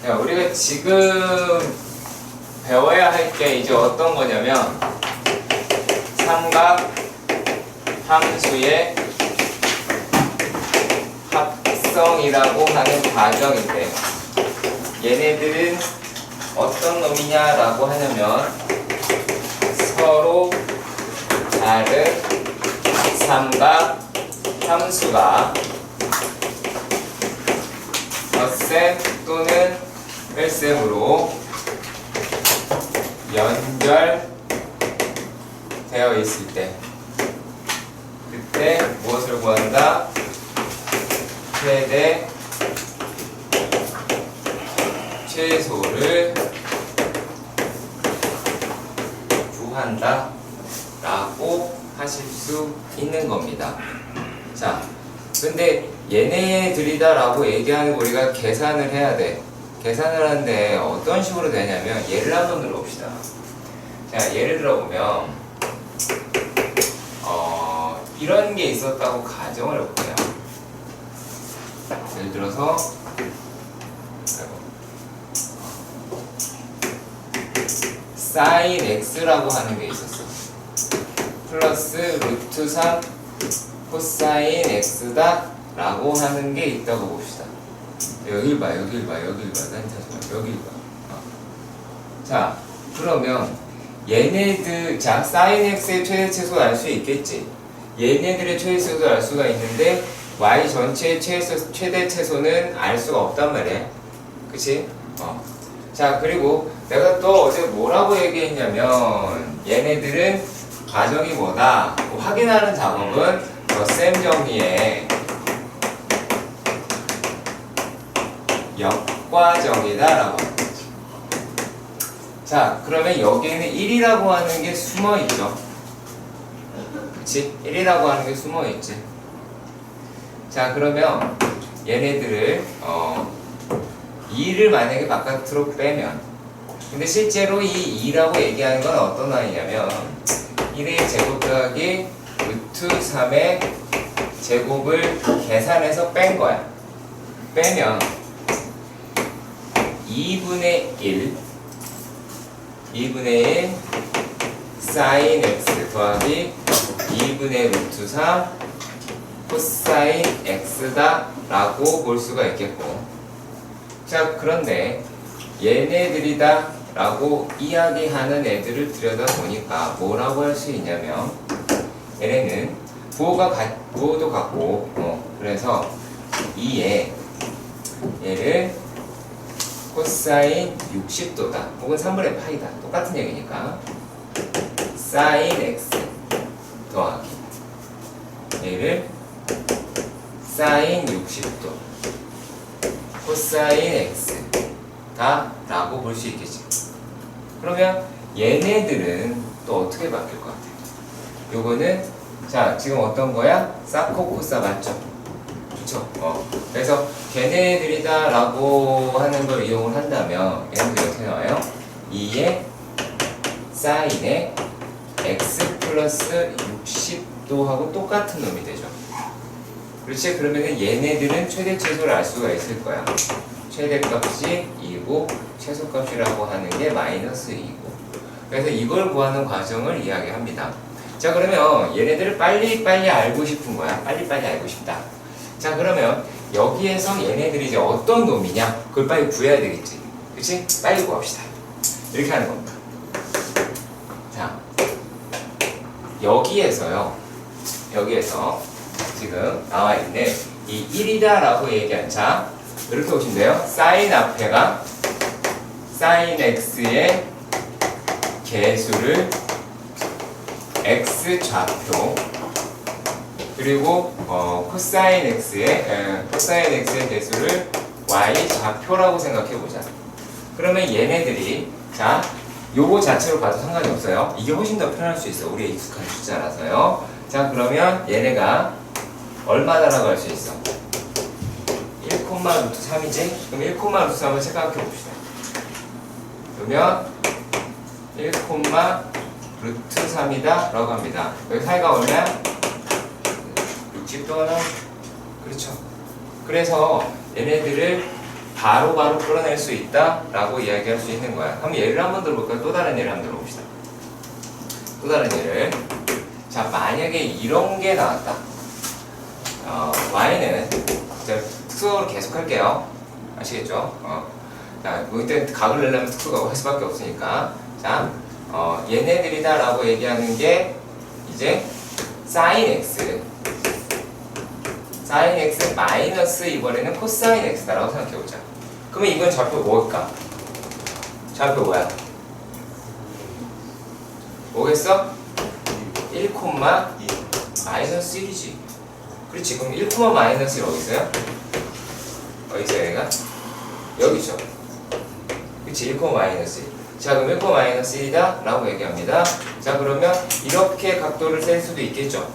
야, 우리가 지금 배워야 할 게 이제 어떤 거냐면 삼각 함수의 합성이라고 하는 과정인데 얘네들은 어떤 놈이냐라고 하냐면 서로 다른 삼각 함수가 덧셈 또는 뺄셈으로 연결되어 있을 때 그때 무엇을 구한다? 최대 최소를 구한다 라고 하실 수 있는 겁니다. 자, 근데 얘네들이다 라고 얘기하는 거 우리가 계산을 해야 돼. 계산을 하는데 어떤 식으로 되냐면 예를 한번 들어봅시다. 자, 예를 들어보면 이런 게 있었다고 가정을 해볼게요. 예를 들어서 sin x라고 하는 게 있었어. 플러스 루트 3 코사인 x다 라고 하는 게 있다고 봅시다. 여길 봐, 여길 봐, 여길 봐, 여길 봐. 자, 그러면 얘네들, 자, sin x의 최대 최소를 알 수 있겠지. 얘네들의 최대 최소를 알 수가 있는데 y 전체의 최대 최소는 알 수가 없단 말이야. 그치? 자, 그리고 내가 또 어제 뭐라고 얘기했냐면 얘네들은 과정이 뭐다? 확인하는 작업은 덧셈 정리의 역과정이다 라고 하는 거죠. 자, 그러면 여기에는 1이라고 하는 게 숨어있죠. 그치? 1이라고 하는 게 숨어있지. 자, 그러면 얘네들을 2를 만약에 바깥으로 빼면, 근데 실제로 이 2라고 얘기하는 건 어떤 아이냐면 1의 제곱 더하기 루트 3의 제곱을 계산해서 뺀 거야. 빼면 2분의 1 sin x 더하기 2분의 루트 3 코사인 x다 라고 볼 수가 있겠고, 자, 그런데 얘네들이다 라고 이야기하는 애들을 들여다보니까 뭐라고 할 수 있냐면 얘네는 부호도 같고 그래서 2에 얘를 코사인 60도다 혹은 3분의 파이다 똑같은 얘기니까 sin x 더하기 얘를 sin 60도 코사인 x 다 라고 볼 수 있겠지. 그러면 얘네들은 또 어떻게 바뀔 것 같아요? 요거는 자, 지금 어떤 거야? 사코코사 맞죠? 그쵸? 그래서 걔네들이다 라고 하는 걸 이용을 한다면 얘네들이 어떻게 나와요? 2의 사인에 x 플러스 60도하고 똑같은 놈이 되죠. 그렇지? 그러면은 얘네들은 최대 최소를 알 수가 있을 거야. 최대값이 2고 최소값이라고 하는 게 마이너스 2고, 그래서 이걸 구하는 과정을 이야기합니다. 자, 그러면 얘네들을 빨리빨리 알고 싶은 거야. 빨리빨리 알고 싶다. 자, 그러면 여기에서 얘네들이 이제 어떤 놈이냐 그걸 빨리 구해야 되겠지. 그치? 빨리 구합시다. 이렇게 하는 겁니다. 자, 여기에서 지금 나와 있는 이 1이다 라고 얘기한, 자, 이렇게 보시면 돼요. 사인 앞에가 사인 x의 개수를 x 좌표, 그리고 코사인 x의 개수를 y 좌표라고 생각해 보자. 그러면 얘네들이, 자, 요거 자체로 봐도 상관이 없어요. 이게 훨씬 더 편할 수 있어. 우리의 익숙한 숫자라서요. 자, 그러면 얘네가 얼마다라고 할 수 있어? 1, 루트 3이지? 그럼 1, 루트 3을 생각해 봅시다. 그러면 1, 루트 3이다 라고 합니다. 여기 사이가 얼마야? 60도가 나오죠. 그렇죠. 그래서 얘네들을 바로바로 풀어낼 수 있다라고 이야기할 수 있는 거야. 그럼 예를 한번 들어볼까요? 또 다른 예를 한번 들어봅시다. 또 다른 예를. 자, 만약에 이런 게 나왔다. y는 특수각으로 계속 할게요. 아시겠죠? 자, 뭐 이때 각을 내려면 특수각으로 할 수밖에 없으니까. 자, 얘네들이다 라고 얘기하는 게 이제 sin x 마이너스 이번에는 코사인 x다 라고 생각해보자. 그러면 이건 좌표 뭘까? 좌표 뭐야? 뭐겠어? 1, 마이너스 1이지. 그렇지. 그럼 1, 마이너스 1 어디 있어요? 어디 있어요 얘가? 여기죠. 그렇지. 1, 마이너스 1. 자, 그럼 1, 마이너스 1이다 라고 얘기합니다. 자, 그러면 이렇게 각도를 셀 수도 있겠죠.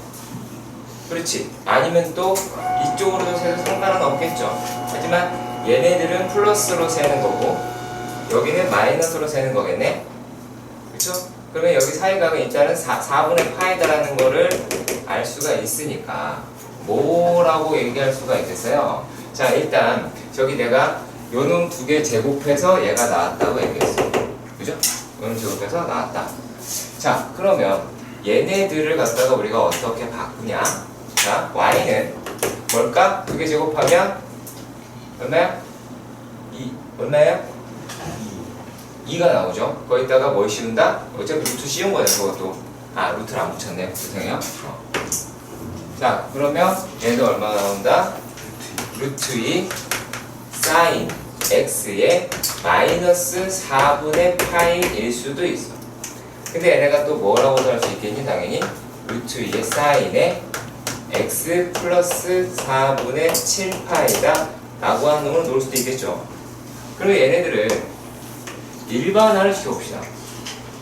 그렇지. 아니면 또 이쪽으로도 세도 상관은 없겠죠. 하지만 얘네들은 플러스로 세는 거고 여기는 마이너스로 세는 거겠네. 그렇죠? 그러면 여기 사이각은 일단은 4분의 파이다라는 거를 알 수가 있으니까 뭐라고 얘기할 수가 있겠어요? 자, 일단 저기 내가 요놈 두 개 제곱해서 얘가 나왔다고 얘기했어. 그죠? 요놈 제곱해서 나왔다. 자, 그러면 얘네들을 갖다가 우리가 어떻게 바꾸냐? 자, y는 뭘까? 두 개 제곱하면 얼마야? 얼마야? 2가 나오죠. 거기다가 뭘 씌운다? 어차피 루트 씌운 거야, 그것도. 루트를 안 붙였네. 죄송해요. 자, 그러면 얘도 얼마가 나온다? 루트 2 sin x의 마이너스 4분의 파이일 수도 있어. 근데 얘네가 또 뭐라고 할 수 있겠니? 당연히 루트 2의 sin의 x 플러스 4분의 7파이다 라고 하는 놈을 놓을 수도 있겠죠. 그리고 얘네들을 일반화를 시켜봅시다.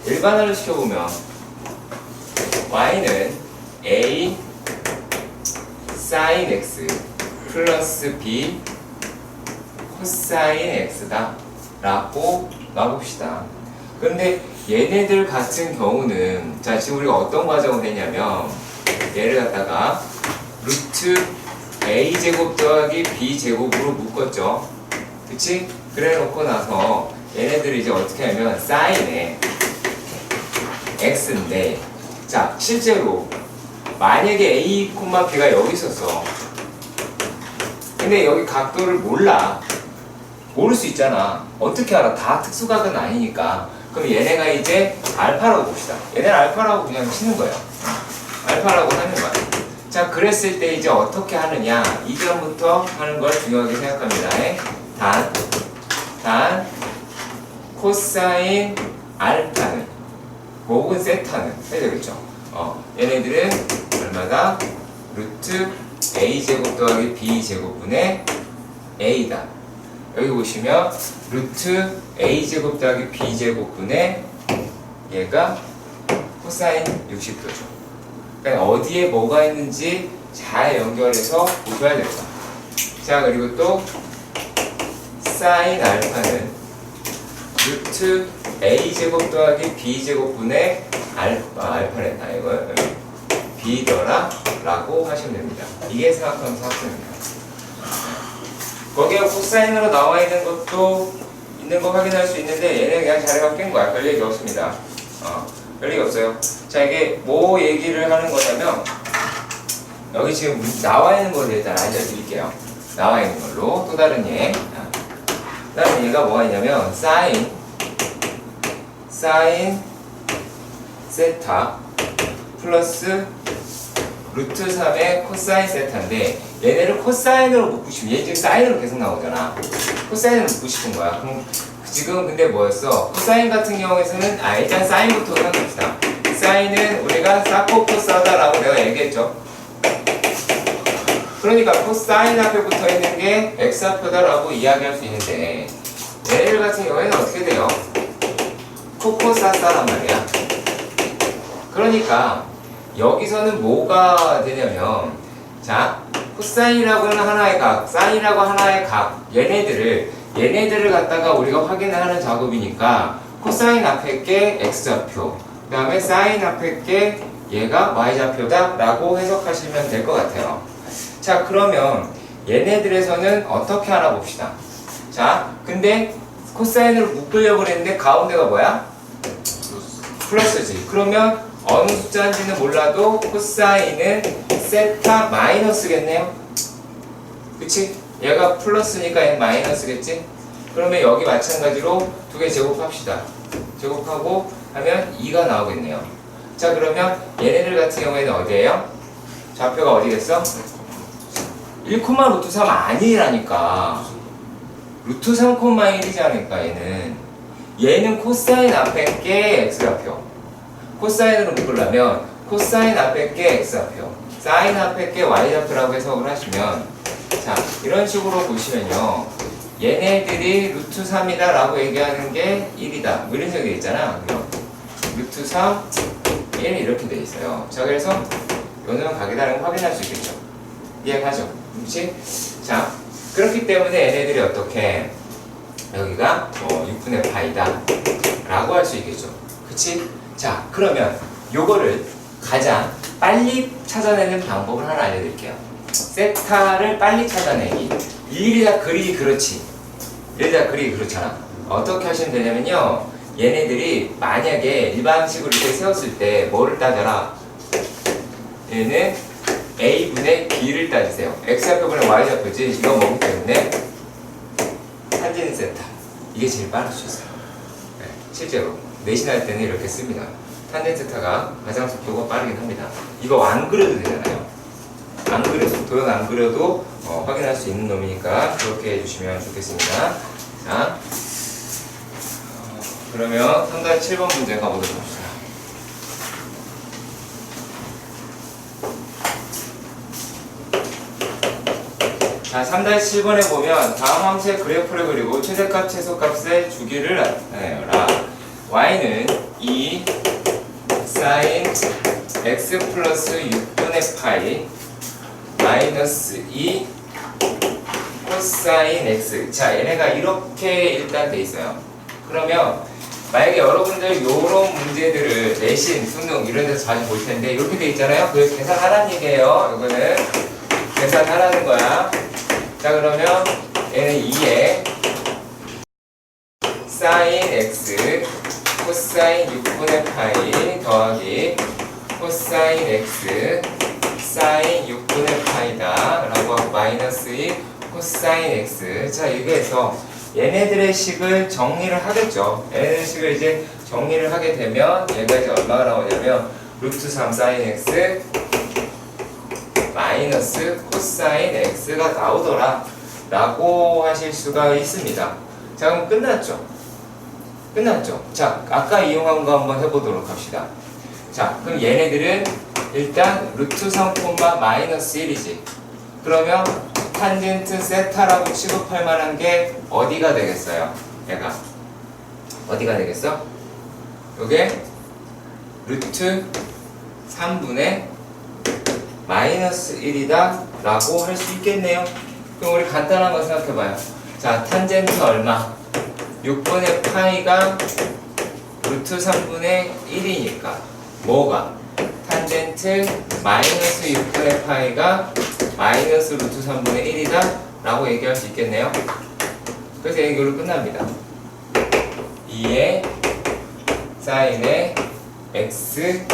일반화를 시켜보면 y는 a sin x 플러스 b 코사인 x다 라고 놔봅시다. 그런데 얘네들 같은 경우는 자, 지금 우리가 어떤 과정을 했냐면 얘를 갖다가 루트 a제곱 더하기 b제곱으로 묶었죠. 그치? 그래 놓고 나서 얘네들이 이제 어떻게 하면 사인에 x인데 자, 실제로 만약에 a, b가 여기 있었어. 근데 여기 각도를 몰라. 모를 수 있잖아. 어떻게 알아? 다 특수각은 아니니까. 그럼 얘네가 이제 알파라고 봅시다. 얘네는 알파라고 그냥 치는 거예요. 알파라고 하는 거야. 자, 그랬을 때 이제 어떻게 하느냐? 이전부터 하는 걸 중요하게 생각합니다. 단 코사인 알파는 혹은 세타는 해야 되겠죠. 얘네들은 얼마다? 루트 a제곱 더하기 b제곱분의 a다. 여기 보시면 루트 a제곱 더하기 b제곱분의 얘가 코사인 60도죠. 그러니까 어디에 뭐가 있는지 잘 연결해서 보셔야 됩니다. 자, 그리고 또 사인 알파는 루트 a제곱 더하기 b제곱분의 알파랬나 이거 b더라 라고 하시면 됩니다. 이게 생각하면서 학습입니다. 거기에 코사인으로 나와 있는 것도 있는 거 확인할 수 있는데 얘는 그냥 자리가 바뀐 거야. 별 얘기 없습니다. 별 얘기 없어요. 자, 이게 뭐 얘기를 하는 거냐면 여기 지금 나와 있는 걸로 일단 알려드릴게요. 나와 있는 걸로 또 다른 예. 다른 얘가 뭐가 있냐면 사인 세타 플러스 루트 3의 코사인 세타인데 얘네를 코사인으로 묶고 싶으면 얘 지금 사인으로 계속 나오잖아. 코사인으로 묶고 싶은 거야. 그럼 지금 근데 뭐였어? 코사인 같은 경우에서는 일단 사인부터 생각합시다. 사인은 우리가 사코코사다라고 내가 얘기했죠. 그러니까 코사인 앞에 붙어 있는 게 x좌표다라고 이야기할 수 있는데 얘네들 같은 경우에는 어떻게 돼요? 코코사사란 말이야. 그러니까 여기서는 뭐가 되냐면 자, 코사인이라고 하는 하나의 각, 사인이라고 하나의 각 얘네들을 갖다가 우리가 확인을 하는 작업이니까 코사인 앞에 게 x좌표 그 다음에 사인 앞에 게 얘가 y좌표다 라고 해석하시면 될 것 같아요. 자, 그러면 얘네들에서는 어떻게 알아봅시다. 자, 근데 코사인으로 묶으려고 그랬는데 가운데가 뭐야? 플러스지. 그러면 어느 숫자인지는 몰라도 코사인은 세타 마이너스겠네요. 그치? 얘가 플러스니까 얘는 마이너스겠지? 그러면 여기 마찬가지로 두 개 제곱합시다. 제곱하고 하면 2가 나오겠네요. 자, 그러면 얘네들 같은 경우에는 어디예요? 좌표가 어디겠어? 1,√3 아니라니까. 루트 3,1이지 않을까 얘는 코사인 앞에 게 x좌표. 코사인으로 묶으려면 코사인 앞에 게 x좌표, 사인 앞에 게 y좌표라고 해석을 하시면, 자, 이런 식으로 보시면요, 얘네들이 루트 3이다 라고 얘기하는 게 1이다 뭐 이런 식으로 돼 있잖아. 그럼 루트 3, 1 이렇게 돼 있어요. 자, 그래서 요놈은 각이다라는 걸 확인할 수 있겠죠. 이해가죠? 그렇지? 자, 그렇기 때문에 얘네들이 어떻게 여기가 6분의 파이다 라고 할 수 있겠죠. 그치? 자, 그러면 요거를 가장 빨리 찾아내는 방법을 하나 알려드릴게요. 세타를 빨리 찾아내기. 일일이 다 그리기 그렇지. 일일이 다 그리기 그렇잖아. 어떻게 하시면 되냐면요, 얘네들이 만약에 일반식으로 이렇게 세웠을 때 뭐를 따져라? 얘는 a분의 b를 따지세요. x좌표분의 y좌표지. 이거 뭐기 때문에 탄젠 세타. 이게 제일 빠를 수 있어요. 네, 실제로 내신할 때는 이렇게 씁니다. 탄젠 세타가 가장 속도가 빠르긴 합니다. 이거 안 그려도 되잖아요. 안 그려도, 도형 안 그려도 확인할 수 있는 놈이니까 그렇게 해주시면 좋겠습니다. 자, 그러면 3-7번 문제 가보도록 합시다. 자, 3-7번에 보면 다음 함수의 그래프를 그리고 최대값, 최소값의 주기를 나타내어라. y는 2 sin x 플러스 6분의 파이 마이너스 2 코사인 x. 자, 얘네가 이렇게 일단 돼 있어요. 그러면 만약에 여러분들 요런 문제들을 내신, 수능 이런 데서 자주 볼 텐데 이렇게 돼 있잖아요. 그래서 계산하라는 얘기예요. 이거는 계산하라는 거야. 자, 그러면 얘는 2에 sin x 코사인 6분의 파이 더하기 코사인 x 사인 6분의 파이다 라고 하고 마이너스 2 코사인 x. 자, 여기에서 얘네들의 식을 정리를 하겠죠. 얘네들의 식을 이제 정리를 하게 되면 얘가 이제 얼마가 나오냐면 루트 3 사인 x 마이너스 코사인 x가 나오더라 라고 하실 수가 있습니다. 자, 그럼 끝났죠? 끝났죠? 자, 아까 이용한 거 한번 해보도록 합시다. 자, 그럼 얘네들은 일단 루트 3, 마이너스 1이지. 그러면 탄젠트 세타라고 취급할 만한 게 어디가 되겠어요? 얘가 어디가 되겠어? 요게 루트 3분의 마이너스 1이다 라고 할 수 있겠네요. 그럼 우리 간단한 거 생각해봐요. 자, 탄젠트 얼마? 6분의 파이가 루트 3분의 1이니까 뭐가? 탄젠트 마이너스 6분의 파이가 마이너스 루트 3분의 1이다 라고 얘기할 수 있겠네요. 그래서 얘기로 끝납니다. 2의 사인의 x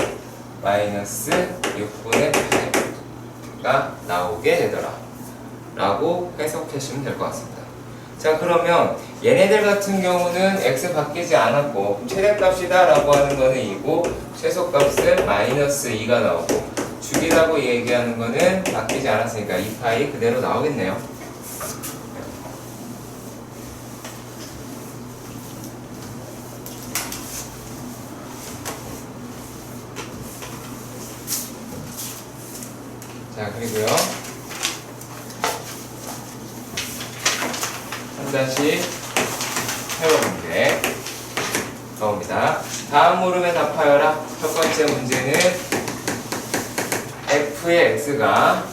마이너스 6분의 파이가 나오게 되더라 라고 해석하시면 될 것 같습니다. 자, 그러면 얘네들 같은 경우는 x 바뀌지 않았고 최대값이다 라고 하는 거는 2고 최소값은 마이너스 2가 나오고 주기라고 얘기하는 거는 바뀌지 않았으니까 2파이 그대로 나오겠네요. 자, 그리고요 3-8번 문제 나옵니다. 다음 물음에 답하여라. 첫 번째 문제는 f의 x가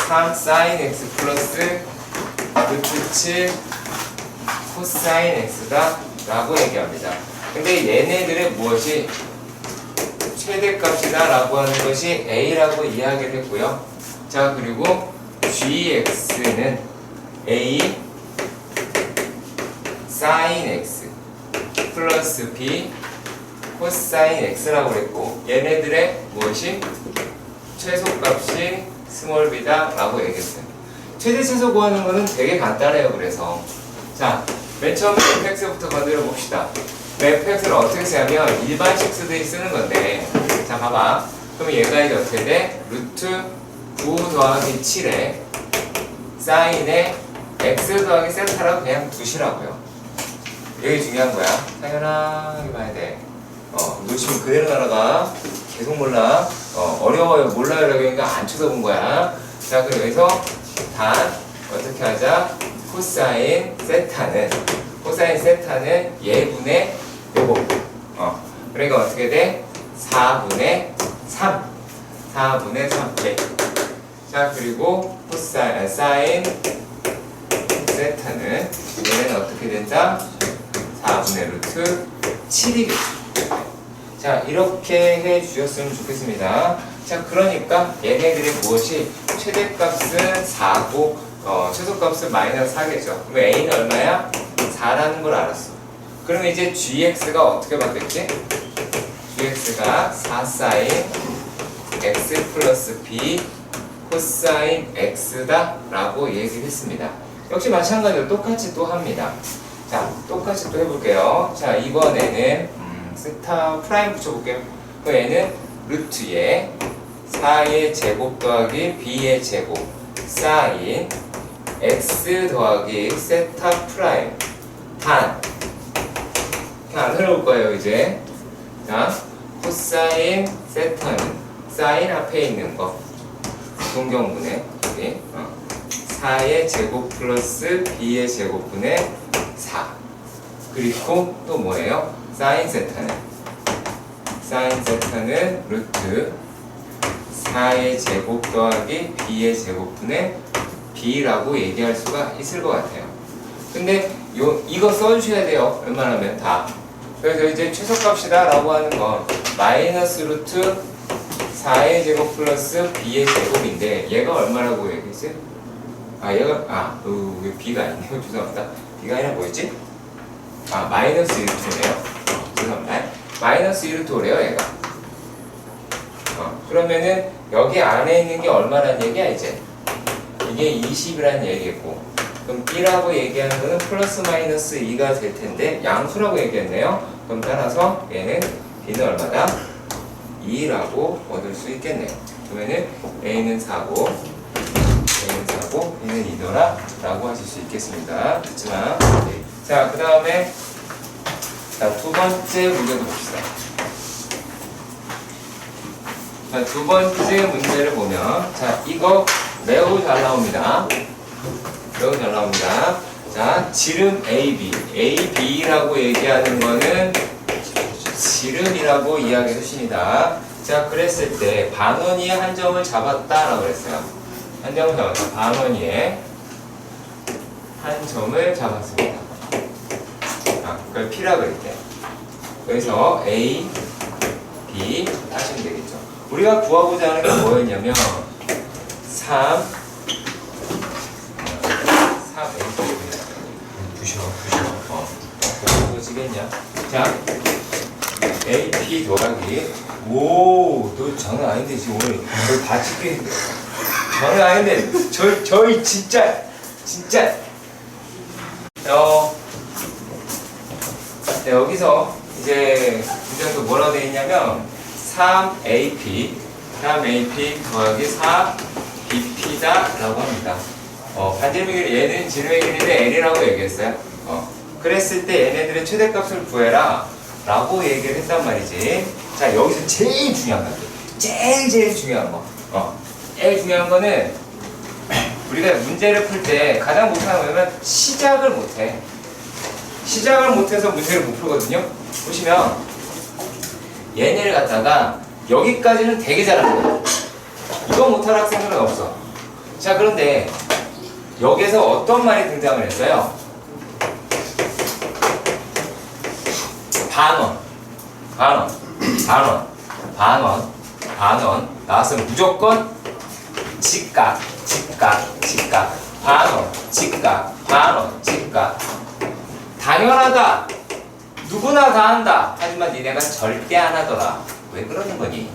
3 sin x 플러스 루트 7 코사인 x다 라고 얘기합니다. 근데 얘네들의 무엇이 최대값이다 라고 하는 것이 a라고 이해하게 됐고요. 자, 그리고 gx는 A sin x 플러스 B 코사인 x라고 그랬고 얘네들의 무엇이 최소값이 스몰 b다 라고 얘기했어요. 최대 최소 구하는 거는 되게 간단해요. 그래서 자, 맨 처음에 fx부터 건드려 봅시다. fx를 어떻게 쓰냐면 일반식수들이 쓰는 건데 자 봐봐. 그럼 얘가 이제 어떻게 돼? 루트 9 더하기 7에 사인에 x 더하기 세타라고 그냥 두시라고요. 여기 중요한 거야. 당연하게 봐야 돼. 놓치면 그대로 날아가. 계속 몰라. 어려워요. 몰라요. 그러니까 안 쳐다본 거야. 자, 그럼 여기서 단 어떻게 하자? 코사인 세타는 예분의 요거. 그러니까 어떻게 돼? 4분의 3. 4분의 3배. 자, 그리고 사인 세타는 얘는 어떻게 된다? 4분의 루트 7이겠죠. 자, 이렇게 해 주셨으면 좋겠습니다. 자, 그러니까 얘네들이 무엇이 최대값은 4고 최소값은 마이너스 4겠죠. 그럼 A는 얼마야? 4라는 걸 알았어. 그러면 이제 GX가 어떻게 바뀌었지? GX가 4 사인 X 플러스 B 코사인 X다 라고 얘기를 했습니다. 역시 마찬가지로 똑같이 또 합니다. 자, 똑같이 또 해볼게요. 자, 이번에는 세타 프라임 붙여볼게요. 그 얘는 루트에 4의 제곱 더하기 B의 제곱 사인 X 더하기 세타 프라임 단 안 흐려올 거예요 이제. 자, 코사인 세타는 사인 앞에 있는 거 동경분의 4의 제곱 플러스 B의 제곱분의 4 그리고 또 뭐예요? 사인 세타는 루트 4의 제곱 더하기 B의 제곱분의 B라고 얘기할 수가 있을 것 같아요. 근데 이거 써주셔야 돼요. 웬만하면 다. 그래서 이제 최소값이다 라고 하는 건 마이너스 루트 4의 제곱 플러스 B의 제곱인데 얘가 얼마라고 얘기했어요? 얘가 B가 아니네요. 죄송합니다. B가 아니라 뭐였지? 마이너스 1루트네요. 죄송합니다. 마이너스 1루트래요 얘가. 그러면은 여기 안에 있는 게 얼마란 얘기야 이제? 이게 20이란 얘기겠고 그럼 B라고 얘기하는 거는 플러스 마이너스 2가 될 텐데 양수라고 얘기했네요. 그럼 따라서 얘는 B는 얼마다? 2라고 얻을 수 있겠네요. 그러면은 A는 4고 B는 2더라 라고 하실 수 있겠습니다. 그렇지만 자, 그 다음에 두 번째 문제도 봅시다. 자, 두 번째 문제를 보면 자, 이거 매우 잘 나옵니다. 자, 지름 AB라고 얘기하는 거는 지름이라고 이야기해 주십니다. 자, 그랬을 때 반원위에 한 점을 잡았다라고 그랬어요. 한 점을 잡았다. 반원위에 한 점을 잡았습니다. 그걸 P라 그럴 때. 그래서 A, B 하시면 되겠죠. 우리가 구하고자 하는 게 뭐였냐면 3 보시겠냐? 자, AP 더하기 너 장난 아닌데 지금 오늘 저희 다 찍게 장난 아닌데 저희 진짜 네, 여기서 이제 문제도 뭐라고 되어 있냐면 3AP 더하기 4BP다 라고 합니다. 반지름의 길이 얘는 지름의 길이인데 L이라고 얘기했어요. 그랬을 때 얘네들의 최대값을 구해라 라고 얘기를 했단 말이지. 자, 여기서 제일 중요한 거 제일 중요한 거 제일 중요한 거는 우리가 문제를 풀 때 가장 못하는 거는 시작을 못해. 시작을 못해서 문제를 못 풀거든요. 보시면 얘네를 갖다가 여기까지는 되게 잘하는 거예요. 이거 못할 학생들은 없어. 자, 그런데 여기서 어떤 말이 등장을 했어요? 반원 나왔으면 무조건 직각 반원, 직각, 반원, 직각. 당연하다. 누구나 다 한다. 하지만 니네가 절대 안 하더라. 왜 그러는 거니?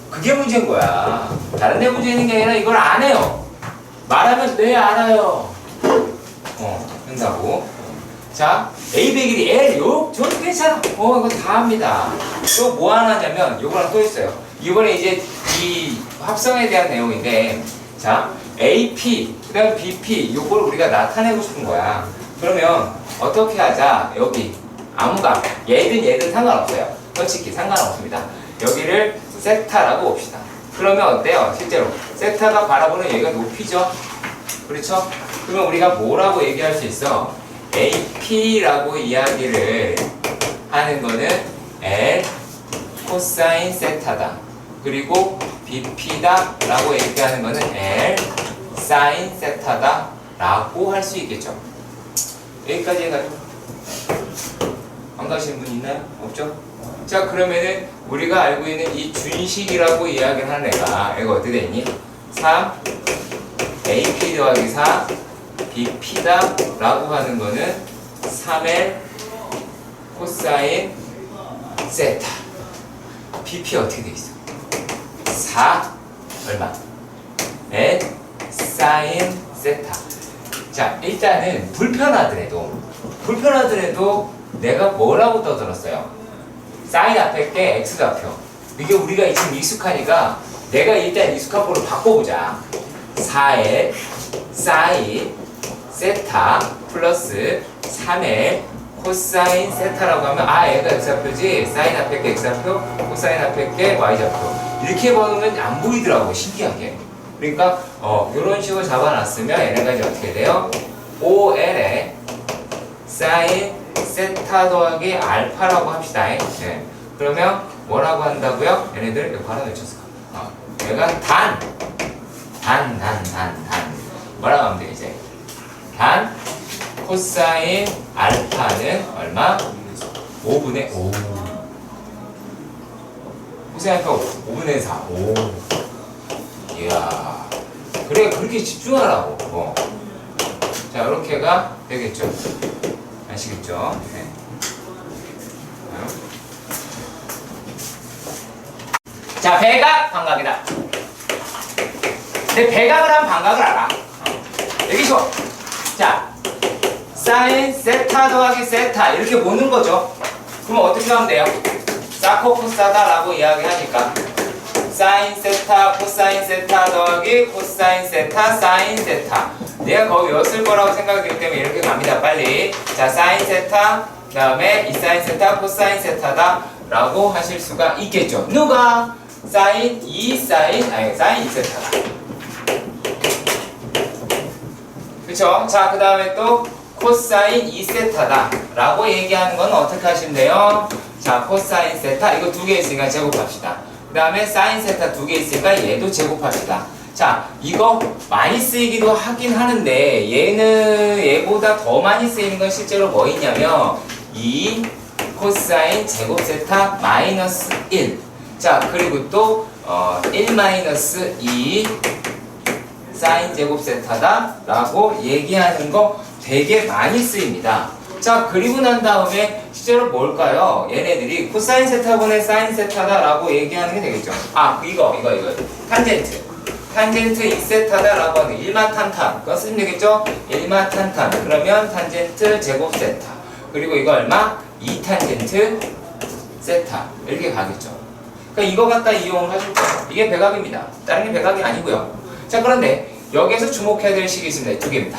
그게 문제인 거야. 다른 데 문제 있는 게 아니라 이걸 안 해요. 말하면 네 알아요. 한다고. 자, A 101이 L 요 저도 괜찮아. 이거 다 합니다. 또 뭐 하나냐면 요거랑 또 있어요. 이번에 이제 이 합성에 대한 내용인데, 자, AP 그다음 BP 요걸 우리가 나타내고 싶은 거야. 그러면 어떻게 하자? 여기 아무가 얘든 상관없어요. 솔직히 상관없습니다. 여기를 세타라고 봅시다. 그러면 어때요? 실제로 세타가 바라보는 여기가 높이죠. 그렇죠? 그러면 우리가 뭐라고 얘기할 수 있어? AP라고 이야기를 하는 거는 L 코사인 세타다. 그리고 BP다 라고 얘기하는 거는 L 사인 세타다 라고 할 수 있겠죠. 여기까지 해가지고 안 가시는 분 있나요? 없죠? 자, 그러면은 우리가 알고 있는 이 준식이라고 이야기를 하는 애가 어떻게 되니? 3 AP 더하기 4 BP다 라고 하는 거는 3L 코사인 세타. BP 어떻게 돼 있어? 4 얼마? L 사인 세타. 자, 일단은 불편하더라도 내가 뭐라고 떠들었어요? 사인 앞에 게 X좌표. 이게 우리가 지금 익숙하니까 내가 일단 익숙한 걸로 바꿔보자. 4L 사인 세타 플러스 3L 코사인 세타라고 하면 얘가 X좌표지. 사인 앞에 게 X좌표, 코사인 앞에 게 Y좌표. 이렇게 보면 안 보이더라고, 신기하게. 그러니까 이런 식으로 잡아놨으면 얘네가 이제 어떻게 돼요? OL에 사인 세타 더하기 알파라고 합시다. 네. 그러면 뭐라고 한다고요? 얘네들 이거 하나 외쳤어. 얘가 단 뭐라고 하면 돼 이제? 단 코사인 알파는 얼마? 5분의 5. 코사인 알파가 5분의 4. 오. 이야. 그래, 그렇게 집중하라고. 자, 이렇게가 되겠죠. 아시겠죠? 네. 자, 배각, 반각이다. 근데 배각을 하면 반각을 알아. 여기 줘. 자, 사인 세타 더하기 세타 이렇게 보는 거죠. 그럼 어떻게 하면 돼요? 사코코사다라고 이야기하니까 사인 세타 코사인 세타 더하기 코사인 세타 사인 세타. 내가 거의 외웠을 거라고 생각되기 때문에 이렇게 갑니다. 빨리. 자, 사인 세타 그 다음에 이 사인 세타 코사인 세타다 라고 하실 수가 있겠죠. 누가? 사인 2 세타다. 그쵸? 자, 그 다음에 또 코사인 2세타다 라고 얘기하는 건 어떻게 하시면 돼요? 자, 코사인 세타 이거 2개 있으니까 제곱합시다. 그 다음에 사인 세타 2개 있으니까 얘도 제곱합시다. 자, 이거 많이 쓰이기도 하긴 하는데 얘보다 더 많이 쓰이는 건 실제로 뭐 있냐면 2 코사인 제곱 세타 마이너스 1. 자, 그리고 또 1 마이너스 2 사인 제곱 세타다 라고 얘기하는 거 되게 많이 쓰입니다. 자, 그리고 난 다음에 실제로 뭘까요? 얘네들이 코사인 세타분의 사인 세타다 라고 얘기하는 게 되겠죠. 이거 탄젠트 2세타다 라고 하는 일마탄탄 그거 쓰면 되겠죠? 일마탄탄 그러면 탄젠트 제곱 세타 그리고 이거 얼마? 2탄젠트 세타 이렇게 가겠죠. 그러니까 이거 갖다 이용을 하실 거예요. 이게 배각입니다. 다른 게 배각이 아니고요. 자, 그런데 여기에서 주목해야 될 식이 있습니다. 2개입니다.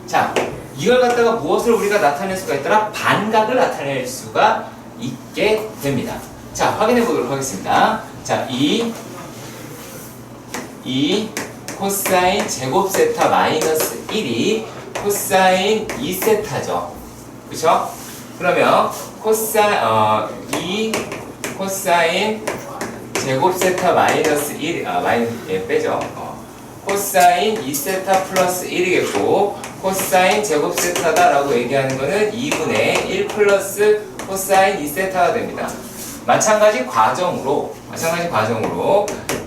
자, 이걸 갖다가 무엇을 우리가 나타낼 수가 있더라? 반각을 나타낼 수가 있게 됩니다. 자, 확인해 보도록 하겠습니다. 자, 이 코사인 제곱 세타 마이너스 1이 코사인 2세타죠. 그쵸? 그러면 이 코사인 제곱 세타 마이너스 1, 빼죠. 코사인 2세타 플러스 1이겠고, 코사인 제곱 세타다 라고 얘기하는 거는 2분의 1 플러스 코사인 2세타가 됩니다. 마찬가지 과정으로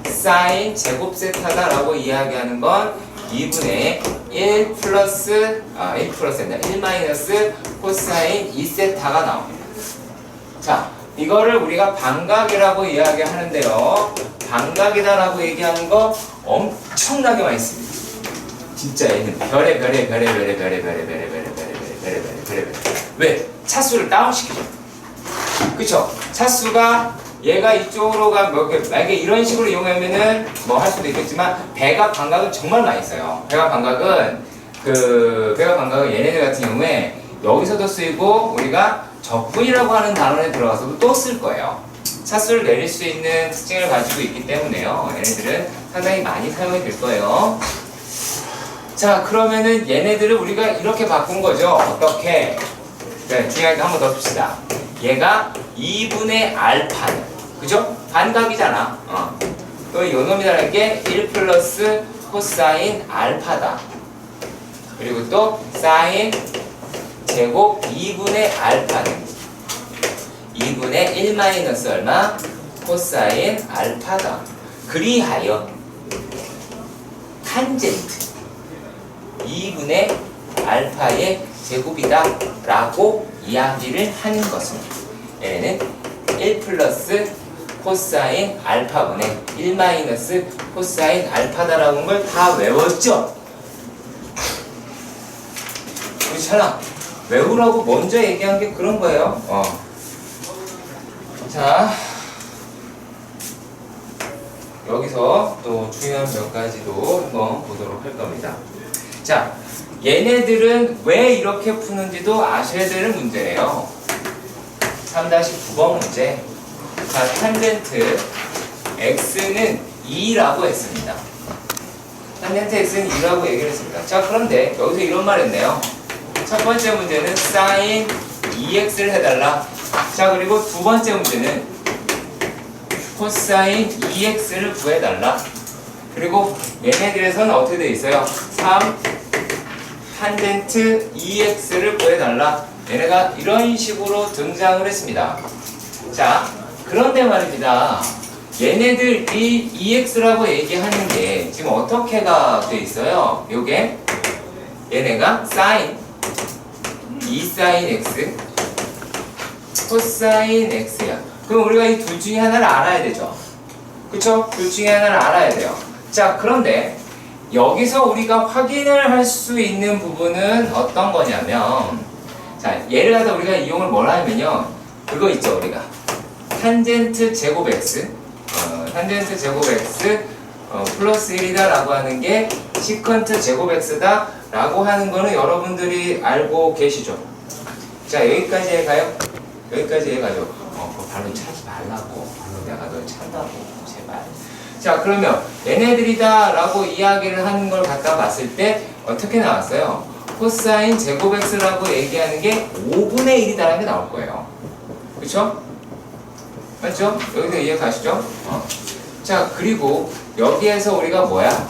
사인 제곱 세타다 라고 이야기하는 건 2분의 1 플러스 1 마이너스 코사인 2세타가 나옵니다. 자, 이거를 우리가 반각이라고 이야기하는데요. 반각이다라고 얘기하는 거 엄청나게 많이 씁니다. 진짜 얘는 별의 왜? 차수를 다운시키죠. 그쵸? 차수가 얘가 이쪽으로 만약에 이런 식으로 이용하면은 뭐 할 수도 있겠지만 배각 반각은 정말 많이 써요. 배각 반각은 얘네들 같은 경우에 여기서도 쓰이고 우리가 적분이라고 하는 단원에 들어가서도 또 쓸 거예요. 차수를 내릴 수 있는 특징을 가지고 있기 때문에요. 얘네들은 상당히 많이 사용이 될 거예요. 자, 그러면은 얘네들을 우리가 이렇게 바꾼 거죠. 어떻게? 네, 중요한 거 한 번 더 봅시다. 얘가 2분의 알파는, 그죠? 반각이잖아. 또 요놈이라는 게 1 플러스 코사인 알파다. 그리고 또 사인 제곱 2분의 알파는 2분의 1 마이너스 얼마? 코사인 알파다. 그리하여 탄젠트 2분의 알파의 제곱이다 라고 이야기를 하는 것입니다. 얘는 1 플러스 코사인 알파분의 1 마이너스 코사인 알파다라는 걸 다 외웠죠? 그렇잖아. 외우라고 먼저 얘기한 게 그런 거예요. 자, 여기서 또 중요한 몇 가지도 한번 보도록 할 겁니다. 자, 얘네들은 왜 이렇게 푸는지도 아셔야 되는 문제예요. 3-9번 문제. 자, 탄젠트 x는 2라고 했습니다. 탄젠트 x는 2라고 얘기를 했습니다. 자, 그런데 여기서 이런 말 했네요. 첫 번째 문제는 sin 2x를 해달라. 자, 그리고 두 번째 문제는 코사인 2x를 구해달라. 그리고 얘네들에서는 어떻게 되어 있어요? 3 탄젠트 2x를 구해달라. 얘네가 이런 식으로 등장을 했습니다. 자, 그런데 말입니다. 얘네들이 2x라고 얘기하는 게 지금 어떻게가 돼 있어요? 요게 얘네가 sin 2sin x 코사인 x야. 그럼 우리가 이 둘 중에 하나를 알아야 되죠. 그쵸? 둘 중에 하나를 알아야 돼요. 자, 그런데 여기서 우리가 확인을 할 수 있는 부분은 어떤 거냐면, 자, 얘를 갖다 우리가 이용을 뭘 하면요, 그거 있죠. 우리가 탄젠트 제곱 x 탄젠트 제곱 x 플러스 1이다 라고 하는 게 시컨트 제곱 x다 라고 하는 거는 여러분들이 알고 계시죠. 자, 여기까지 해가요. 여기까지 해가죠. 그거 발로 차지 말라고. 내가 널 찬다고. 제발. 자, 그러면 얘네들이다 라고 이야기를 하는 걸 갖다 봤을 때 어떻게 나왔어요? 코사인 제곱 x라고 얘기하는 게 5분의 1이다 라는 게 나올 거예요. 그쵸? 맞죠? 여기서 이해 가시죠? 자, 그리고 여기에서 우리가 뭐야?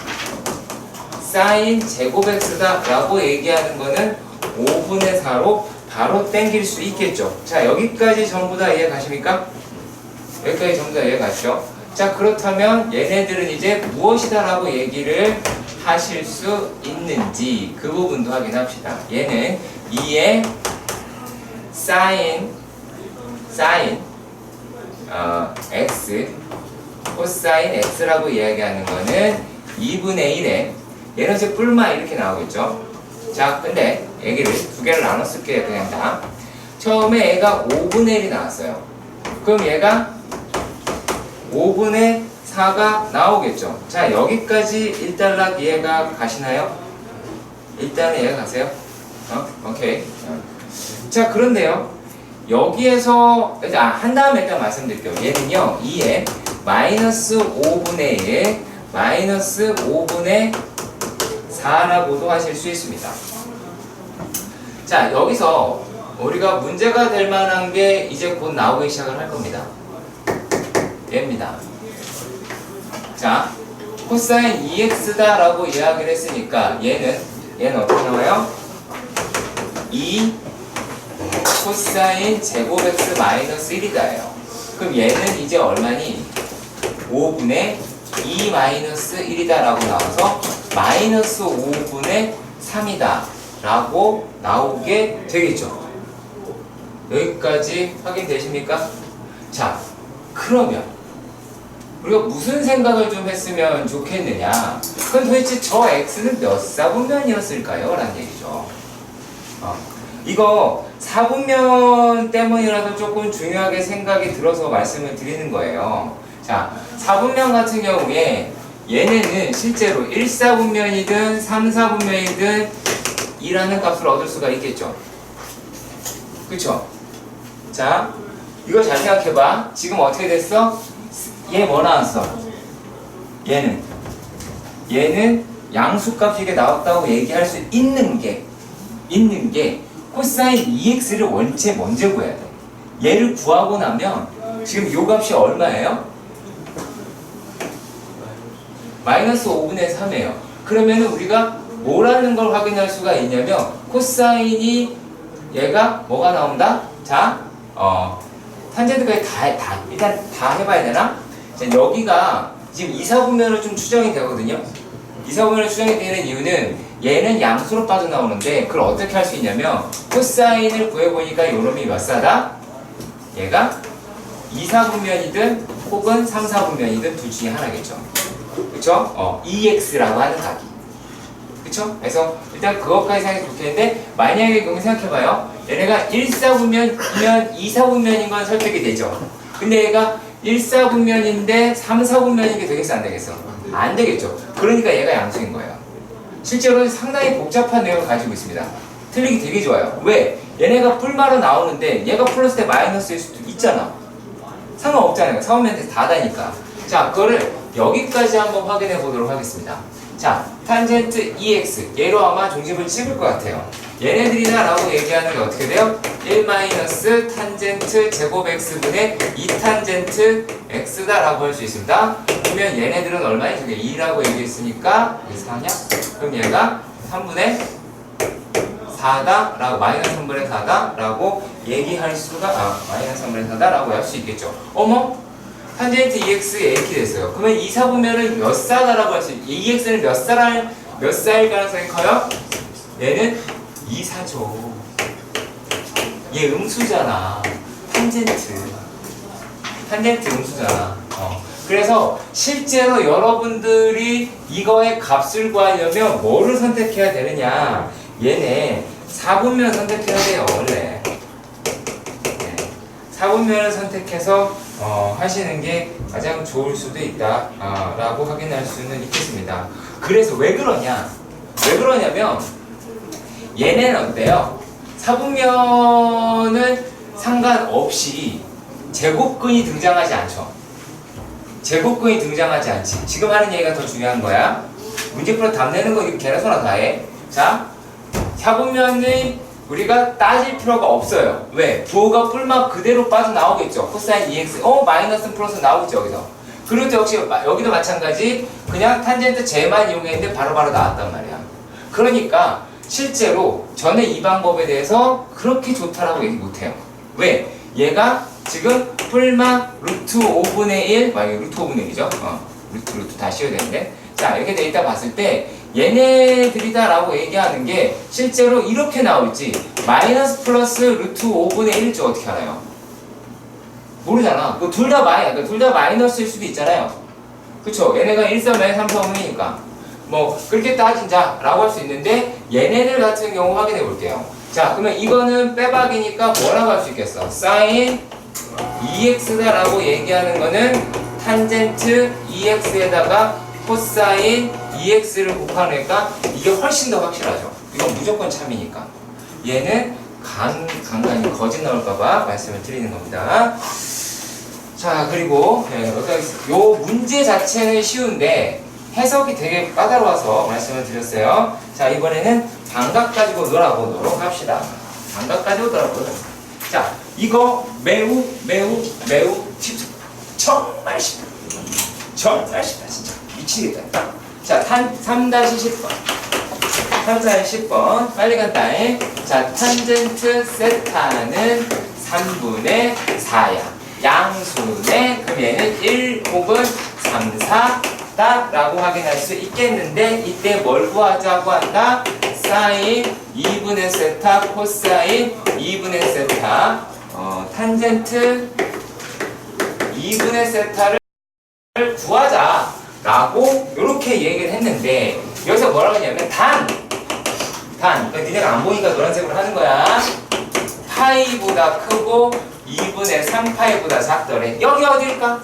사인 제곱 x다 라고 얘기하는 거는 5분의 4로 바로 땡길 수 있겠죠. 자, 여기까지 전부 다 이해 가십니까? 여기까지 전부 다 이해 가시죠? 자, 그렇다면 얘네들은 이제 무엇이다 라고 얘기를 하실 수 있는지 그 부분도 확인합시다. 얘는 2의 사인 x 코사인 x라고 이야기하는 거는 2분의 1에 얘는 이제 뿔마 이렇게 나오겠죠. 자, 근데 얘기를 두 개를 나눠 쓸게요. 그냥 다. 처음에 얘가 5분의 1이 나왔어요. 그럼 얘가 5분의 4가 나오겠죠. 자, 여기까지 일단락 이해가 가시나요? 일단은 이해가 가세요? 오케이. 자, 그런데요. 여기에서 한 다음에 일단 말씀드릴게요. 얘는요, 2에 마이너스 5분의 1 마이너스 5분의 4라고도 하실 수 있습니다. 자, 여기서 우리가 문제가 될 만한 게 이제 곧 나오기 시작을 할 겁니다. 얘입니다. 자, 코사인 2x다 라고 이야기를 했으니까 얘는 어떻게 나와요? 2 코사인 제곱 x 마이너스 1이다예요. 그럼 얘는 이제 얼마니? 5분의 2 마이너스 1이다 라고 나와서 마이너스 5분의 3이다 라고 나오게 되겠죠. 여기까지 확인되십니까? 자, 그러면 우리가 무슨 생각을 좀 했으면 좋겠느냐? 그럼 도대체 저 x는 몇 사분면이었을까요? 라는 얘기죠. 이거 사분면 때문이라도 조금 중요하게 생각이 들어서 말씀을 드리는 거예요. 자, 사분면 같은 경우에 얘네는 실제로 1사분면이든 3사분면이든 2라는 값을 얻을 수가 있겠죠. 그쵸? 자, 이거 잘 생각해봐. 지금 어떻게 됐어? 얘 뭐 나왔어? 얘는 양수값이 이게 나왔다고 얘기할 수 있는 게 코사인 2x를 원체 먼저 구해야 돼. 얘를 구하고 나면 지금 요 값이 얼마예요? 마이너스 5분의 3이에요. 그러면은 우리가 뭐라는 걸 확인할 수가 있냐면 코사인이 얘가 뭐가 나온다? 자, 탄젠트까지 일단 다 해봐야 되나? 자, 여기가 지금 2사분면으로 좀 추정이 되거든요. 2사분면으로 추정이 되는 이유는 얘는 양수로 빠져나오는데 그걸 어떻게 할 수 있냐면 코사인을 구해보니까 요놈이 몇 사다? 얘가 2사분면이든 혹은 3사분면이든 둘 중에 하나겠죠. 그쵸? 2x라고 하는 값이. 그쵸? 그래서 일단 그것까지 생각해 볼 텐데 만약에 그럼 생각해봐요. 얘네가 1사분면이면 2사분면인 건 설득이 되죠. 근데 얘가 1사분면인데 3사분면인 게 되겠어 안 되겠어? 안 되겠죠. 그러니까 얘가 양수인 거예요. 실제로 상당히 복잡한 내용을 가지고 있습니다. 틀리기 되게 좋아요. 왜? 얘네가 뿔마로 나오는데 얘가 플러스 대 마이너스일 수도 있잖아. 상관없잖아요. 사분면에서 다다니까. 자, 그거를 여기까지 한번 확인해 보도록 하겠습니다. 자, 탄젠트 2x 얘로 아마 중심을 찍을 것 같아요. 얘네들이다 라고 얘기하는 게 어떻게 돼요? 1 마이너스 탄젠트 제곱 x분의 2탄젠트 x다 라고 할 수 있습니다. 그러면 얘네들은 얼마에? 저게 2라고 얘기했으니까 여기서 하냐? 그럼 얘가 3분의 4다 라고 마이너스 3분의 4다 라고 얘기할 수가 마이너스 3분의 4다 라고 할 수 있겠죠. 어머? 탄젠트 2x 이렇게 됐어요. 그러면 2사분면은 몇 사다라고 할 수 있어요. 2x는 몇 사일 가능성이 커요? 얘는 2사죠. 얘 음수잖아. 탄젠트 음수잖아. 그래서 실제로 여러분들이 이거의 값을 구하려면 뭐를 선택해야 되느냐? 얘네 4분면 선택해야 돼요. 원래 4분면을 선택해서 하시는 게 가장 좋을 수도 있다 라고 확인할 수는 있겠습니다. 그래서 왜 그러냐면 얘네는 어때요? 4분면은 상관없이 제곱근이 등장하지 않죠. 제곱근이 등장하지 않지. 지금 하는 얘기가 더 중요한 거야. 문제 풀어 답 내는 거 이거 개나 소나 다 해. 자, 4분면은 우리가 따질 필요가 없어요. 왜? 부호가 뿔마 그대로 빠져나오겠죠. 코사인 2x 마이너스 플러스 나오겠죠. 여기서. 그리고 또 역시 여기도 마찬가지 그냥 탄젠트 제만 이용했는데 바로바로 나왔단 말이야. 그러니까 실제로 전에 이 방법에 대해서 그렇게 좋다라고 얘기 못해요. 왜? 얘가 지금 뿔마 루트 5분의 1 만약에 루트 5분의 1이죠. 루트 다 씌워야 되는데 자 이렇게 돼 있다 봤을 때 얘네들이다 라고 얘기하는 게 실제로 이렇게 나올지 마이너스 플러스 루트 5분의 1일지 어떻게 알아요? 모르잖아. 둘 다 마이너스일 수도 있잖아요. 그쵸? 얘네가 1, 3, 3, 4분이니까 뭐 그렇게 따진다 라고 할 수 있는데 얘네들 같은 경우 확인해 볼게요. 자 그러면 이거는 빼박이니까 뭐라고 할 수 있겠어? 사인 2x다 라고 얘기하는 거는 탄젠트 2x에다가 코사인 2x를 곱하니까 이게 훨씬 더 확실하죠. 이건 무조건 참이니까. 얘는 간간히 거짓 나올까봐 말씀을 드리는 겁니다. 자 그리고 요 문제 자체는 쉬운데 해석이 되게 까다로워서 말씀을 드렸어요. 자 이번에는 방각 가지고 놀아보도록 합시다. 방각 가지고 놀아보도록. 자 이거 매우 쉽죠. 정말 쉽다. 진짜 미치겠다. 자 3-10번 3-10번 빨리 간다잉. 자 탄젠트 세타는 3분의 4야. 양수네. 그럼 얘는 1 혹은 3, 4 같다라고 확인할 수 있겠는데 이때 뭘 구하자고 한다? 사인 2분의 세타 코사인 2분의 세타 탄젠트 2분의 세타를 구하자라고 이렇게 얘기를 했는데 여기서 뭐라고 했냐면 단 그러니까 니네가 안 보니까 노란색으로 하는 거야. 파이보다 크고 2분의 3파이보다 작더래. 여기 어딜까?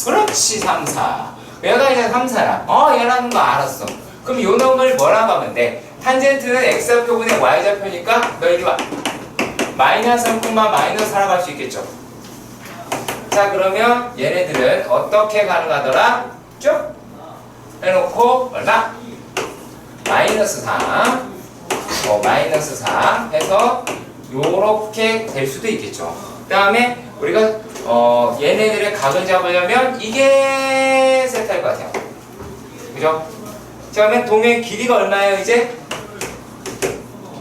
그렇지 3, 4. 얘가 이제 3, 4야. 얘라는 거 알았어. 그럼 요 놈을 뭐라고 하면 돼? 탄젠트는 x좌표분의 y좌표니까 너 이리 와. 마이너스 3, 마이너스 4라고 할 수 있겠죠. 자 그러면 얘네들은 어떻게 가능하더라? 쭉 해놓고 얼마? 마이너스 4 마이너스 4 해서 요렇게 될 수도 있겠죠. 그 다음에 우리가 얘네들의 각을 잡으려면 이게 세타일 것 같아요. 그죠? 자 그러면 동의 길이가 얼마예요 이제?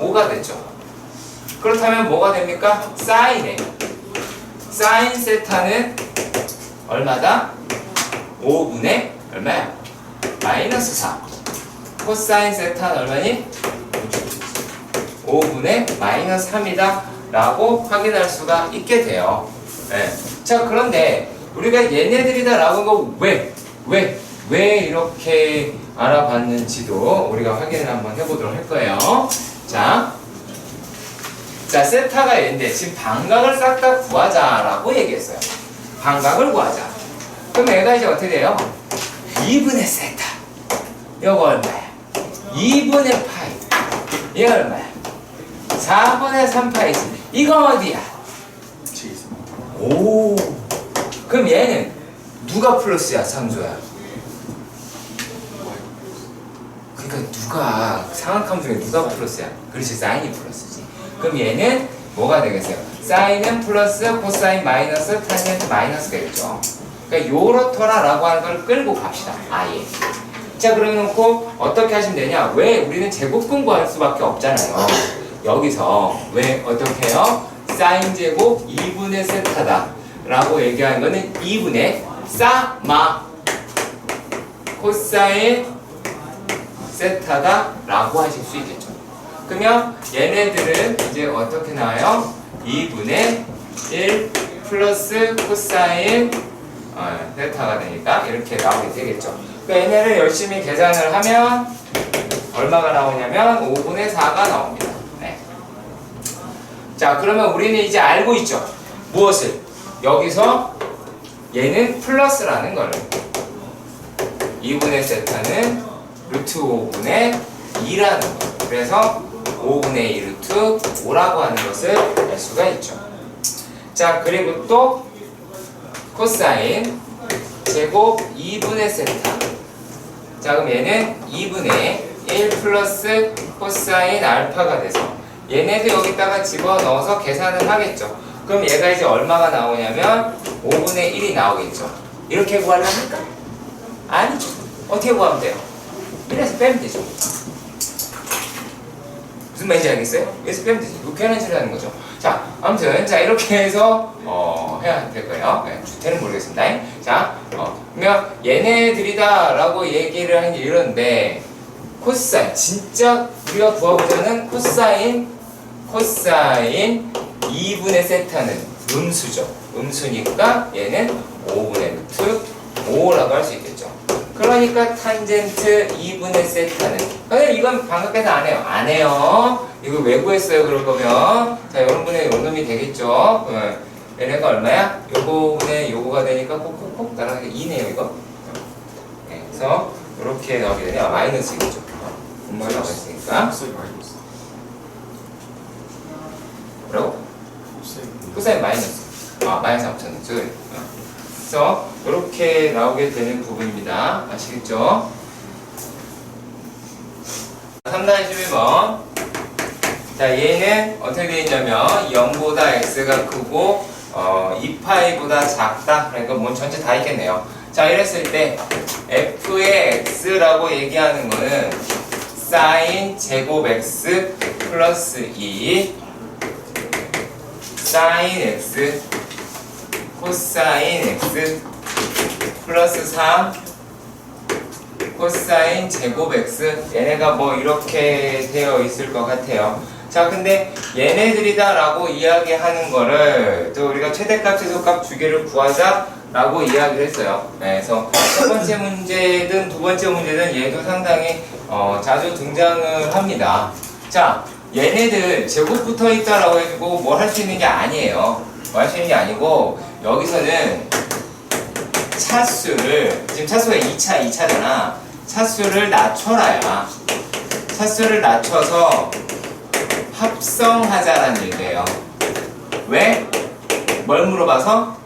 5가 됐죠. 그렇다면 뭐가 됩니까? 사인이에요. 사인 세타는 얼마다? 5분의 얼마야? 마이너스 4. 코사인 세타는 얼마니? 5분의 마이너스 3이다 라고 확인할 수가 있게 돼요. 네. 자 그런데 우리가 얘네들이다 라고 한 거 왜 이렇게 알아봤는지도 우리가 확인을 한번 해보도록 할 거예요. 자 세타가 얘인데 지금 반각을 싹 다 구하자라고 얘기했어요. 반각을 구하자. 그럼 얘가 이제 어떻게 돼요? 2분의 세타. 이거 얼마야? 2분의 파이. 이거 얼마야? 4분의 3파이지. 이거 어디야? 오. 그럼 얘는 누가 플러스야, 상수야? 그러니까 누가 상악함 중에 누가 플러스야? 그렇지, 사인이 플러스지. 그럼 얘는 뭐가 되겠어요? 사인은 플러스, 코사인 마이너스, 탄젠트 마이너스가 되겠죠. 그러니까 요렇더라라고 하는 걸 끌고 갑시다. 아예. 자 그러면 놓고 어떻게 하시면 되냐? 왜 우리는 제곱근 구할 수밖에 없잖아요. 여기서 왜 어떻게 해요? 사인 제곱 2분의 세타다 라고 얘기하는 거는 2분의 사마 코사인 세타다 라고 하실 수 있겠죠. 그러면 얘네들은 이제 어떻게 나와요? 2분의 1 플러스 코사인 세타가 되니까 이렇게 나오게 되겠죠. 그러니까 얘네를 열심히 계산을 하면 얼마가 나오냐면 5분의 4가 나옵니다. 네. 자 그러면 우리는 이제 알고 있죠. 무엇을? 여기서 얘는 플러스라는 거를 2분의 세타는 루트 5분의 2라는 거. 그래서 5분의 2 루트 5라고 하는 것을 알 수가 있죠. 자 그리고 또 코사인 제곱 2분의 세타. 자 그럼 얘는 2분의 1 플러스 코사인 알파가 돼서 얘네도 여기다가 집어넣어서 계산을 하겠죠. 그럼 얘가 이제 얼마가 나오냐면 5분의 1이 나오겠죠. 이렇게 구하려니까? 아니죠. 어떻게 구하면 돼요? 1에서 빼면 되죠. 무슨 말인지 알겠어요? 1에서 빼면 되지. 이거 괜한 소리 하는 거죠. 자, 아무튼 자 이렇게 해서 해야 될 거예요. 네, 주태는 모르겠습니다. 자, 그러면 얘네들이다 라고 얘기를 하는 게 이런데 코사인, 진짜 우리가 구하고자는 코사인 2분의 세타는 음수죠. 음수니까 얘는 5분의 루트 5라고 할 수 있겠죠. 그러니까 탄젠트 2분의 세타는 근데 이건 방각계산 안 해요. 안 해요. 이거 왜 구했어요? 그럴 거면 자 여러분의 요놈이 되겠죠. 얘네가 얼마야? 요거분의 요거가 되니까 콕콕콕 따라가게 2네요 이거. 네, 그래서 이렇게 나오게 되냐 마이너스겠죠. 분모에 나와 있으니까. 뭐라고? 코사인 마이너스. 마이너스 3,000원. 그래서 이렇게 나오게 되는 부분입니다. 아시겠죠? 3단계 11번. 자, 얘는 어떻게 되어 있냐면 0보다 x가 크고 2파이보다 작다. 그러니까 뭐 전체 다 있겠네요. 자, 이랬을 때 f의 x라고 얘기하는 거는 사인 제곱 x 플러스 2 사인 x 코사인 x 플러스 3 코사인 제곱 x 얘네가 뭐 이렇게 되어 있을 것 같아요. 자, 근데 얘네들이다 라고 이야기하는 거를 또 우리가 최대값 최소값 두 개를 구하자 라고 이야기를 했어요. 네, 그래서 첫 번째 문제든 두 번째 문제든 얘도 상당히 자주 등장을 합니다. 자, 얘네들 제곱 붙어 있다라고 해가지고 뭘 할 수 있는 게 아니에요. 뭐 할 수 있는 게 아니고 여기서는 차수를 지금 차수가 2차잖아. 차수를 낮춰라야. 차수를 낮춰서 합성하자라는 얘기예요. 왜? 뭘 물어봐서?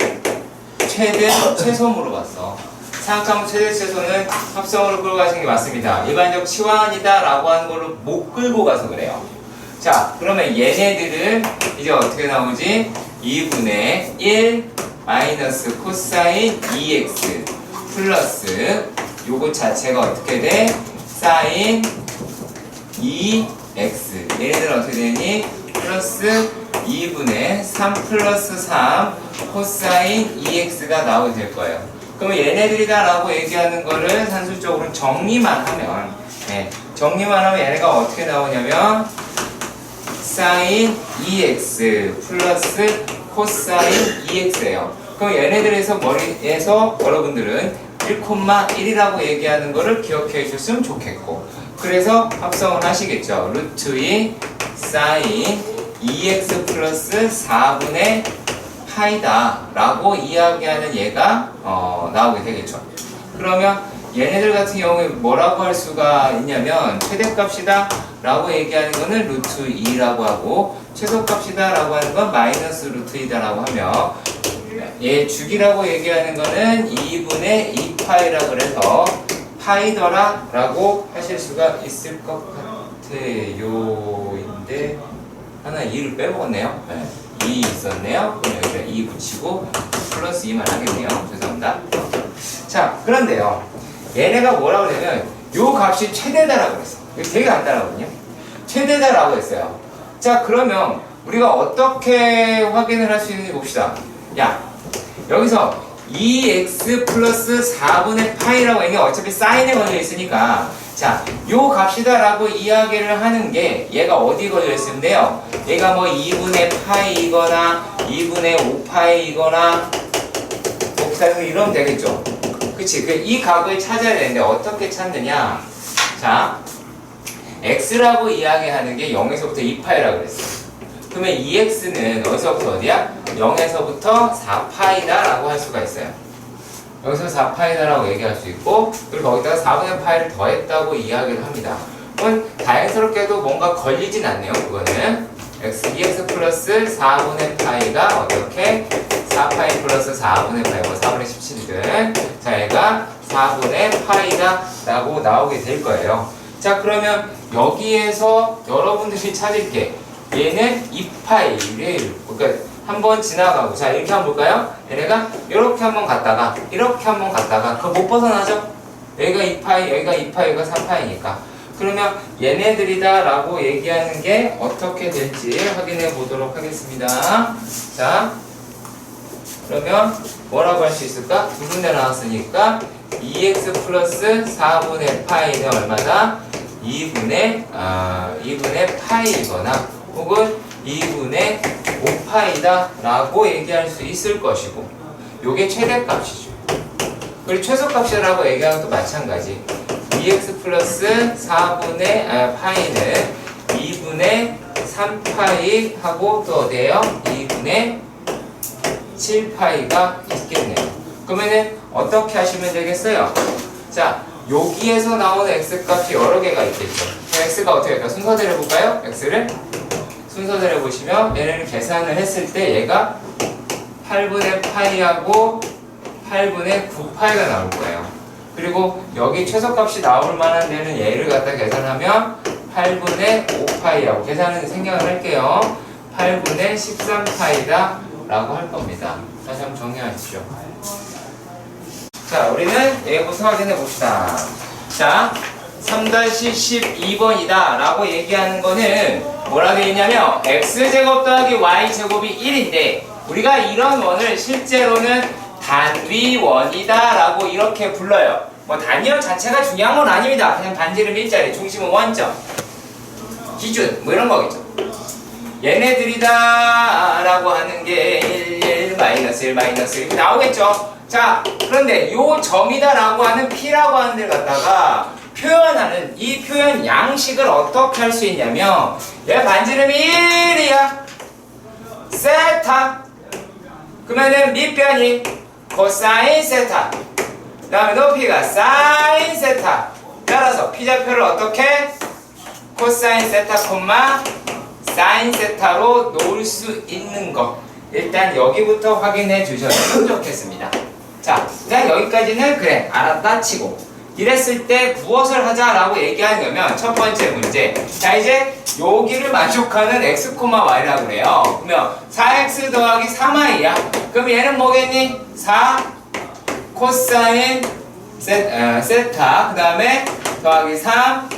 최대, 최소 물어봤어. 생각하면 최대, 최소는 합성으로 끌고 가시는 게 맞습니다. 일반적 치환이다 라고 하는 걸로 못 끌고 가서 그래요. 자, 그러면 얘네들은 이제 어떻게 나오지? 2분의 1 마이너스 코사인 2x 플러스 요거 자체가 어떻게 돼? 사인 2x 얘네들은 어떻게 되니? 플러스 2분의 3 플러스 3 코사인 2x가 나오게 될 거예요. 그러면 얘네들이다 라고 얘기하는 거를 산술적으로 정리만 하면 정리만 하면 얘네가 어떻게 나오냐면 사인 2x 플러스 코사인 2x예요. 그럼 얘네들에서 머리에서 여러분들은 1,1이라고 얘기하는 거를 기억해 주셨으면 좋겠고, 그래서 합성을 하시겠죠. 루트 2 사인 2x 플러스 4분의 파이다 라고 이야기하는 얘가 나오게 되겠죠. 그러면 얘네들 같은 경우에 뭐라고 할 수가 있냐면 최대값이다 라고 얘기하는 거는 루트 2라고 하고 최소값이다 라고 하는 건 마이너스 루트 2다 라고 하며 얘 주기라고 얘기하는 거는 2분의 2파이라 그래서 파이더라 라고 하실 수가 있을 것 같아요. 인데 하나 2를 빼먹었네요. 2 있었네요. 그럼 여기다 2 붙이고 플러스 2만 하겠네요. 죄송합니다. 자, 그런데요. 얘네가 뭐라고 그러냐면 요 값이 최대다라고 그랬어. 이거 되게 간단하거든요. 최대다라고 했어요. 자, 그러면 우리가 어떻게 확인을 할 수 있는지 봅시다. 야, 여기서 2x 플러스 4분의 파이라고 이게 어차피 사인에 걸려 있으니까 자, 요 값이다라고 이야기를 하는 게 얘가 어디 걸려 있으면 돼요? 얘가 뭐 2분의 파이이거나 2분의 5파이이거나 뭐 이러면 되겠죠. 그치? 이 값을 찾아야 되는데 어떻게 찾느냐? 자, x라고 이야기하는 게 0에서부터 2파이라고 그랬어. 그러면 2x는 어디서부터 어디야? 0에서부터 4파이다 라고 할 수가 있어요. 여기서 4파이다 라고 얘기할 수 있고, 그리고 거기다가 4분의 파이를 더했다고 이야기를 합니다. 그건 다행스럽게도 뭔가 걸리진 않네요. 그거는 2x 플러스 4분의 파이가 어떻게 4파이 플러스 4분의 파이, 뭐 4분의 17이든 자, 얘가 4분의 파이다 라고 나오게 될 거예요. 자, 그러면 여기에서 여러분들이 찾을 게 얘는 2파이를 그러니까 한번 지나가고, 자, 이렇게 한번 볼까요? 얘네가 이렇게 한번 갔다가 이렇게 한번 갔다가 그거 못 벗어나죠? 여기가 2파이, 여기가 2파이, 여기가 3파이니까. 그러면 얘네들이다 라고 얘기하는 게 어떻게 될지 확인해 보도록 하겠습니다. 자, 그러면 뭐라고 할 수 있을까? 두 군데 나왔으니까 2x 플러스 4분의 파이는 얼마다? 2분의 파이이거나 혹은 2분의 5파이다 라고 얘기할 수 있을 것이고, 요게 최대값이죠. 그리고 최소값이라고 얘기하는 것도 마찬가지. 2x 플러스 4분의 파이는 2분의 3파이 하고 또 어디에요? 2분의 7파이가 있겠네요. 그러면은 어떻게 하시면 되겠어요? 자, 여기에서 나오는 x값이 여러 개가 있겠죠. x가 어떻게 할까요? 순서대로 해볼까요? x를 순서대로 해보시면 얘를 계산을 했을 때 얘가 8분의 파이하고 8분의 9파이가 나올 거예요. 그리고 여기 최소값이 나올 만한 데는 얘를 갖다 계산하면 8분의 5파이하고 계산은 생략을 할게요. 8분의 13파이다 라고 할 겁니다. 다시 한번 정리하시죠. 자, 우리는 얘부터 확인해 봅시다. 자, 3-12번이다 라고 얘기하는 거는 뭐라 되어 있냐면 x제곱 더하기 y제곱이 1인데 우리가 이런 원을 실제로는 단위원이다 라고 이렇게 불러요. 뭐 단위원 자체가 중요한 건 아닙니다. 그냥 반지름 일자리, 중심은 원점, 기준 뭐 이런 거겠죠. 얘네들이다 라고 하는 게 1, 1, 마이너스 1, 마이너스 1 이렇게 나오겠죠. 자, 그런데 요 점이다 라고 하는 P라고 하는 데를 갖다가 표현하는 이 표현 양식을 어떻게 할 수 있냐면 얘 반지름이 1이야. 세타. 그러면은 밑변이 코사인 세타. 그 다음에 높이가 사인 세타. 따라서 P좌표를 어떻게? 코사인 세타 콤마 사인 세타로 놓을 수 있는 거. 일단 여기부터 확인해 주셨으면 좋겠습니다. 자, 그냥 여기까지는 그래 알았다 치고 이랬을 때 무엇을 하자라고 얘기하냐면 첫 번째 문제. 자, 이제 여기를 만족하는 x, y라고 그래요. 그러면 4x 더하기 3y야. 그럼 얘는 뭐겠니? 4 코사인 세타 그 다음에 더하기 3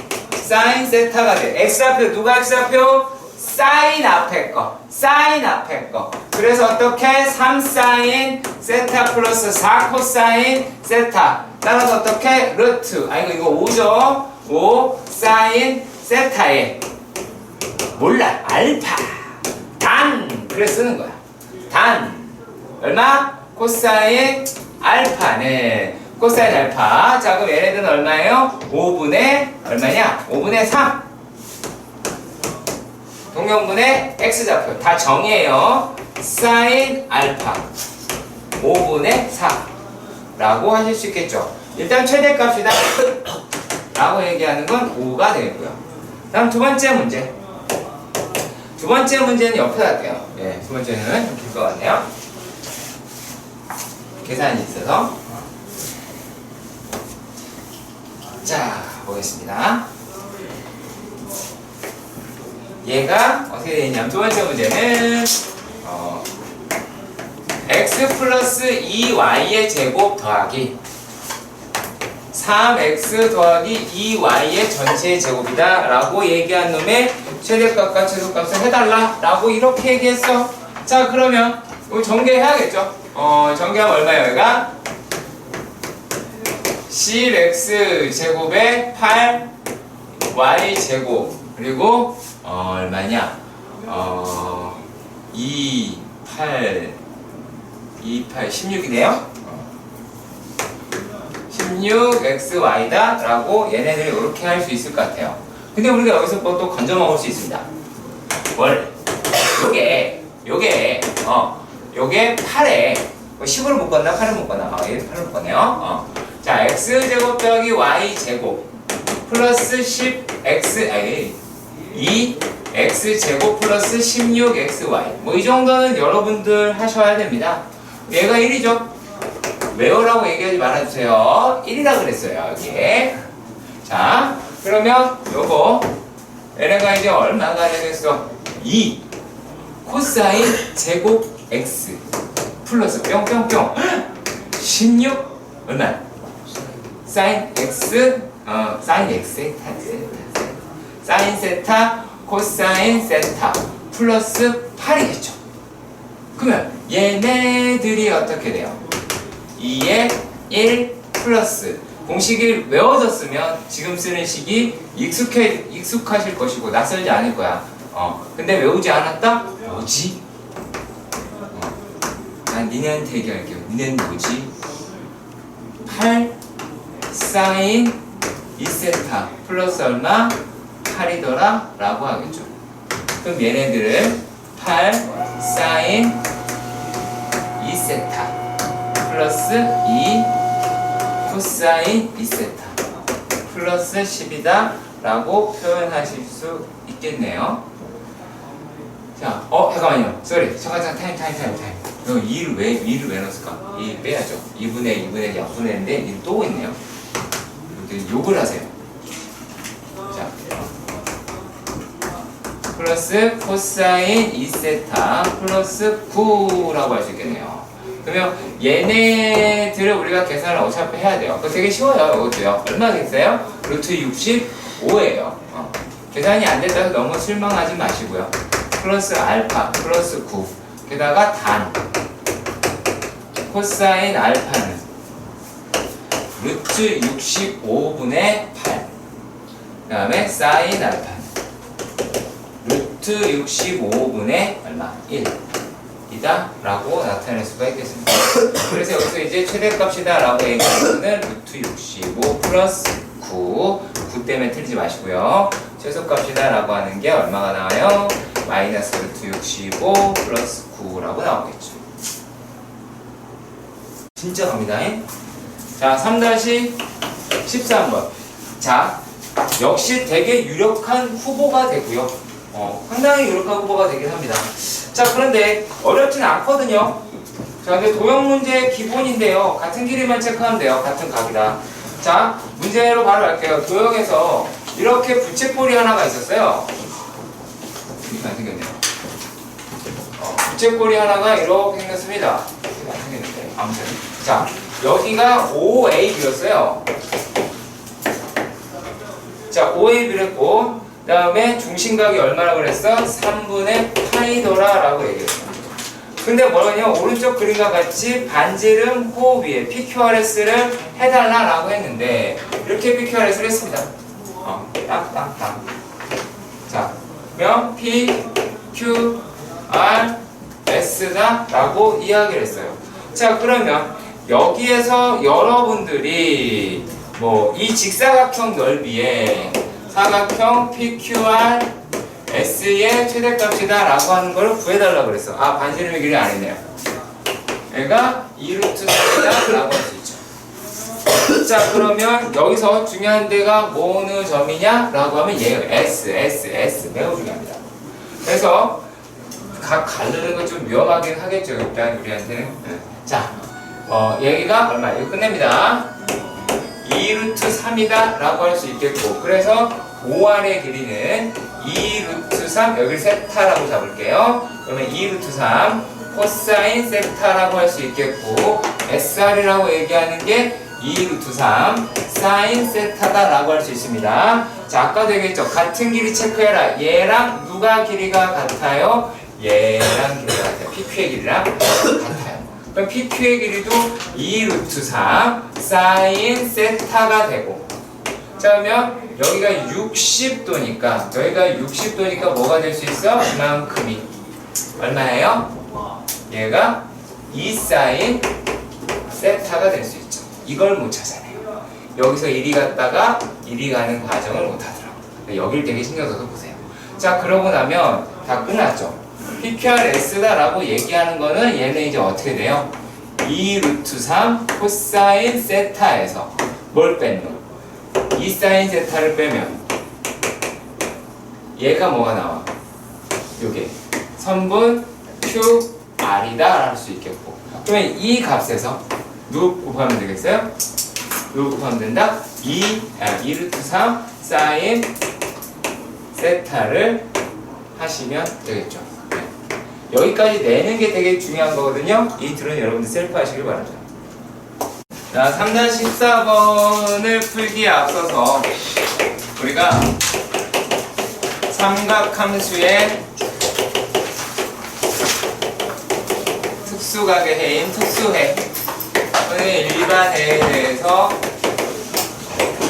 사인 세타가 돼. x좌표 누가 x좌표? 사인 앞에 거. 사인 앞에 거. 그래서 어떻게? 3 사인 세타 플러스 4 코사인 세타. 따라서 어떻게? 루트. 아 이거 5죠? 5 사인 세타에 몰라. 알파. 단. 그래 쓰는 거야. 단. 얼마? 코사인 알파네. 코사인 알파. 자, 그럼 얘네들은 얼마예요? 5분의 얼마냐? 5분의 3. 동형분의 x좌표 다 정이에요. 사인 알파 5분의 4 라고 하실 수 있겠죠. 일단 최대값이다 라고 얘기하는 건 5가 되고요. 다음 두 번째 문제. 두 번째 문제는 옆에 할게요. 예, 두 번째는 좀 길 것 같네요. 계산이 있어서. 자, 보겠습니다. 얘가 어떻게 되냐면 두 번째 문제는 x 플러스 2y의 제곱 더하기 3x 더하기 2y의 전체의 제곱이다 라고 얘기한 놈의 최대값과 최소값을 해달라 라고 이렇게 얘기했어. 자, 그러면 이거 전개해야겠죠. 전개하면 얼마예요? 얘가 10x 제곱에 8y 제곱 그리고 얼마냐? 16이네요? 16xy다 라고 얘네들이 이렇게 할 수 있을 것 같아요. 근데 우리가 여기서 뭐 또 건져 먹을 수 있습니다. 뭘? 요게 8에 10으로 묶었나? 8을 묶었나? 얘 8을 묶었네요. 자, x제곱 더하기 y제곱 플러스 10x 2x제곱 플러스 16xy 뭐 이 정도는 여러분들 하셔야 됩니다. 얘가 1이죠? 외우라고 얘기하지 말아주세요. 1이라 그랬어요 여기에. 자, 그러면 요거 얘네가 이제 얼마가 되겠어? 2 코사인 제곱 x 플러스 뿅뿅뿅 16 얼마? 사인 x 사인 x 사인 세타 코사인 세타 플러스 8이겠죠. 그러면 얘네들이 어떻게 돼요? 2에 1 플러스 공식이 외워졌으면 지금 쓰는 식이 익숙하실 것이고 낯설지 않을 거야. 근데 외우지 않았다? 뭐지? 난 니네한테 얘기할게요. 니네는 뭐지? 8 사인 2세타 플러스 얼마? 8이더라 라고 하겠죠. 그럼 얘네들은 8 사인 2세타 플러스 2 코사인 2세타 플러스 10이다 라고 표현하실 수 있겠네요. 자, 잠깐만요. 잠깐 타임. 이거 2를 왜 넣었을까? 2 빼야죠. 2분의 약분했는데 2는 또 있네요. 욕을 하세요. 자, 플러스 코사인 2세타 플러스 9라고 할 수 있겠네요. 그러면 얘네들을 우리가 계산을 어차피 해야 돼요. 그거 되게 쉬워요. 이것도요. 얼마 되겠어요? 루트 65예요. 계산이 안 됐다고 너무 실망하지 마시고요. 플러스 알파 플러스 9 게다가 단 코사인 알파는 루트 65분의 8. 그 다음에 사인 알파. 루트 65분의 얼마? 1. 이다 라고 나타낼 수가 있겠습니다. 그래서 여기서 이제 최대값이다 라고 얘기하는 거는 루트 65 플러스 9. 9 때문에 틀리지 마시고요. 최소값이다 라고 하는 게 얼마가 나와요? 마이너스 루트 65 플러스 9라고 나오겠죠. 진짜 갑니다. 자, 3-13번. 자, 역시 되게 유력한 후보가 되고요. 상당히 유력한 후보가 되긴 합니다. 자, 그런데 어렵지는 않거든요. 자, 근데 도형 문제의 기본인데요. 같은 길이만 체크하면 돼요. 같은 각이다. 자, 문제로 바로 갈게요. 도형에서 이렇게 부채꼴이 하나가 있었어요. 이렇게 안 생겼네요. 부채꼴이 하나가 이렇게 생겼습니다. 이렇게 안 생겼는데. 아무튼. 자, 여기가 OAB였어요. 자, OAB를 했고, 그 다음에 중심각이 얼마나 그랬어? 3분의 파이더라 라고 얘기했어. 근데 뭐냐면 오른쪽 그림과 같이 반지름 호흡 위에 PQRS를 해달라 라고 했는데 이렇게 PQRS를 했습니다. 딱딱딱. 자, 그러면 PQRS다 라고 이야기를 했어요. 자, 그러면 여기에서 여러분들이 뭐 이 직사각형 넓이에 사각형 PQRS의 최대값이다 라고 하는 걸 구해달라고 그랬어. 아, 반지름의 길이 아니네요. 얘가 2루트 3이다 라고 할 수 있죠. 자, 그러면 여기서 중요한 데가 뭐 어느 점이냐 라고 하면 얘예요. S 매우 중요합니다. 그래서 각 가르는 건 좀 위험하긴 하겠죠. 일단 우리한테는. 자, 여기가 얼마? 이거 끝냅니다. 2루트 3이다 라고 할 수 있겠고, 그래서 OR의 길이는 2루트 3, 여기를 세타라고 잡을게요. 그러면 2루트 3 코사인 세타라고 할 수 있겠고, SR이라고 얘기하는 게 2루트 3 사인 세타다 라고 할 수 있습니다. 자, 아까도 얘기했죠. 같은 길이 체크해라. 얘랑 누가 길이가 같아요? 얘랑 길이가 같아요. PQ의 길이랑 같아요. 그럼 PQ의 길이도 2루트 3 사인 세타가 되고, 자, 그러면 여기가 60도니까 뭐가 될 수 있어? 이만큼이 얼마예요? 얘가 2 사인 세타가 될 수 있죠. 이걸 못 찾아내요. 여기서 1이 갔다가 1이 가는 과정을 못 하더라고요. 여길 되게 신경 써서 보세요. 자, 그러고 나면 다 끝났죠. PQRS다 라고 얘기하는 거는 얘는 이제 어떻게 돼요? 2루트 3 코사인 세타에서 뭘 뺐노? 2 사인 세타를 빼면 얘가 뭐가 나와? 요게 선분 QR이다 할 수 있겠고, 그러면 이 값에서 누구 곱하면 되겠어요? 누구 곱하면 된다? 2루트 3 사인 세타를 하시면 되겠죠. 여기까지 내는 게 되게 중요한 거거든요. 이 틀은 여러분들 셀프 하시길 바랍니다. 자, 3-14번을 풀기에 앞서서 우리가 삼각함수의 특수각의 해인 특수해 또는 일반해에 대해서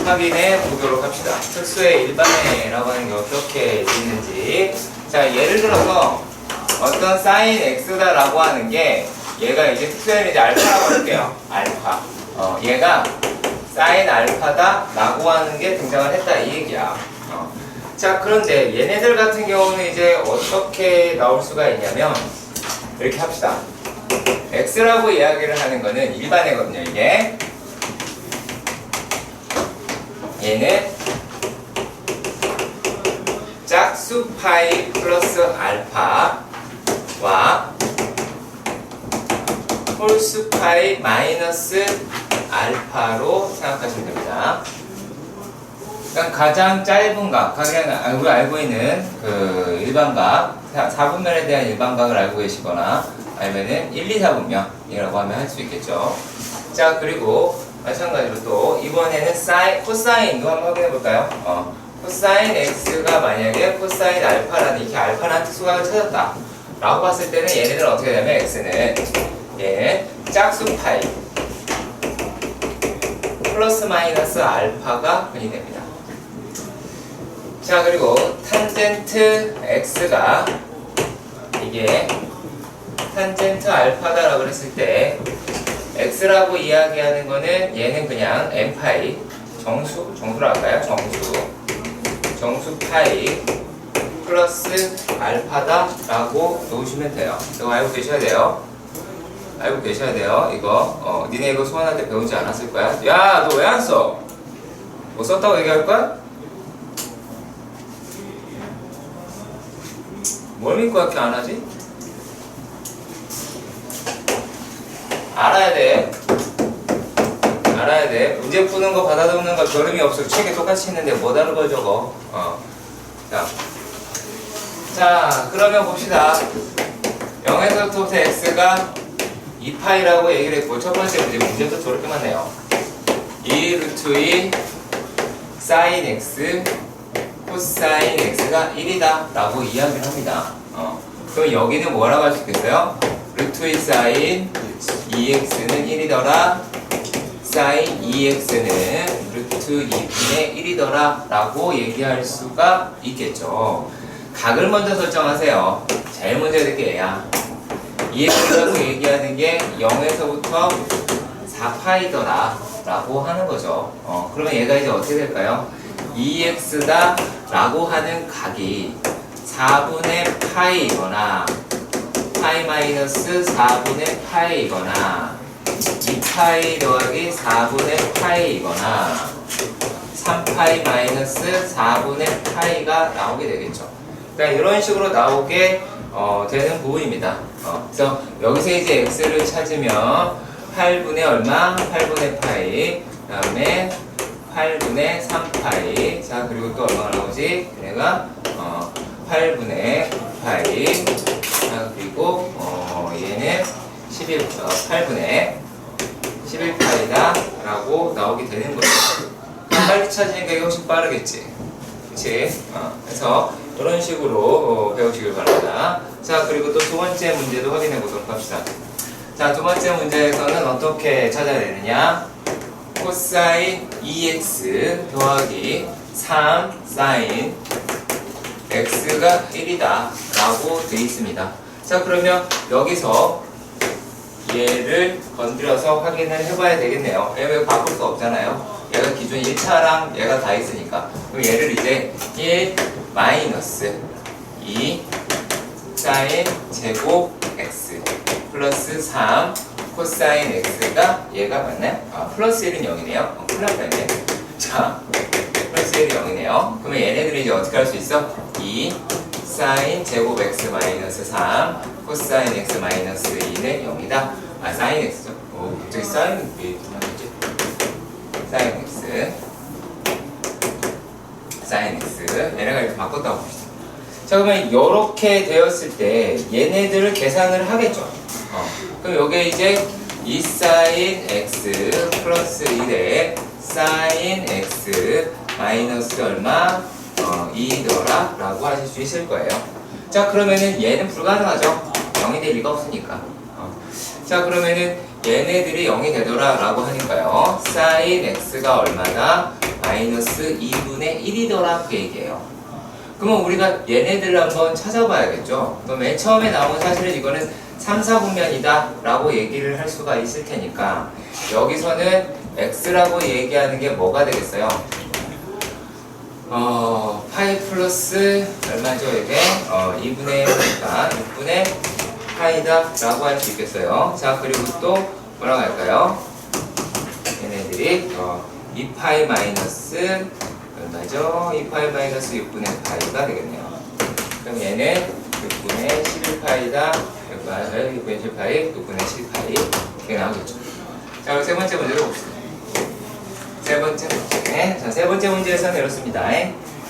확인해 보도록 합시다. 특수해 일반해라고 하는 게 어떻게 있는지. 자, 예를 들어서 어떤 사인 x다 라고 하는 게 얘가 이제 특수해는 이제 알파라고 할게요. 알파. 얘가 사인 알파다 라고 하는 게 등장을 했다 이 얘기야. 자, 그런데 얘네들 같은 경우는 이제 어떻게 나올 수가 있냐면 이렇게 합시다. x라고 이야기를 하는 거는 일반해거든요. 이게 얘는 짝수 파이 플러스 알파와 홀수 파이 마이너스 알파로 생각하시면 됩니다. 그러니까 가장 짧은 각, 각이라는 우리가 알고 있는 그 일반각, 4분면에 대한 일반각을 알고 계시거나 아니면은 1, 2, 4분면이라고 하면 할 수 있겠죠. 자, 그리고 마찬가지로 또 이번에는 코사인도 한번 확인해 볼까요? 코사인 x가 만약에 코사인 알파라는 이렇게 알파라는 특수각을 찾았다 라고 봤을 때는 얘네들은 어떻게 되냐면 x는 얘는 짝수 파이 플러스 마이너스 알파가 흔히 됩니다. 자, 그리고 탄젠트 x가 이게 탄젠트 알파다라고 했을 때 x라고 이야기하는 거는 얘는 그냥 n파이 정수로 할까요? 정수 파이 플러스 알파다라고 놓으시면 돼요. 이거 알고 계셔야 돼요. 이거 니네 이거 수원할 때 배우지 않았을 거야? 야, 너 왜 안 써? 뭐 썼다고 얘기할 거야? 뭘 믿고 이렇게 안 하지? 알아야 돼. 문제 푸는 거 받아 적는 거 별의미 없어. 책에 똑같이 있는데 뭐 다른 걸 적어. 자, 그러면 봅시다. 0에서부터 x가 2파이라고 얘기를 했고, 첫 번째 문제도 저렇게 많네요. 2 루트 2 사인 x 코사인 x가 1이다 라고 이야기를 합니다. 그럼 여기는 뭐라고 할 수 있겠어요? 루트 2 사인 2x는 1이더라, 사인 2x는 루트 2분의 1이더라 라고 얘기할 수가 있겠죠. 각을 먼저 설정하세요. 제일 먼저 해야 될 게 얘야. 2x라고 얘기하는 게 0에서부터 4파이더라 라고 하는 거죠. 그러면 얘가 이제 어떻게 될까요? 2x다 라고 하는 각이 4분의 파이거나 파이 마이너스 4분의 파이거나 2파이 더하기 4분의 파이거나 3파이 마이너스 4분의 파이가 나오게 되겠죠. 그러니까 이런 식으로 나오게 되는 부분입니다. 그래서 여기서 이제 x를 찾으면 8분의 얼마? 8분의 파이, 그 다음에 8분의 3파이, 자 그리고 또 얼마가 나오지? 얘가 8분의 9파이, 자 그리고 얘는 8분의 11파이다 라고 나오게 되는 거예요. 빨리 찾으니까 이게 훨씬 빠르겠지, 그치? 그래서 이런 식으로 배우시길 바랍니다. 자, 그리고 또 두 번째 문제도 확인해 보도록 합시다. 자, 두 번째 문제에서는 어떻게 찾아야 되느냐? 코사인 2x 더하기 3 사인 x가 1이다 라고 되어 있습니다. 자, 그러면 여기서 얘를 건드려서 확인을 해봐야 되겠네요. 얘가 바꿀 수 없잖아요. 얘가 기존 1차랑 얘가 다 있으니까. 그럼 얘를 이제 1 마이너스 2 사인 제곱 x 플러스 3 코사인 x가 얘가 맞나요? 플러스 1은 0이네요. 큰일 났다 이제. 자, 플러스 1이 0이네요. 그러면 얘네들이 이제 어떻게 할 수 있어? 2 사인 제곱 x 마이너스 3 코사인 x 마이너스 2는 0이다. 사인 x죠. 갑자기 사인은 왜 들어가겠지? 사인 x 사인 x 얘네가 이렇게 바꿨다고 봅시다. 자, 그러면 이렇게 되었을 때 얘네들을 계산을 하겠죠. 그럼 요게 이제 2 사인 x 플러스 1에 사인 x 마이너스 얼마? 2더라 라고 하실 수 있을 거예요. 자, 그러면은 얘는 불가능하죠. 0이 될 리가 없으니까. 자, 그러면은 얘네들이 0이 되더라 라고 하니까요. 사인 x가 얼마다? 마이너스 2분의 1이더라 그 얘기예요. 그러면 우리가 얘네들을 한번 찾아봐야겠죠. 그럼 맨 처음에 나온 사실은 이거는 3, 4분면이다 라고 얘기를 할 수가 있을 테니까 여기서는 x라고 얘기하는 게 뭐가 되겠어요? 파이 플러스 얼마죠 이게? 2분의 1이니까 6분의 파이다 라고 할 수 있겠어요. 자, 그리고 또 뭐라고 할까요? 얘네들이 2파이 마이너스 얼마죠? 2파이 마이너스 6분의 파이가 되겠네요. 그럼 얘는 6분의 11파이다 6분의 7파이 6분의 7파이 이렇게 나오겠죠. 자, 그럼 세 번째 문제를 봅시다. 세 번째 문제. 자, 세 번째 문제에서는 이렇습니다.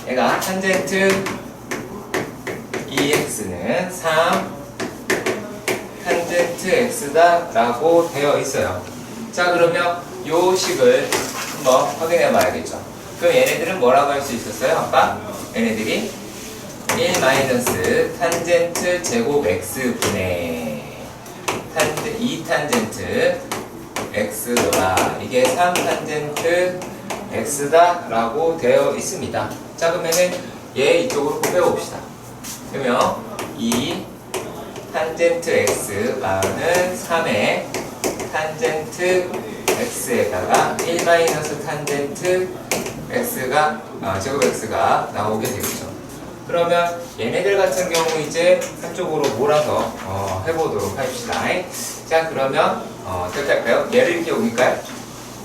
얘가 탄젠트 2x는 3 탄젠트 x다 라고 되어 있어요. 자, 그러면 요 식을 한번 확인해 봐야겠죠. 그럼 얘네들은 뭐라고 할 수 있었어요? 아까 얘네들이 1 마이너스 탄젠트 제곱 x 분의 2 탄젠트 x더라. 이게 3탄젠트 x다 라고 되어 있습니다. 자, 그러면은 얘 이쪽으로 빼봅시다. 그러면 2 탄젠트 x는 3의 탄젠트 x에다가 1 마이너스 탄젠트 x가 제곱 x가 나오게 되겠죠. 그러면 얘네들 같은 경우 이제 한쪽으로 몰아서 해보도록 합시다. 자, 그러면 어떻게 할까요? 얘를 이렇게 옮길까요?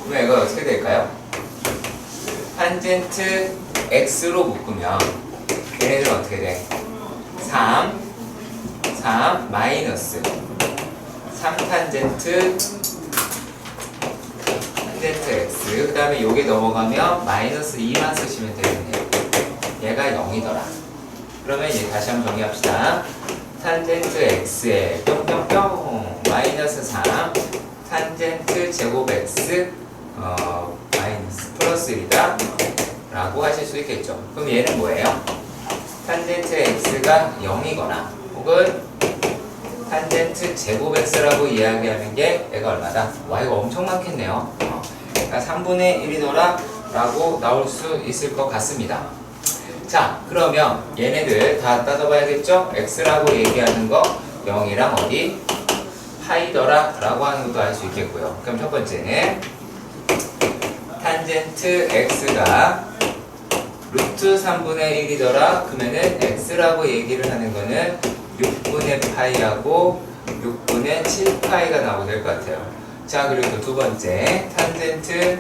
그러면 이거 어떻게 될까요? 탄젠트 x로 묶으면 얘네들은 어떻게 돼? 3 마이너스 3탄젠트 x 그 다음에 요게 넘어가면 마이너스 2만 쓰시면 되겠네요. 얘가 0이더라. 그러면 얘 다시 한번 정리합시다. 탄젠트 x에 뿅뿅뿅 마이너스 3 탄젠트 제곱 x 마이너스 플러스 1이다 라고 하실 수 있겠죠. 그럼 얘는 뭐예요? 탄젠트 x가 0이거나 혹은 탄젠트 제곱 x라고 이야기하는 게 얘가 얼마다? 와, 이거 엄청 많겠네요. 그러니까 3분의 1이더라 라고 나올 수 있을 것 같습니다. 자, 그러면 얘네들 다 따져봐야겠죠? x라고 얘기하는 거 0이랑 어디? 파이더라 라고 하는 것도 알 수 있겠고요. 그럼 첫 번째는 탄젠트 x가 루트 3분의 1이더라. 그러면은 x라고 얘기를 하는 거는 6분의 파이하고 6분의 7파이가 나오게 될 것 같아요. 자, 그리고 두 번째 탄젠트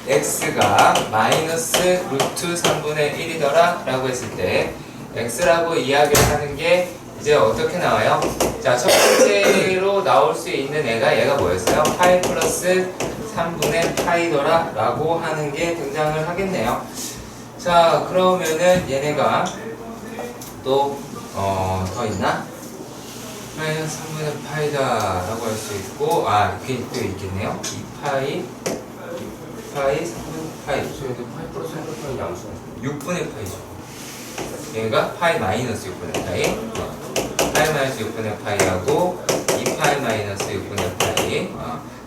x가 마이너스 루트 3분의 1이더라 라고 했을 때 x라고 이야기를 하는 게 이제 어떻게 나와요? 자, 첫 번째로 나올 수 있는 얘가 뭐였어요? 파이 플러스 3분의 파이더라 라고 하는 게 등장을 하겠네요. 자, 그러면은 얘네가 또 더 있나? 마이너스 3분의 파이다 라고 할 수 있고 이렇게 또 있겠네요. 2파이 3분의 파이 파이 플러스 3분의 파이 양수 6분의 파이죠. 얘가 파이 마이너스 6분의 파이 파이 마이너스 6분의 파이하고 2파이 마이너스 6분의 파이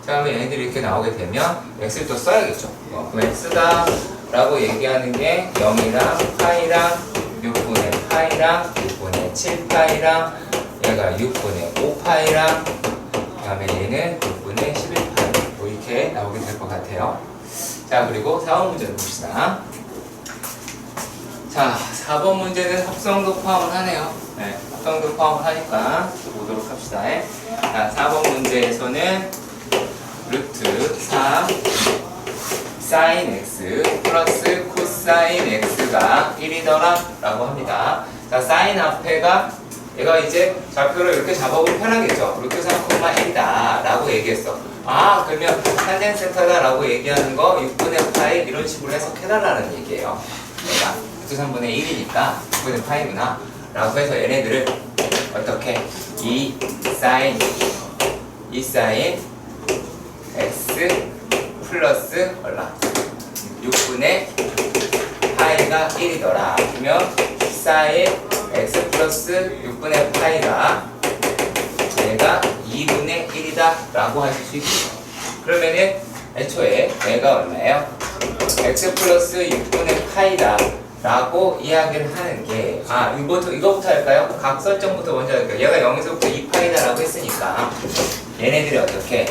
자, 그러면 얘네들이 이렇게 나오게 되면 x를 또 써야겠죠. 그럼 x다 라고 얘기하는 게 0이랑 파이랑 6분의 파이랑 6분의 7파이랑 얘가 6분의 5파이랑 그 다음에 얘는 6분의 11파이 뭐 이렇게 나오게 될 것 같아요. 자, 그리고 4번 문제를 봅시다. 자, 4번 문제는 합성도 포함을 하네요. 네, 합성도 포함을 하니까 보도록 합시다. 자, 4번 문제에서는 루트 3 사인 x 플러스 코사인 x가 1이더라 라고 합니다. 자, 사인 앞에가 얘가 이제 좌표를 이렇게 잡아보면 편하겠죠. 루트 3,1이다 라고 얘기했어. 그러면 탄젠센터다 라고 얘기하는 거 6분의 파이 이런 식으로 해석해달라는 얘기예요. 얘가 루트 3분의 1이니까 6분의 파이구나 라고 해서 얘네들을 어떻게 2 사인 x 플러스 얼마? 6분의 파이가 1이더라. 그러면 사인 x 플러스 6분의 파이가 얘가 2분의 1이다 라고 하실 수 있겠죠. 그러면은 애초에 얘가 얼마예요? x 플러스 6분의 파이다 라고 이야기를 하는 게 이거부터 할까요? 각 설정부터 먼저 할까요? 얘가 0에서부터 2파이다 라고 했으니까 얘네들이 어떻게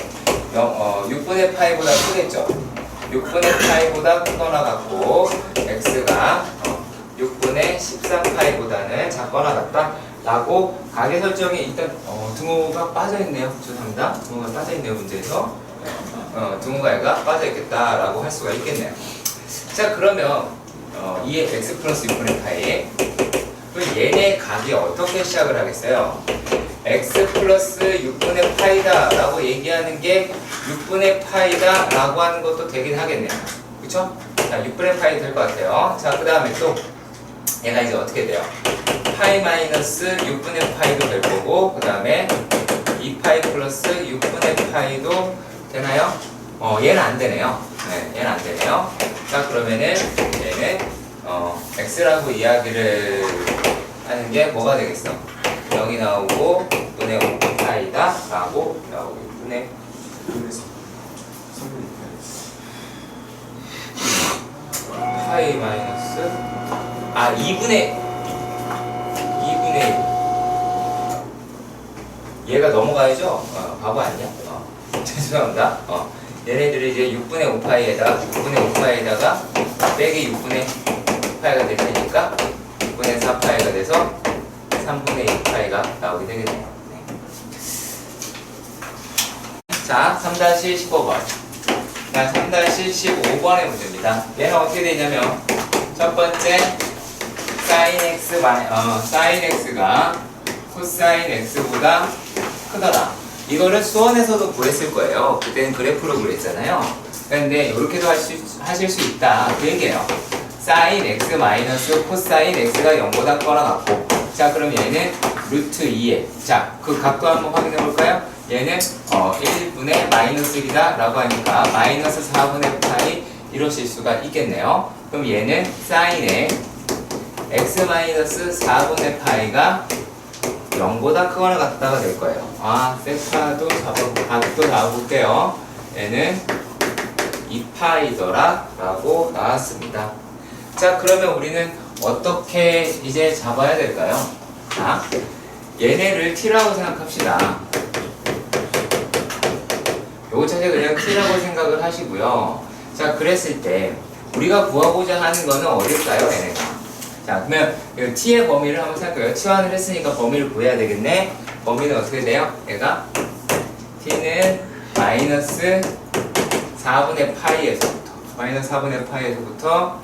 6분의 파이보다 크겠죠? 6분의 파이보다 크거나 같고 x가 6분의 13파이보다는 작거나 같다 라고 가계 설정이 일단 등호가 빠져있네요. 죄송합니다. 등호가 빠져있네요. 문제에서 등호가 얘가 빠져있겠다 라고 할 수가 있겠네요. 자, 그러면 2의 x 플러스 6분의 파이 그럼 얘네 각이 어떻게 시작을 하겠어요? x 플러스 6분의 파이다 라고 얘기하는 게 6분의 파이다 라고 하는 것도 되긴 하겠네요. 그쵸? 자, 6분의 파이 될 것 같아요. 자, 그 다음에 또 얘가 이제 어떻게 돼요? 파이 마이너스 6분의 파이도 될 거고 그 다음에 2파이 플러스 6분의 파이도 되나요? 얘는 안 되네요. 네, 얘는 안 되네요. 자, 그러면은 얘는 x라고 이야기를 하는 게 뭐가 되겠어? 0이 나오고 6분의 5파이다 라고 나오고 6분의 그래서 3분의 2파이. 파이 마이너스 2분의 1 얘가 넘어가야죠? 바보 아니야? 죄송합니다. 얘네들이 이제 6분의 5파이에다가 빼기 6분의 파이가 될 테니까 6분의 4파이가 돼서 3분의 2파이가 나오게 되겠네요. 자, 3-15번. 자, 3-15번의 문제입니다. 얘는 어떻게 되냐면 첫 번째 sin x가 코사인 x보다 크더라. 이거를 수원에서도 구했을 거예요. 그때는 그래프로 구했잖아요. 근데 이렇게도 하실 수 있다. 그 얘기예요. sin x 마이너스 코사인 x가 0보다 커나 같고. 자, 그럼 얘는 루트 2에. 자, 그 각도 한번 확인해 볼까요? 얘는 1분의 마이너스 1이다 라고 하니까 마이너스 4분의 파이 이러실 수가 있겠네요. 그럼 얘는 사인의 x 마이너스 4분의 파이가 0보다 크거나 같다가 될 거예요. 세타도 각도 잡아볼게요. 얘는 2파이더라 라고 나왔습니다. 자, 그러면 우리는 어떻게 이제 잡아야 될까요? 자, 얘네를 t라고 생각합시다. 요거 자체 그냥 t라고 생각을 하시고요. 자, 그랬을 때 우리가 구하고자 하는 거는 어딜까요, 얘네가? 자, 그러면 t의 범위를 한번 생각해요. 치환을 했으니까 범위를 구해야 되겠네. 범위는 어떻게 돼요? 얘가 t는 마이너스 4분의 파이에서부터 마이너스 4분의 파이에서부터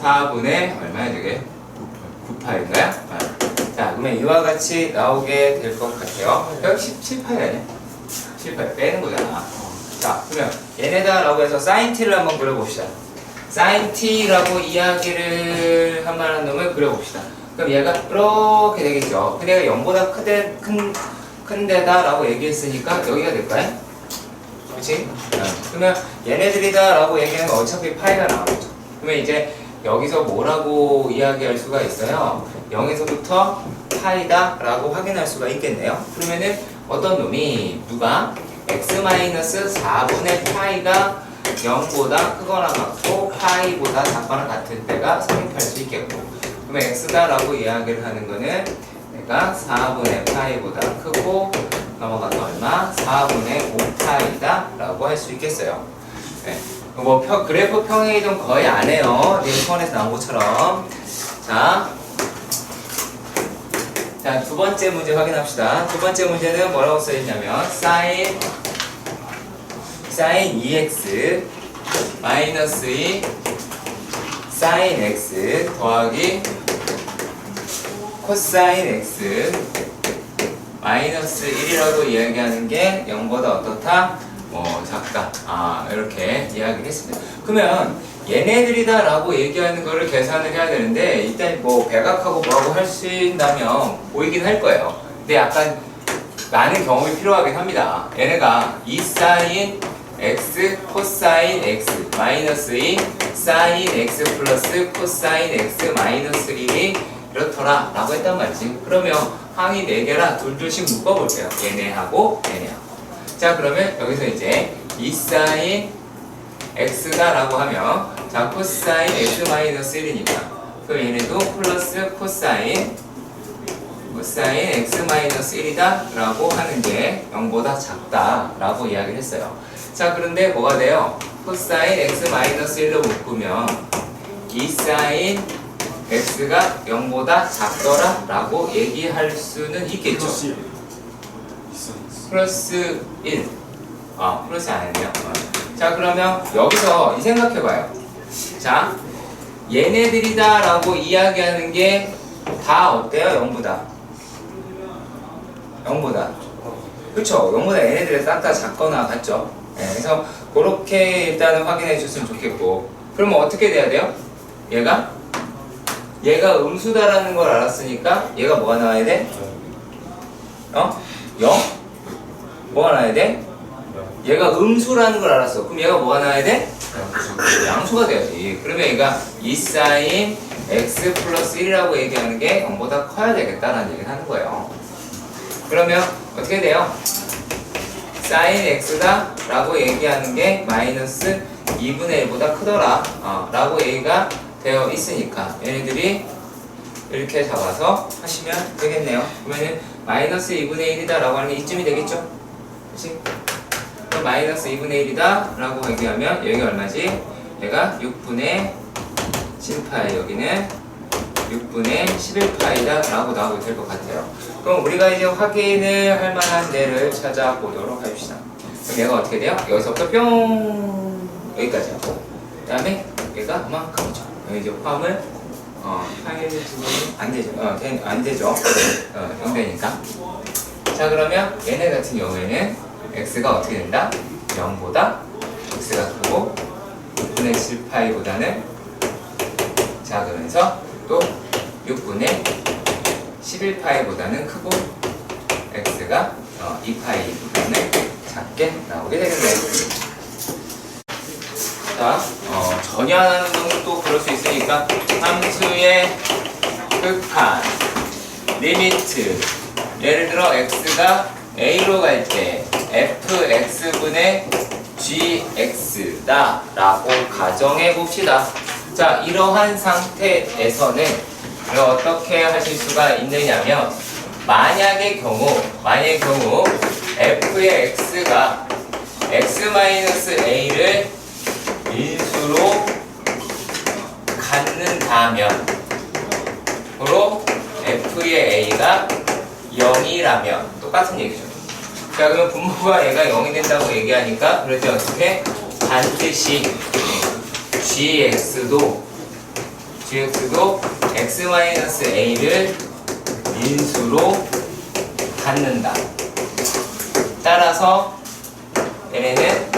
4분의 얼마야 되게? 9파이인가요? 자, 그러면 이와 같이 나오게 될 것 같아요. 여기 17파이 아니야? 17파이 빼는 거잖아. 자, 그러면 얘네다 라고 해서 sin t를 한번 그려봅시다. sin t라고 이야기를 한 만한 놈을 그려봅시다. 그럼 얘가 이렇게 되겠죠. 근데 얘가 0보다 큰 데다 라고 얘기했으니까 여기가 될까요? 그치? 그러면 얘네들이다 라고 얘기하면 어차피 파이가 나오죠. 그러면 이제 여기서 뭐라고 이야기할 수가 있어요? 0에서부터 파이다 라고 확인할 수가 있겠네요. 그러면은 어떤 놈이 누가 x-4분의 파이가 0보다 크거나 같고 파이보다 작거나 같을 때가 성립할 수 있겠고, 그러면 x다 라고 이야기를 하는 거는 내가 4분의 파이보다 크고 넘어가서 얼마? 4분의 5파이다 라고 할 수 있겠어요. 네. 뭐 그래프 평행이동 거의 안 해요. 수원에서 나온 것처럼. 자, 두 번째 문제 확인합시다. 두 번째 문제는 뭐라고 써있냐면 sin 2x 마이너스 2 sin x 더하기 코사인 x 마이너스 1이라고 이야기하는 게 0보다 어떻다? 작다. 이렇게 이야기를 했습니다. 그러면 얘네들이다 라고 얘기하는 거를 계산을 해야 되는데, 일단 뭐 백악하고 뭐라고 하신다면 보이긴 할 거예요. 근데 약간 많은 경험이 필요하긴 합니다. 얘네가 2 사인 x 코사인 x 마이너스 2 사인 x 플러스 코사인 x 마이너스 1이 이렇더라 라고 했단 말이지. 그러면 항이 4개라 둘둘씩 묶어볼게요. 얘네하고 얘네하고. 자, 그러면 여기서 이제 2 사인 x다 라고 하면 자, 코사인 x 마이너스 1이니까 그럼 얘네도 플러스 코사인 x 마이너스 1이다 라고 하는 게 0보다 작다 라고 이야기를 했어요. 자, 그런데 뭐가 돼요? 코사인 x 마이너스 1로 묶으면 2 사인 x가 0보다 작더라 라고 얘기할 수는 있겠죠. 플러스 1. 플러스 안 했네요. 자, 그러면 여기서 이 생각해봐요. 자, 얘네들이다 라고 이야기하는 게 다 어때요? 0보다. 0보다. 그쵸? 0보다 얘네들이 싹 다 작거나 같죠? 네, 그래서 그렇게 일단은 확인해 주셨으면 좋겠고, 그러면 어떻게 돼야 돼요? 얘가 음수다라는 걸 알았으니까 얘가 뭐가 나와야 돼? 0? 뭐가 나와야 돼? 얘가 음수라는 걸 알았어. 그럼 얘가 뭐가 나와야 돼? 양수가 돼야지. 그러면 얘가 2 사인 x 플러스 1이라고 얘기하는 게 0보다 커야 되겠다라는 얘기를 하는 거예요. 그러면 어떻게 돼요? sin x다 라고 얘기하는 게 마이너스 2분의 1보다 크더라 라고 얘기가 되어 있으니까 얘네들이 이렇게 잡아서 하시면 되겠네요. 그러면은 마이너스 2분의 1이다 라고 하는 게 이쯤이 되겠죠? 그치? 그럼 마이너스 2분의 1이다 라고 얘기하면 여기가 얼마지? 얘가 6분의 7파이, 여기는 6분의 11파이다 라고 나오게 될 것 같아요. 그럼 우리가 이제 확인을 할 만한 데를 찾아보도록 합시다. 그럼 얘가 어떻게 돼요? 여기서부터 뿅 여기까지 하고 그 다음에 얘가 이만큼이죠. 여기 이제 화음을 파일 주문이 안 되죠. 안 되죠. 0되니까. 자, 그러면 얘네 같은 경우에는 x가 어떻게 된다? 0보다 x가 크고 6분의 7파이보다는 작으면서 또 6분의 11파이보다는 크고 x가 2파이보다는 작게 나오게 되겠네요. 자, 전혀 안 하는 놈은 또 그럴 수 있으니까 함수의 극한, 리미트, 예를 들어 x가 a로 갈 때 fx분의 gx다 라고 가정해 봅시다. 자, 이러한 상태에서는 어떻게 하실 수가 있느냐면 만약의 경우 f의 x가 x-a를 인수로 갖는다면 그로 f의 a가 0이라면 똑같은 얘기죠. 자, 그럼 분모가 얘가 0이 된다고 얘기하니까 그러지 어떻게? 반드시 gx도 x-a를 인수로 갖는다. 따라서 얘네는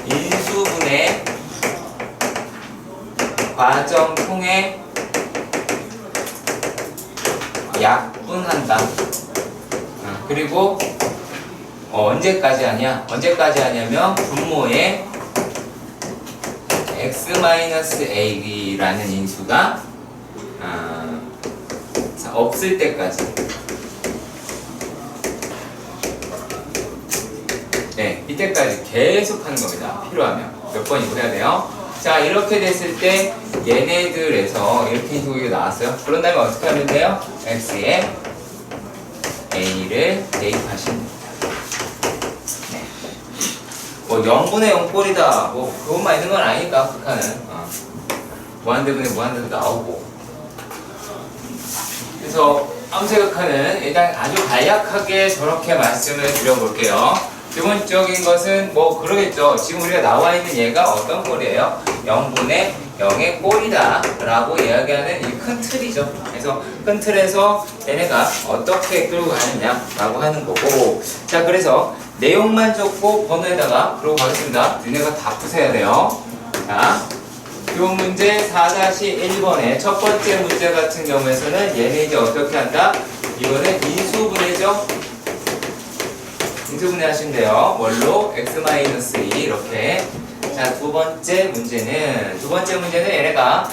인수분해 과정 통해 약분한다. 그리고 언제까지 하냐? 언제까지 하냐면 분모에 x-a라는 인수가 없을 때까지. 네, 이때까지 계속 하는 겁니다. 필요하면 몇 번이고 해야 돼요. 자, 이렇게 됐을 때 얘네들에서 이렇게 인수가 나왔어요. 그런 다음에 어떻게 하면 돼요? x에 a를 대입하십니다. 네. 뭐 0분의 0꼴이다 뭐 그것만 있는 건 아니니까 극한은 무한대분의 무한대도 나오고. 그래서 함수의 극한은 일단 아주 간략하게 저렇게 말씀을 드려볼게요. 기본적인 것은 뭐 그러겠죠. 지금 우리가 나와 있는 얘가 어떤 꼴이에요? 0분의 0의 꼴이다 라고 이야기하는 이 큰 틀이죠. 그래서 큰 틀에서 얘네가 어떻게 끌고 가느냐 라고 하는 거고. 자, 그래서 내용만 적고 번호에다가 그러고 가겠습니다. 니네가 다 푸셔야 돼요. 자, 이 문제 4-1번의 첫 번째 문제 같은 경우에서는 얘네 이제 어떻게 한다? 이거는 인수분해죠. 인수분해 하시면 돼요. 원로 x-2 이렇게. 자, 두 번째 문제는 얘네가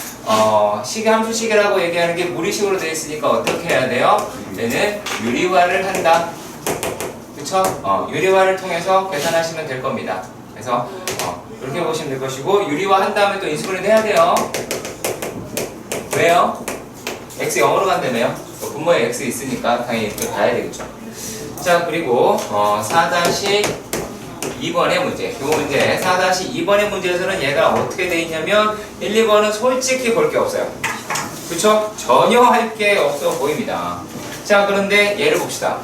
시계 함수시계라고 얘기하는 게 무리식으로 되어 있으니까 어떻게 해야 돼요? 얘는 유리화를 한다. 그쵸? 유리화를 통해서 계산하시면 될 겁니다. 그래서 이렇게 보시면 될 것이고, 유리화 한 다음에 또 인수분해를 해야 돼요. 왜요? x 0으로 간다며요. 분모에 x 있으니까 당연히 이렇게 봐야 되겠죠. 자, 그리고 4-2번의 문제. 이 문제 4-2번의 문제에서는 얘가 어떻게 돼 있냐면 1, 2번은 솔직히 볼 게 없어요. 그쵸? 전혀 할 게 없어 보입니다. 자, 그런데 얘를 봅시다.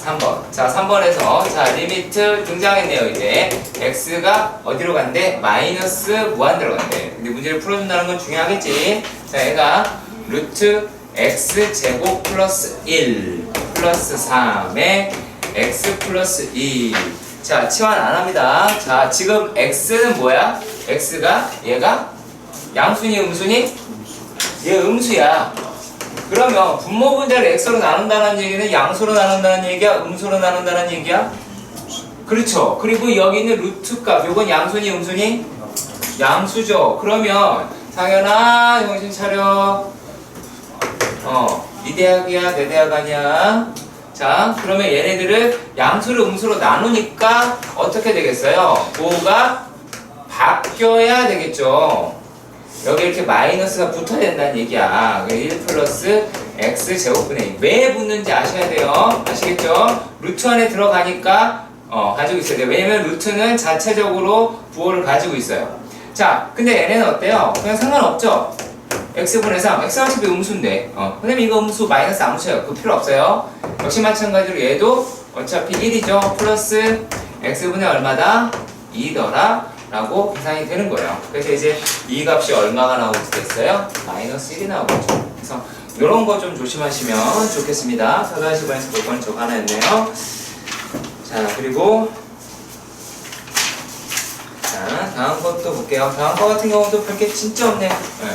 3번. 자, 3번에서 리미트 등장했네요. 이제 x가 어디로 간대? 마이너스 무한대로 간대. 근데 문제를 풀어준다는 건 중요하겠지. 자, 얘가 루트 x제곱 플러스 1 플러스 3에 x 플러스 2. 자, 치환 안 합니다. 자, 지금 x는 뭐야? x가 얘가 양수니 음수니? 얘 음수야. 그러면 분모 분자를 x로 나눈다는 얘기는 양수로 나눈다는 얘기야? 음수로 나눈다는 얘기야? 그렇죠. 그리고 여기 있는 루트 값, 요건 양수니 음수니? 양수죠. 그러면 상현아, 정신 차려. 이 대학이야? 내 대학 아니야? 자, 그러면 얘네들을 양수를 음수로 나누니까 어떻게 되겠어요? 부호가 바뀌어야 되겠죠. 여기 이렇게 마이너스가 붙어야 된다는 얘기야. 1 플러스 x 제곱분의 2. 왜 붙는지 아셔야 돼요. 아시겠죠? 루트 안에 들어가니까 가지고 있어야 돼요. 왜냐면 루트는 자체적으로 부호를 가지고 있어요. 자, 근데 얘네는 어때요? 그냥 상관없죠? x분의 3. x 어차피 음수인데. 그럼 이거 음수 마이너스 안 붙여요. 그거 필요 없어요. 역시 마찬가지로 얘도 어차피 1이죠. 플러스 x분의 얼마다? 2더라. 라고 계산이 되는 거예요. 그래서 이제 이 값이 얼마가 나오게 됐어요? 마이너스 1이 나오겠죠. 그래서 이런 거 좀 조심하시면 좋겠습니다. 사도하시반에서 볼 건 저거 하나였네요. 자, 그리고 자, 다음 것도 볼게요. 다음 거 같은 경우도 별게 진짜 없네요. 네.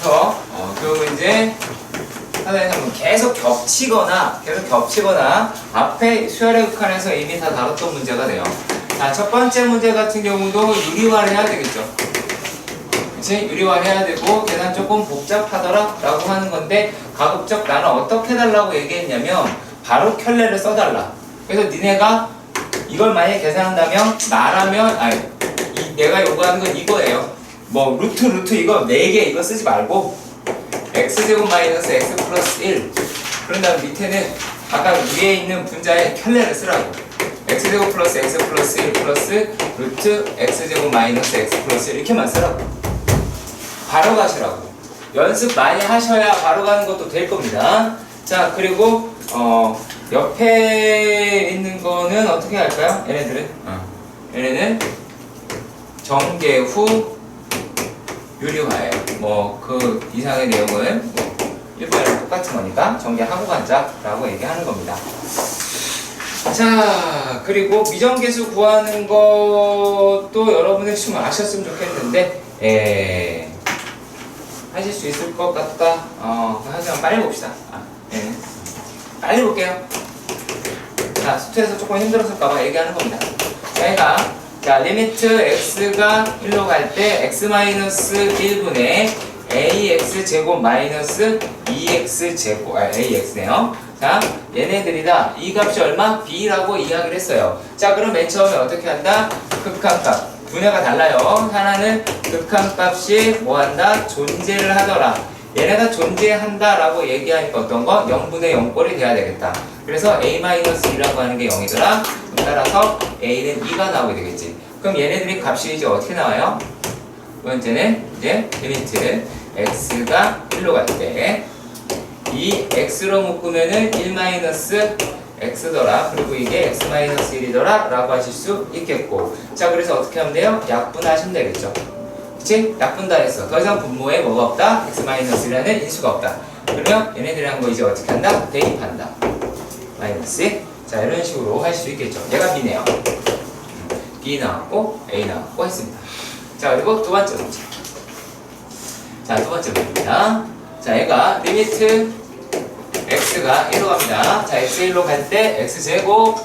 그래서 그리고 이제 사도하시면 계속 겹치거나 앞에 수열의 극한에서 이미 다 다뤘던 문제가 돼요. 자, 첫 번째 문제 같은 경우도 유리화를 해야 되겠죠. 그치? 유리화를 해야 되고 계산 조금 복잡하더라 라고 하는 건데 가급적 나는 어떻게 해달라고 얘기했냐면 바로 켤레를 써달라. 그래서 니네가 이걸 만약에 계산한다면 내가 요구하는 건 이거예요. 뭐 루트 이거 4개 이거 쓰지 말고 x제곱 마이너스 x 플러스 1 그런 다음 밑에는 아까 위에 있는 분자에 켤레를 쓰라고. x제곱 플러스 x 플러스 1 플러스 루트 x제곱 마이너스 x 플러스 1 이렇게만 쓰라고. 바로 가시라고. 연습 많이 하셔야 바로 가는 것도 될 겁니다. 자, 그리고 옆에 있는 거는 어떻게 할까요? 얘네는 정계 후 유리화예요. 뭐 그 이상의 내용은 뭐 일반이랑 똑같은 거니까 정계하고 간자라고 얘기하는 겁니다. 자, 그리고 미정계수 구하는 것도 여러분들 좀 아셨으면 좋겠는데 하실 수 있을 것 같다. 하지만 빨리 봅시다. 빨리 볼게요. 자, 수트에서 조금 힘들었을까봐 얘기하는 겁니다. 자, 리미트 x가 1로 갈 때 x-1분의 ax 제곱 마이너스 2x 제곱 ax네요. 자, 얘네들이다. 이 값이 얼마? b라고 이야기를 했어요. 자, 그럼 맨 처음에 어떻게 한다? 극한값. 분야가 달라요. 하나는 극한값이 뭐한다? 존재를 하더라. 얘네가 존재한다 라고 얘기하니까 어떤 거? 0분의 0꼴이 돼야 되겠다. 그래서 a-2라고 하는 게 0이더라. 따라서 a는 2가 나오게 되겠지. 그럼 얘네들이 값이 이제 어떻게 나와요? 두 번째는 이제 리미트 x가 1로 갈 때 이 x로 묶으면은 1-x더라. 그리고 이게 x-1이더라 라고 하실 수 있겠고. 자, 그래서 어떻게 하면 돼요? 약분하시면 되겠죠. 그치? 약분 다 했어. 더 이상 분모에 뭐가 없다? x-1이라는 인수가 없다. 그러면 얘네들이란 거 이제 어떻게 한다? 대입한다. 마이너스. 자, 이런 식으로 할 수 있겠죠. 얘가 b네요. b 나왔고 a 나왔고 했습니다. 자, 그리고 두 번째 문제. 자, 두 번째 문제입니다. 자, 얘가 리미트 x가 1로 갑니다. 자, x 1로 갈 때 x제곱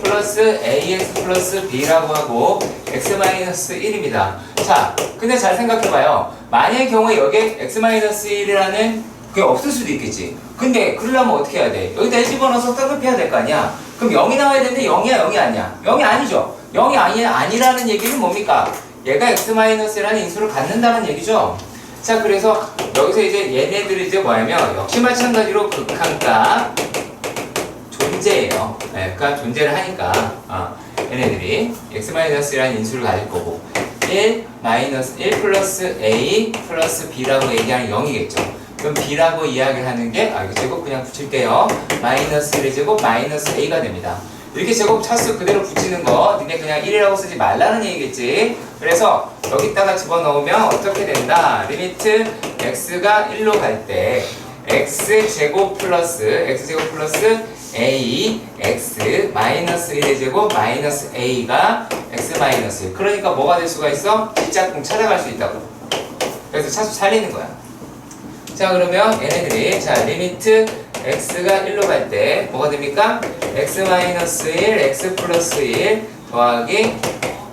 플러스 ax 플러스 b라고 하고 x-1입니다. 자, 근데 잘 생각해봐요. 만약의 경우에 여기에 x-1이라는 그게 없을 수도 있겠지. 근데 그러려면 어떻게 해야 돼? 여기다 1 집어넣어서 쌍급해야 될 거 아니야? 그럼 0이 나와야 되는데 0이야, 0이 아니야? 0이 아니죠? 0이 아니라는 얘기는 뭡니까? 얘가 x-라는 인수를 갖는다는 얘기죠? 자, 그래서 여기서 이제 얘네들이 이제 뭐냐면 역시 마찬가지로 극한값 존재예요. 네, 그러니까 존재를 하니까 얘네들이 x-라는 인수를 가질 거고 1 플러스 a 플러스 b라고 얘기하는 0이겠죠. 그럼 b라고 이야기를 하는 게 이거 제곱 그냥 붙일게요. 마이너스 1의 제곱 마이너스 a가 됩니다. 이렇게 제곱 차수 그대로 붙이는 거 니네 그냥 1이라고 쓰지 말라는 얘기겠지. 그래서 여기다가 집어넣으면 어떻게 된다? 리미트 x가 1로 갈 때 x제곱 플러스 a x 마이너스 1의 제곱 마이너스 a가 x 마이너스 1. 그러니까 뭐가 될 수가 있어? 일짝꿍 찾아갈 수 있다고. 그래서 차수 살리는 거야. 자, 그러면 얘네들이 자 리미트 x가 1로 갈 때 뭐가 됩니까? x-1 x 플러스 1 더하기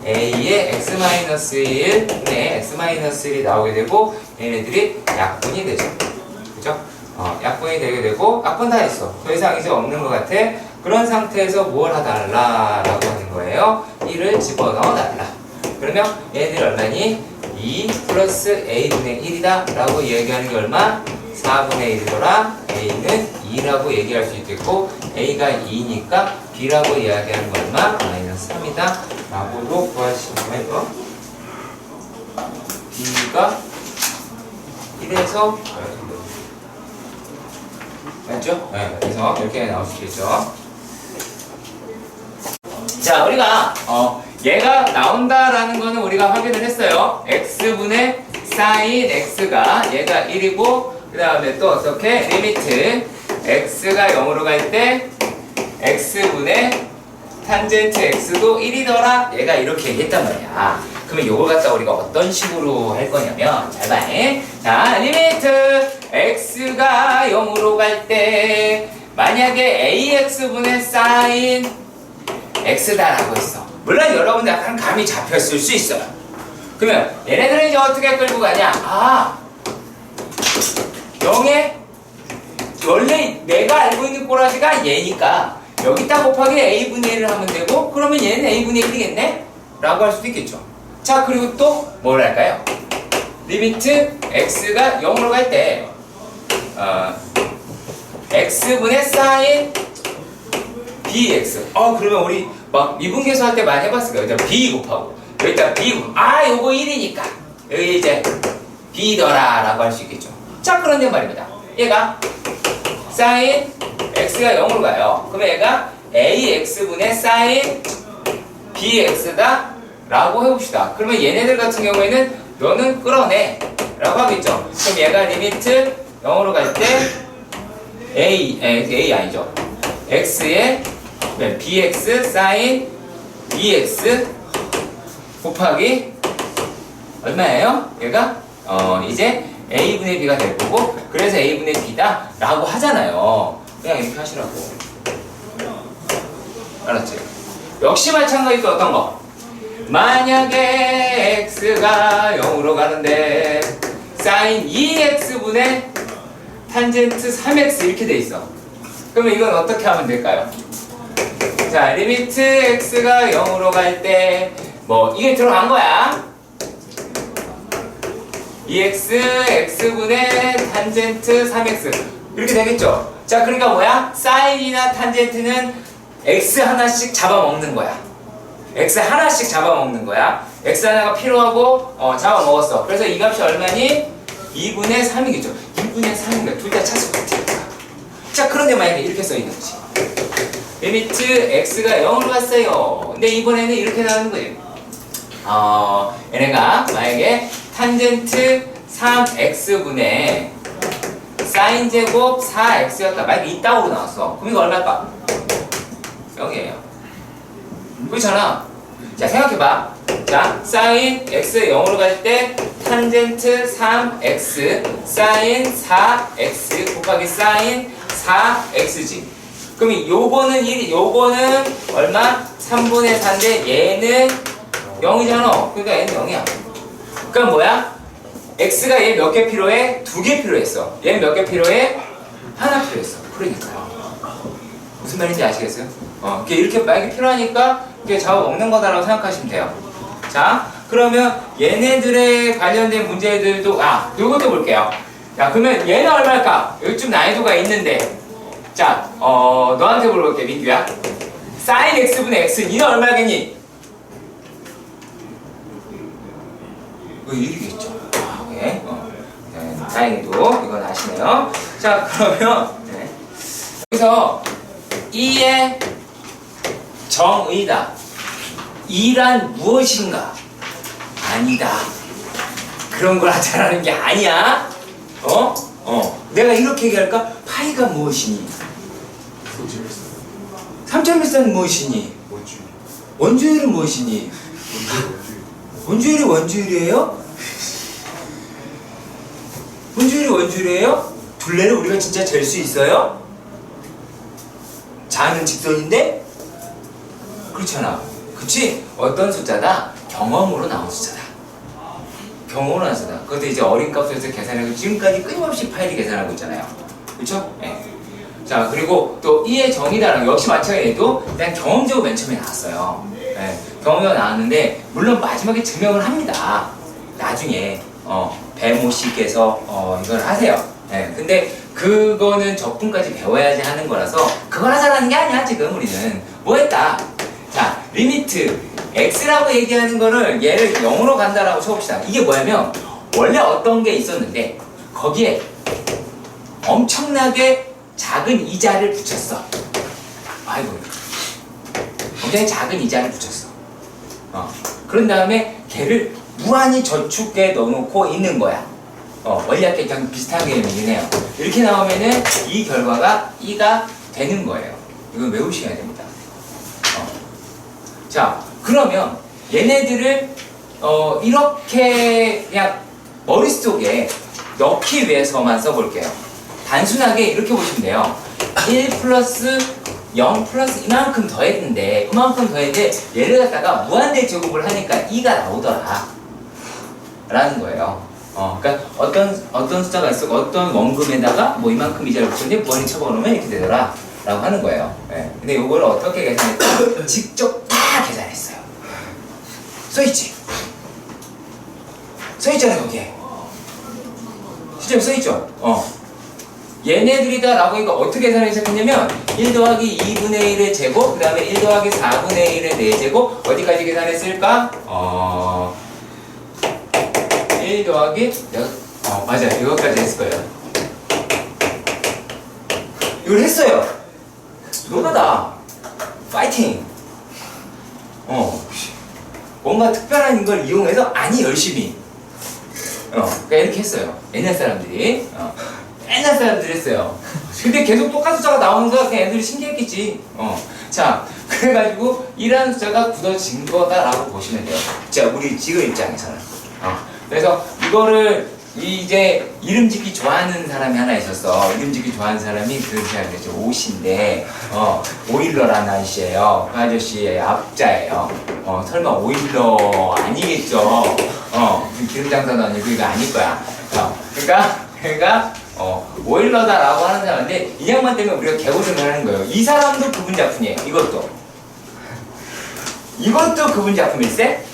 a의 x-1분의 x-1이 나오게 되고 얘네들이 약분이 되죠. 그죠? 약분이 되게 되고 약분 다 있어. 더 이상 이제 없는 것 같아. 그런 상태에서 뭘 하달라 라고 하는 거예요. 1을 집어넣어 달라. 그러면 얘들이 얼마니? 2 플러스 a분의 1이다 라고 얘기하는 게 얼마? 4분의 1이더라. a는 2라고 얘기할 수 있겠고 a가 2니까 b라고 이야기하는 거 얼마? 마이너스 3이다 라고도 구하시면 돼요. b가 1에서 맞죠? 네, 그래서 이렇게 나올 수 있겠죠. 자, 우리가 얘가 나온다라는 거는 우리가 확인을 했어요. x분의 sin x가 얘가 1이고 그 다음에 또 어떻게? 리미트 x가 0으로 갈 때 x분의 탄젠트 x도 1이더라. 얘가 이렇게 얘기했단 말이야. 그러면 요걸 갖다 우리가 어떤 식으로 할 거냐면 잘 봐. 자, 리미트 x가 0으로 갈 때 만약에 ax분의 sin x다라고 했어. 물론 여러분들 약간 감이 잡혔을 수 있어요. 그러면 얘네들은 이제 어떻게 끌고 가냐? 0에 원래 내가 알고 있는 꼬라지가 얘니까 여기다 곱하기 a분의 1을 하면 되고 그러면 얘는 a분의 1이겠네? 라고 할 수도 있겠죠. 자, 그리고 또 뭘 할까요? 리미트 x가 0으로 갈 때 x분의 sin bx. 그러면 우리 막 미분계수 할 때 많이 해봤을 거예요. 일단 b 곱하고 여기다 b 요거 1이니까 여기 이제 b더라 라고 할 수 있겠죠. 자, 그런데 말입니다. 얘가 sin x가 0으로 가요. 그러면 얘가 ax분의 sin bx다 라고 해봅시다. 그러면 얘네들 같은 경우에는 너는 끌어내 라고 하겠죠. 그럼 얘가 리미트 0으로 갈 때 a 아니죠. x의 bx sin bx 곱하기 얼마예요? 얘가 이제 a분의 b가 될 거고 그래서 a분의 b다 라고 하잖아요. 그냥 이렇게 하시라고. 알았지? 역시 마찬가지 또 어떤 거? 만약에 x가 0으로 가는데 sin 2x분의 탄젠트 3x 이렇게 돼 있어. 그러면 이건 어떻게 하면 될까요? 자, 리미트 x가 0으로 갈 때 뭐 이게 들어간 거야. 2x x분의 탄젠트 3x 이렇게 되겠죠. 자, 그러니까 뭐야? 사인이나 탄젠트는 x 하나씩 잡아먹는 거야. x 하나씩 잡아먹는 거야. x 하나가 필요하고 잡아먹었어. 그래서 이 값이 얼마니? 2분의 3이겠죠. 2분의 3인가 둘 다 차수 같으니까. 자, 그런데 만약에 이렇게 써있는 거지. 리미트 x가 0으로 갔어요. 근데 이번에는 이렇게 나오는 거예요. 얘네가 만약에 탄젠트 3x분의 사인 제곱 4x였다. 만약에 이따구로 나왔어. 그럼 이거 얼마일까? 0이에요. 그렇잖아. 자, 생각해봐. 자, 사인 x 0으로 갈 때 탄젠트 3x 사인 4x 곱하기 사인 4x지. 그럼 요거는 1, 요거는 얼마? 3분의 4인데 얘는 0이잖아. 그러니까 얘는 0이야. 그럼 뭐야? x가 얘 몇 개 필요해? 2개 필요했어. 얘는 몇 개 필요해? 하나 필요했어. 그러니까 무슨 말인지 아시겠어요? 이렇게 만약에 필요하니까 이렇게 잡아먹는 거다라고 생각하시면 돼요. 자, 그러면 얘네들에 관련된 문제들도 요것도 볼게요. 자, 그러면 얘는 얼마일까? 여기 좀 난이도가 있는데, 자, 너한테 물어볼게, 민규야. sin x분의 x, 니는 얼마겠니? 1이겠죠. 오케이. 네, 다행히도 이건 아시네요. 자, 그러면 여기서 2의 정의다. 2란 무엇인가? 아니다. 그런 걸 하자라는 게 아니야. 내가 이렇게 얘기할까? 파이가 무엇이니? 3.14는 무엇이니? 원주율은 무엇이니? 원주율이 원주율이에요? 원주율이 원주율이에요? 둘레를 우리가 진짜 잴 수 있어요? 자는 직선인데? 그렇잖아. 그치? 어떤 숫자다? 경험으로 나온 숫자다. 경험으로 나온 숫자다. 그것도 이제 어린 값에서 계산하고 지금까지 끊임없이 파일이 계산하고 있잖아요. 그쵸? 네. 자, 그리고 또 이의 정의다라는 거 역시 마찬가지로 일단 경험적으로 맨 처음에 나왔어요. 네. 경험적으로 나왔는데 물론 마지막에 증명을 합니다. 나중에 배모 씨께서 이걸 하세요. 네. 근데 그거는 적분까지 배워야지 하는 거라서 그걸 하자라는 게 아니야. 지금 우리는 뭐 했다? 자, 리미트 x라고 얘기하는 거를 얘를 0으로 간다라고 쳐봅시다. 이게 뭐냐면 원래 어떤 게 있었는데 거기에 엄청나게 작은 이자를 붙였어. 아이고, 굉장히 작은 이자를 붙였어. 그런 다음에 걔를 무한히 저축에 넣어놓고 있는 거야. 원리학계 그냥 비슷한 개념이긴 해요. 이렇게 나오면은 이 결과가 E가 되는 거예요. 이건 외우셔야 됩니다. 자, 그러면 얘네들을 이렇게 그냥 머릿속에 넣기 위해서만 써볼게요. 단순하게 이렇게 보시면 돼요. 1 플러스 0 플러스 이만큼 더했는데 그만큼 더했는데 얘를 갖다가 무한대 제곱을 하니까 2가 나오더라 라는 거예요. 그러니까 어떤 숫자가 있어 어떤 원금에다가 뭐 이만큼 이자를 붙였는데 무한히 쳐박으면 이렇게 되더라 라고 하는 거예요. 네. 근데 이걸 어떻게 계산했다? 직접 다 계산했어요. 써있지? 써있잖아요 거기에. 실제로 써있죠? 얘네들이다 라고 이거 어떻게 계산하기 시작했냐면 1 더하기 2분의 1의 제곱 그 다음에 1 더하기 4분의 1의 4제곱 어디까지 계산했을까? 1 더하기 맞아요. 이것까지 했을 거예요. 이걸 했어요. 노가다. 파이팅. 뭔가 특별한 걸 이용해서 아니 열심히. 그러니까 이렇게 했어요. 옛날 사람들이. 옛날 사람들이 했어요. 근데 계속 똑같은 숫자가 나오는 거야. 그냥 애들이 신기했겠지. 자, 그래가지고 이라는 숫자가 굳어진 거다라고 보시면 돼요. 자, 우리 지금 입장에서는. 그래서 이거를 이제 이름 짓기 좋아하는 사람이 하나 있었어. 이름 짓기 좋아하는 사람이 그 사람이죠. 오씨인데 오일러라는 아저씨예요. 그 아저씨의 앞자예요. 설마 오일러 아니겠죠. 기름 장사도 아니고 이거 아닐 거야. 그러니까 오일러다라고 하는 사람인데 이 양반 때문에 우리가 개고생을 하는 거예요. 이 사람도 그분 작품이에요. 이것도 그분 작품일세?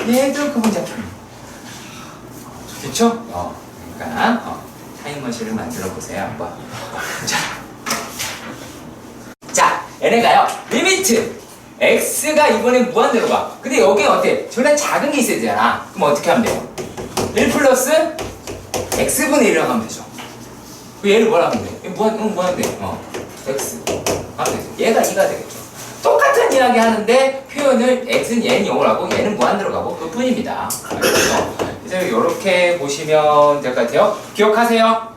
얘도 그분 작품이에요. 그쵸? 그러니까 타임머신을 만들어 보세요 한번. 자, 얘네가요 리미트 x가 이번엔 무한대로 가. 근데 여기는 어때? 저는 작은 게 있어야 되잖아. 그럼 어떻게 하면 돼요? 1 플러스 x분의 1이라고 하면 되죠. 그 얘를 뭐라 하면 돼? 무한대. x 하면 되죠. 얘가 2가 되겠죠. 똑같은 이야기 하는데 표현을 x는 얘는 0을 하고 얘는 무한대로 가고 그 뿐입니다. 그래서 이렇게 보시면 될 것 같아요. 기억하세요.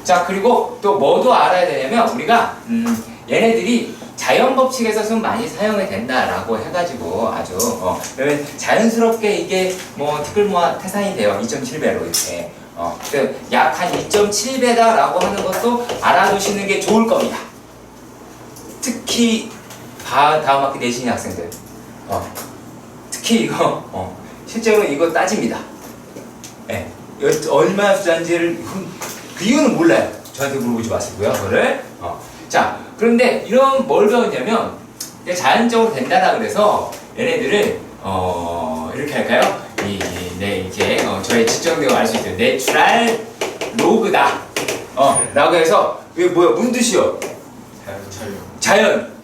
자, 그리고 또 뭐도 알아야 되냐면 우리가 얘네들이 자연 법칙에서 좀 많이 사용이 된다라고 해가지고 아주 그러면 자연스럽게 이게 뭐 티끌모아 태산이 돼요. 2.7배로 이렇게. 약 한 2.7배다라고 하는 것도 알아두시는 게 좋을 겁니다. 특히 다음 학기 내신 학생들. 특히 이거 실제로 이거 따집니다. 네. 얼마 숫자인지를 그 이유는 몰라요. 저한테 물어보지 마시고요. 그거를. 자, 그런데 이런 뭘 배웠냐면 자연적으로 된다라 그래서 얘네들을 이렇게 할까요? 이제 저의 측정되고 알 수 있어요. 내추럴 로그다. 라고 해서 이게 뭐야? 무슨 뜻이요? 자연.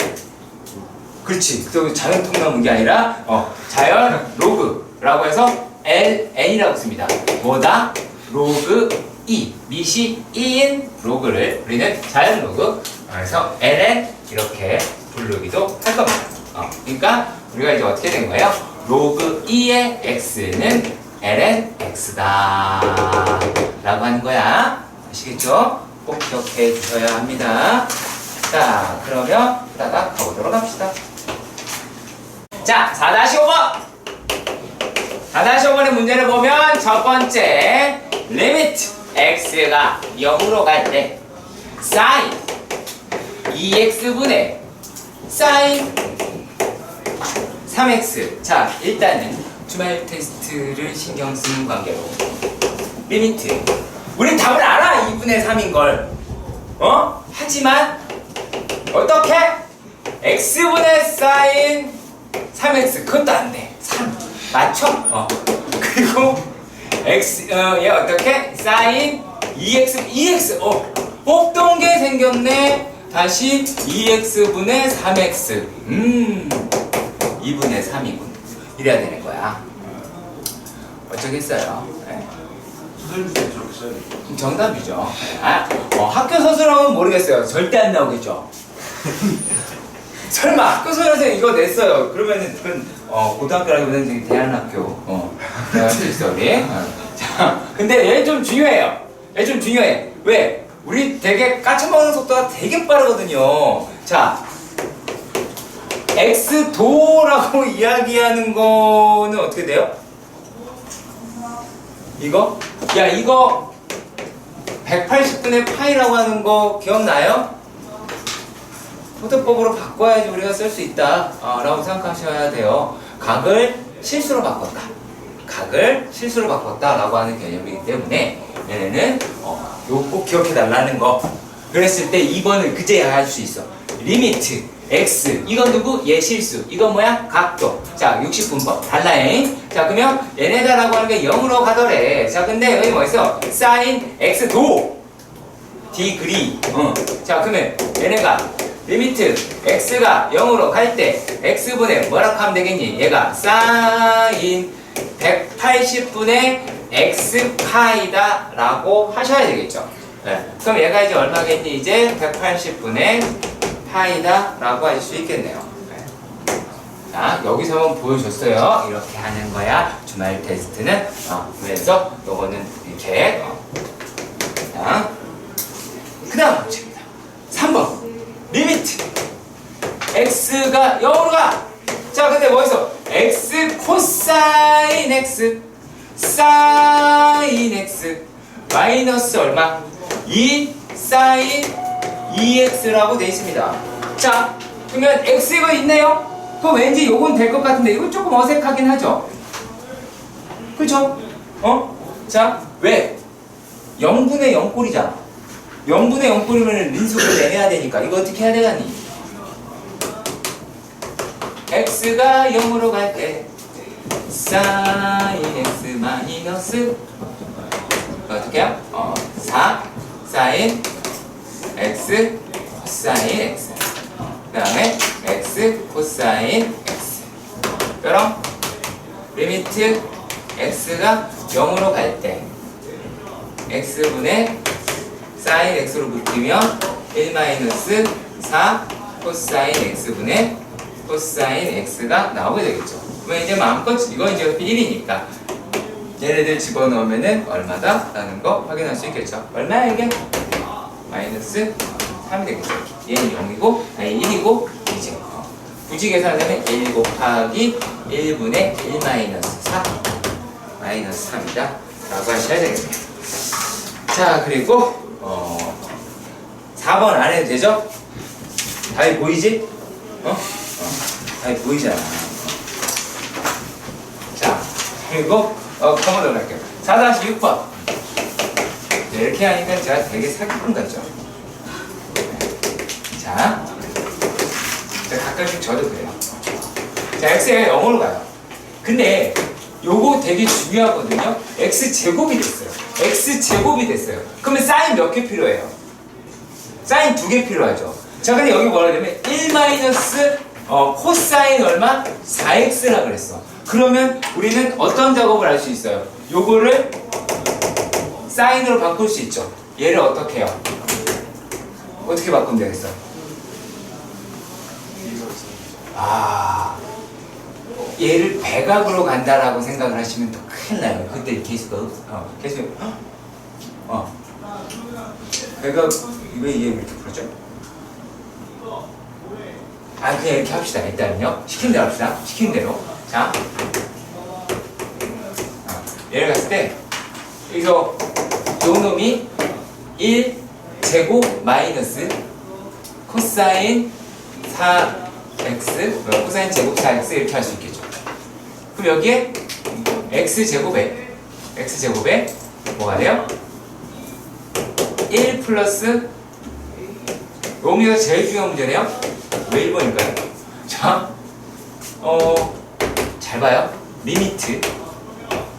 그렇지. 자연 통나온 게 아니라 자연 로그라고 해서 ln이라고 씁니다. 뭐다? 로그 2. 밑이 2인 로그를 우리는 자연 로그. 그래서 ln 이렇게 부르기도 할 겁니다. 그러니까 우리가 이제 어떻게 된 거예요? 로그 2의 x는 ln x다 라고 하는 거야. 아시겠죠? 꼭 기억해 주셔야 합니다. 자, 그러면 이따가 가보도록 합시다. 자, 4-5번 4-5번의 문제를 보면 첫 번째 리미트 x가 0으로 갈 때 sin 2x분의 sin 3x. 자, 일단은 주말 테스트를 신경 쓰는 관계로 리미트. 우린 답을 알아. 2분의 3인 걸. 하지만 어떻게? x분의 사인 3x 그것도 안 돼. 3 맞춰? 그리고 얘 어떻게? 사인 2x 뽑던 게 생겼네. 다시 2x분의 3x 2분의 3이군. 이래야 되는 거야. 어쩌겠어요. 네. 선생님도 저렇게 써야 돼. 정답이죠. 학교 서술하면 모르겠어요. 절대 안 나오겠죠. 설마 학교 서술에서 이거 냈어요. 그러면은 그건 고등학교라기보다는 저기 대안학교 대안학교 스토리. 자, 근데 얘 좀 중요해요. 얘 좀 중요해. 왜? 우리 되게 까쳐먹는 속도가 되게 빠르거든요. 자, x도라고 이야기하는 거는 어떻게 돼요? 이거? 야, 이거 180분의 파이라고 하는 거 기억나요? 포도법으로 바꿔야지 우리가 쓸 수 있다 라고 생각하셔야 돼요. 각을 실수로 바꿨다. 각을 실수로 바꿨다 라고 하는 개념이기 때문에 얘네는 요거 꼭 기억해 달라는 거. 그랬을 때 2번을 그제야 할 수 있어. 리미트 x 이건 누구? 얘 실수. 이건 뭐야? 각도. 자, 60분법 달라잉. 자, 그러면 얘네다라고 하는 게 0으로 가더래. 자, 근데 여기 뭐 있어? 사인 x 도 디그리. 자, 그러면 얘네가 리미트 x가 0으로 갈 때 x분의 뭐라고 하면 되겠니? 얘가 사인 180분의 x파이다 라고 하셔야 되겠죠. 네. 그럼 얘가 이제 얼마겠니? 이제 180분의 파이다 라고 하실 수 있겠네요. 네. 자, 여기서 한번 보여줬어요. 이렇게 하는 거야. 주말 테스트는. 그래서 요거는 이렇게. 자, 그 다음 문제입니다. 3번. 리미트 x가 0으로 가. 자, 근데 뭐 있어? x 코사인 x 사인 x 마이너스 얼마? 2 사인 2x라고 돼 있습니다. 자, 그러면 x가 있네요? 그럼 왠지 요건 될 것 같은데 이건 조금 어색하긴 하죠? 그쵸? 자, 왜? 0분의 0꼴이잖아. 0분의 0꼴이면 민수를 내내야 되니까 이거 어떻게 해야 되겠니? x가 0으로 갈 때 사인 x 마이너스 어떻게 해요? 4 사인 x 코사인 x 그 다음에 x 코사인 x 그럼 리미트 x가 0으로 갈 때 x분의 사인 x로 묶이면 1-4 코사인 x분의 코사인 x가 나오게 되겠죠. 그러면 이제 마음껏 이건 이제 1이니까 얘네들 집어넣으면은 얼마다? 라는 거 확인할 수 있겠죠. 얼마야 이게? 마이너스 3이 되겠죠. 얘는 0이고, 아니 1이고, 2죠. 굳이 계산하면 1 곱하기 1분의 1 마이너스 4 마이너스 3이다 라고 하셔야 되겠네요. 자, 그리고 4번 안 해도 되죠? 답이 보이지? 답이 보이잖아. 자, 그리고 한번 더 갈게요. 4-6번. 이렇게 하니까 제가 되게 사기꾼 같죠? 자, 가끔씩 저도 그래요. 자, x가 0으로 가요. 근데 요거 되게 중요하거든요. x제곱이 됐어요. x제곱이 됐어요. 그러면 사인 몇 개 필요해요? 사인 2개 필요하죠. 자, 근데 여기 뭐라 그러면 1 마이너스 코사인 얼마? 4x라 그랬어. 그러면 우리는 어떤 작업을 할 수 있어요? 요거를 사인으로 바꿀 수 있죠. 얘를 어떻게 해요? 어떻게 바꾸면 되겠어? 얘를 백악으로 간다라고 생각을 하시면 더 큰일 나요. 그때 개수가 개수 백악 왜 얘 이렇게 풀었죠? 그냥 이렇게 합시다. 일단은요. 시킨 대로 합시다. 시킨 대로. 자, 얘를 갔을 때 여기서 요 놈이 1제곱 마이너스 코사인 4x 코사인 제곱 4x 이렇게 할 수 있겠죠. 그럼 여기에 x제곱에 뭐가 돼요? 1 플러스 여기가 제일 중요한 문제네요. 왜 1번일까요? 자, 잘 봐요. 리미트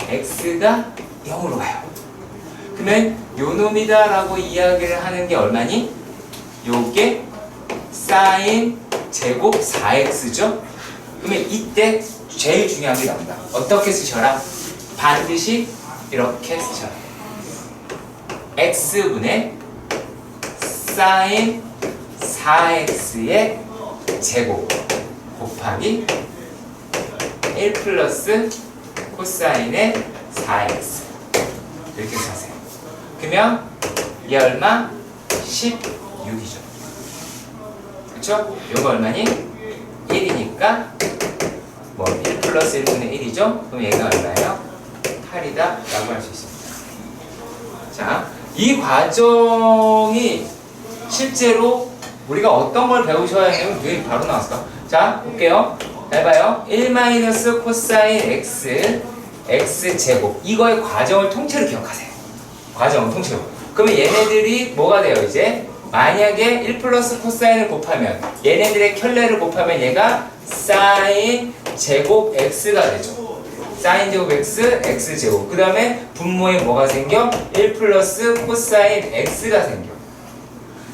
x가 0으로 가요. 그러면 요 놈이다 라고 이야기를 하는 게 얼마니? 요게 사인 제곱 4x죠? 그러면 이때 제일 중요한 게 나온다. 어떻게 쓰셔라? 반드시 이렇게 쓰셔라. x분의 사인 4x의 제곱 곱하기 1 플러스 코사인의 4x 이렇게 사세요. 그러면 얘 얼마? 16이죠. 그쵸? 요거 얼마니? 1이니까 뭐 1 플러스 1분의 1이죠? 그럼 얘가 얼마예요? 8이다 라고 할 수 있습니다. 자, 이 과정이 실제로 우리가 어떤 걸 배우셔야 하냐면 왜 바로 나왔을까? 자, 볼게요. 잘 봐요. 1 마이너스 코사인 x x제곱 이거의 과정을 통째로 기억하세요. 과정을 통째로. 그러면 얘네들이 뭐가 돼요 이제? 만약에 1 플러스 코사인을 곱하면 얘네들의 켤레를 곱하면 얘가 사인 제곱 x가 되죠. 사인 제곱 x, x제곱. 그 다음에 분모에 뭐가 생겨? 1 플러스 코사인 x가 생겨.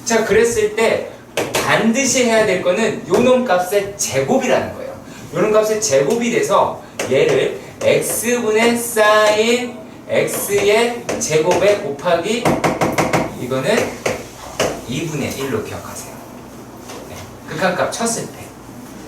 자, 그랬을 때 반드시 해야 될 거는 요놈 값의 제곱이라는 거예요. 요놈 값의 제곱이 돼서 얘를 x분의 사인 x의 제곱에 곱하기 이거는 2분의 1로 기억하세요. 네, 극한값 쳤을 때.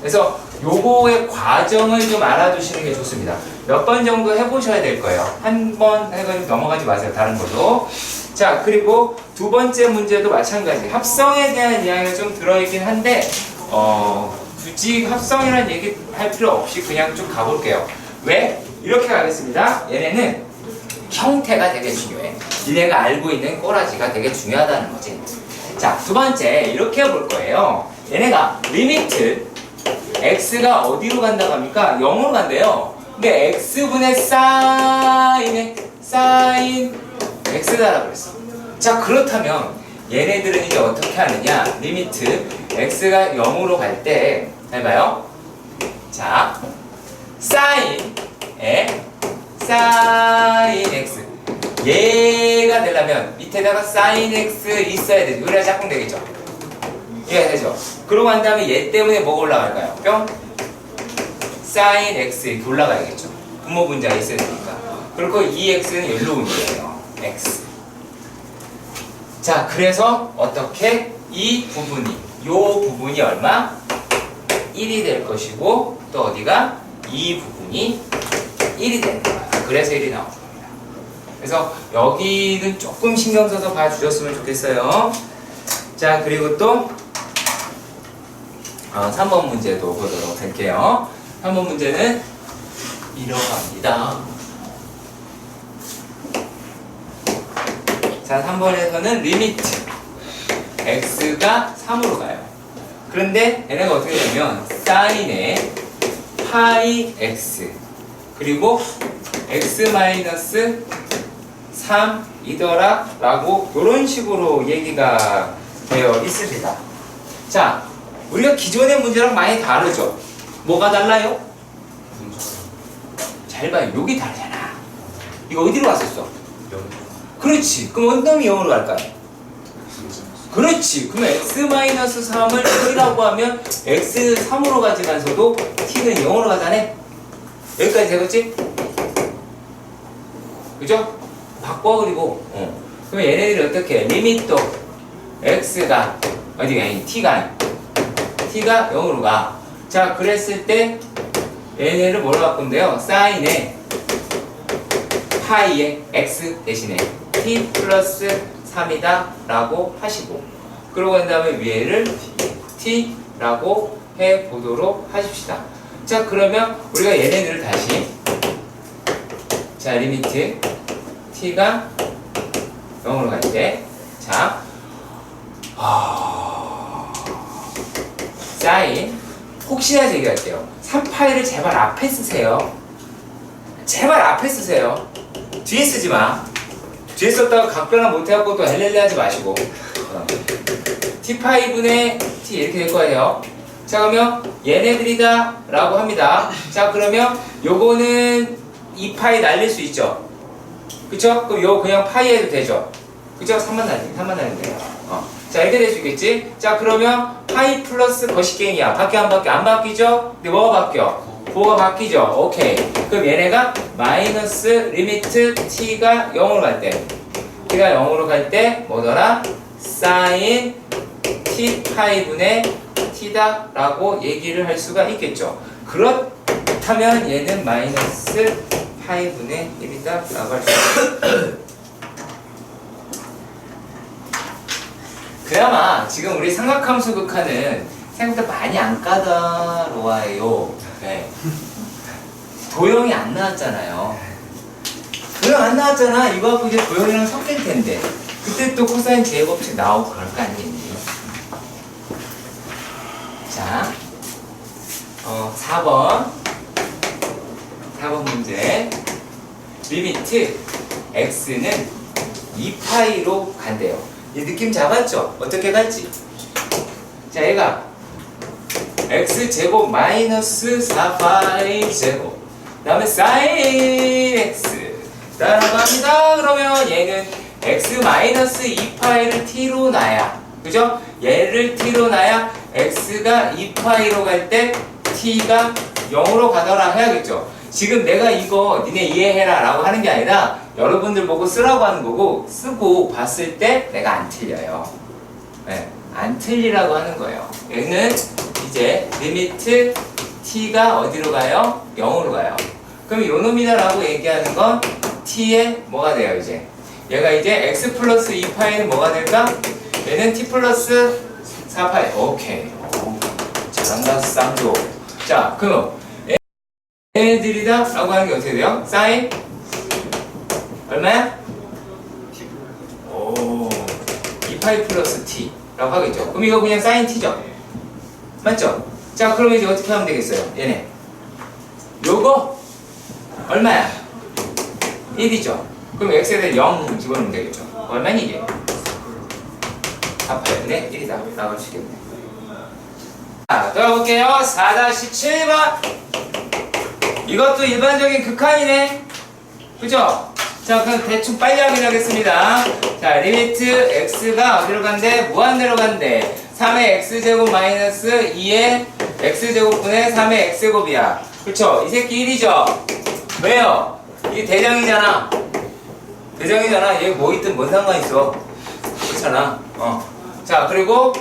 그래서 요거의 과정을 좀 알아두시는 게 좋습니다. 몇 번 정도 해보셔야 될 거예요. 한 번 해가지고 넘어가지 마세요. 다른 걸로. 자, 그리고 두 번째 문제도 마찬가지. 합성에 대한 이야기가 좀 들어있긴 한데 굳이 합성이라는 얘기 할 필요 없이 그냥 쭉 가볼게요. 왜? 이렇게 가겠습니다. 얘네는 형태가 되게 중요해. 니네가 알고 있는 꼬라지가 되게 중요하다는 거지. 자, 두 번째 이렇게 볼 거예요. 얘네가 리미트 x가 어디로 간다고 합니까? 0으로 간대요. 근데 x분의 사인 x다라고 그랬어. 자, 그렇다면 얘네들은 이제 어떻게 하느냐? 리미트 x가 0으로 갈 때 잘 봐요. 자, 사인 x 얘가 되려면 밑에다가 사인 x 있어야 되죠. 그래야 짝꿍 되겠죠. 이해가 되죠? 그러고 한 다음에 얘 때문에 뭐가 올라갈까요? 뿅? 사인 x 이렇게 올라가야겠죠. 분모 분자가 있어야 되니까. 그리고 이 x는 여기로 온 거예요. x. 자, 그래서 어떻게 이 부분이 요 부분이 얼마? 1이 될 것이고 또 어디가? 이 부분이 1이 되는 거야. 그래서 1이 나오는 겁니다. 그래서 여기는 조금 신경 써서 봐주셨으면 좋겠어요. 자, 그리고 또 3번 문제도 보도록 할게요. 3번 문제는 이러고 갑니다. 자, 3번에서는 리미트 x가 3으로 가요. 그런데 얘네가 어떻게 되냐면 사인의 파이 x 그리고 x 마이너스 3이더라 라고 이런 식으로 얘기가 되어 있습니다. 자, 우리가 기존의 문제랑 많이 다르죠? 뭐가 달라요? 잘 봐요. 여기 다르잖아. 이거 어디로 갔었어? 그렇지. 그럼 어떤 놈이 0으로 갈까요? 그렇지. 그러면 x-3을 1이라고 하면 x3으로 가지만서도 t는 0으로 가자네? 여기까지 되겠지? 그죠? 바꿔. 그리고 그러면 얘네들이 어떻게 해? 리미트 x가 어디가 아니 t가 0으로 가. 자, 그랬을 때 얘네를 뭐로 바꾼대요? 사인에 파이의 x 대신에 t 플러스 3이다 라고 하시고, 그러고 난 다음에 위에를 t 라고 해보도록 하십시다. 자, 그러면 우리가 얘네들을 다시, 자, 리미트 t가 0으로 갈 때, 자, 사인, 혹시나 제기할게요. 3파이를 제발 앞에 쓰세요. 제발 앞에 쓰세요. 뒤에 쓰지 마. 뒤에 썼다가 각변화 못해갖고 또 헬렐레 하지 마시고 t5분의 t 이렇게 될 거예요. 자 그러면 얘네들이다 라고 합니다. 자 그러면 요거는 2파이 날릴 수 있죠. 그쵸? 그럼 요거 그냥 파이 해도 되죠. 그쵸? 3만 날리면 돼요. 자 이렇게 될 수 있겠지? 자 그러면 파이 플러스 거시갱이야. 바뀌어 안 바뀌어? 안 바뀌죠? 근데 뭐가 바뀌어? 뭐가 바뀌죠? 오케이. 그럼 얘네가 마이너스 리미트 t가 0으로 갈 때 t가 0으로 갈 때 뭐더라? 사인 t5분의 t다 라고 얘기를 할 수가 있겠죠. 그렇다면 얘는 마이너스 파이분의 1이다 라고 할 수 있어요. 그나마 지금 우리 삼각함수 극한은 생각보다 많이 안 까다로워요. 네. 도형이 안 나왔잖아요. 도형 안 나왔잖아. 이거 갖고 이제 도형이랑 섞일 텐데 그때 또 코사인 제곱식 나오고 그럴 거 아니겠니? 자, 4번 문제. 리미트 x는 2파이로 간대요. 이 느낌 잡았죠? 어떻게 갈지? 자, 얘가 x제곱 마이너스 4파이 제곱 그 다음에 sin x 따라갑니다. 그러면 얘는 x 마이너스 2파이를 t로 놔야, 그죠? 얘를 t로 놔야 x가 2파이로 갈 때 t가 0으로 가더라 해야겠죠. 지금 내가 이거 니네 이해해라 라고 하는 게 아니라 여러분들 보고 쓰라고 하는 거고, 쓰고 봤을 때 내가 안 틀려요. 네, 안 틀리라고 하는 거예요. 얘는 이제 리미트 t가 어디로 가요? 0으로 가요. 그럼 요 놈이다 라고 얘기하는 건 t의 뭐가 돼요 이제? 얘가 이제 x 플러스 2파이는 뭐가 될까? 얘는 t 플러스 4파이. 오케이. 오, 잘한다 쌍조. 자 그럼 얘네들이다 라고 하는 게 어떻게 돼요? 사인 얼마야? 오, 2파이 플러스 t 라고 하겠죠. 그럼 이거 그냥 사인 t죠? 맞죠? 자 그러면 이제 어떻게 하면 되겠어요? 얘네 요거 얼마야? 1이죠. 그럼 x에 대해 0 집어넣으면 되겠죠. 얼마니 이게? 4파이분의 1이다 라고 할 수 있겠네. 자, 또 해볼게요. 4-7번. 이것도 일반적인 극한이네. 그죠? 자, 그럼 대충 빨리 확인하겠습니다. 자, 리미트 x가 어디로 간대? 무한대로 간대. 3의 x제곱 마이너스 2의 x제곱분의 3의 x제곱이야. 그쵸? 이 새끼 1이죠? 왜요? 이게 대장이잖아. 대장이잖아. 얘 뭐 있든 뭔 상관 있어. 그렇잖아. 자, 그리고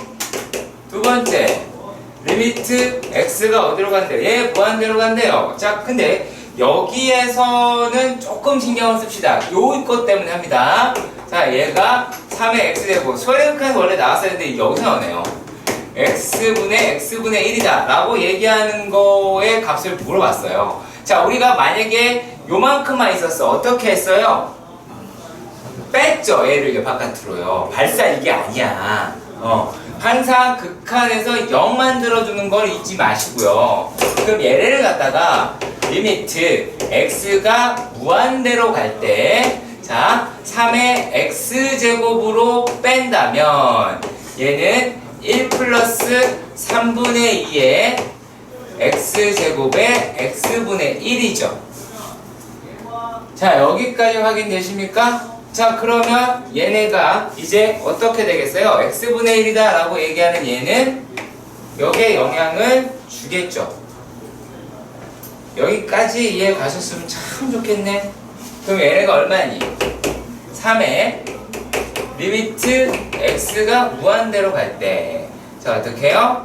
두 번째. 리미트 x가 어디로 간대요? 얘 무한대로 간대요. 자, 근데 여기에서는 조금 신경을 씁시다. 요 것 때문에 합니다. 자, 얘가 3의 x제곱. 소외극한에서 원래 나왔어야 했는데 여기서 나오네요. x분의 1이다 라고 얘기하는 거의 값을 물어봤어요. 자, 우리가 만약에 요만큼만 있었어. 어떻게 했어요? 뺐죠. 얘를 바깥으로요. 발사 이게 아니야. 항상 극한에서 0 만들어주는 걸 잊지 마시고요. 그럼 얘를 갖다가 리미트 x가 무한대로 갈 때, 자, 3의 x제곱으로 뺀다면 얘는 1 플러스 3분의 2의 x제곱의 x분의 1이죠. 자, 여기까지 확인되십니까? 자, 그러면 얘네가 이제 어떻게 되겠어요? x분의 1이다 라고 얘기하는 얘는 여기에 영향을 주겠죠. 여기까지 이해 가셨으면 참 좋겠네. 그럼 얘네가 얼마니? 3의 리미트 x가 무한대로 갈 때, 자, 어떻게 해요?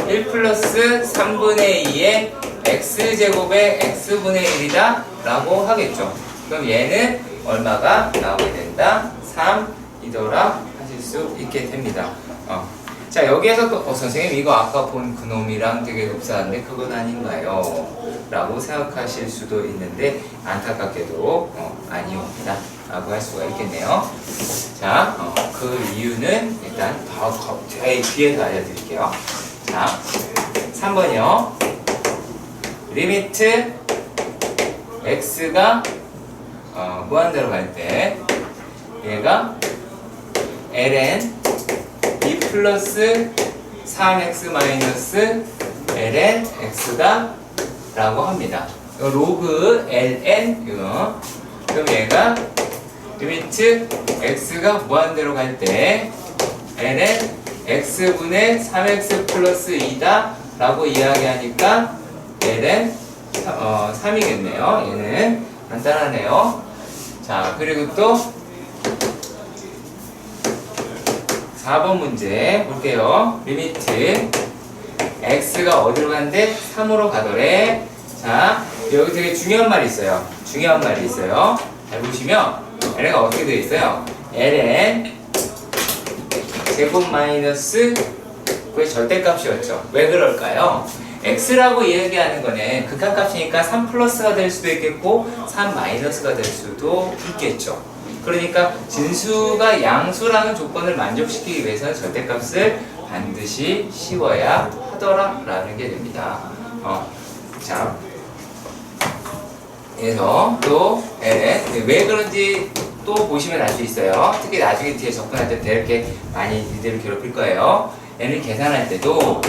1 플러스 3분의 2의 x제곱의 x분의 1이다 라고 하겠죠. 그럼 얘는 얼마가 나오게 된다? 3이더라 하실 수 있게 됩니다. 자, 여기에서 또 선생님 이거 아까 본 그놈이랑 되게 흡사한데 그건 아닌가요? 라고 생각하실 수도 있는데 안타깝게도 아니옵니다 라고 할 수가 있겠네요. 자, 그 이유는 일단 뒤에서 알려드릴게요. 자, 3번이요. 리미트 x가 무한대로 갈 때 얘가 ln e 플러스 3x 마이너스 ln x다 라고 합니다. 로그 ln 이거. 그럼 얘가 리미트 x가 무한대로 갈 때 ln x분의 3x 플러스 2다 라고 이야기하니까 ln 3이겠네요. 얘는 간단하네요. 자, 그리고 또 4번 문제 볼게요. 리미트 x가 어디로 간대? 3으로 가더래. 자, 여기 되게 중요한 말이 있어요. 중요한 말이 있어요. 잘 보시면 ln가 어떻게 되어 있어요? ln 제곱 마이너스 그게 절대값이었죠. 왜 그럴까요? x라고 이야기하는 거는 극한값이니까 3 플러스가 될 수도 있겠고 3 마이너스가 될 수도 있겠죠. 그러니까 진수가 양수라는 조건을 만족시키기 위해서는 절대값을 반드시 씌워야 하더라 라는 게 됩니다. 자, 그래서 또 ln 왜 그런지 또 보시면 알 수 있어요. 특히 나중에 뒤에 접근할 때 이렇게 많이 니들을 괴롭힐 거예요. n을 계산할 때도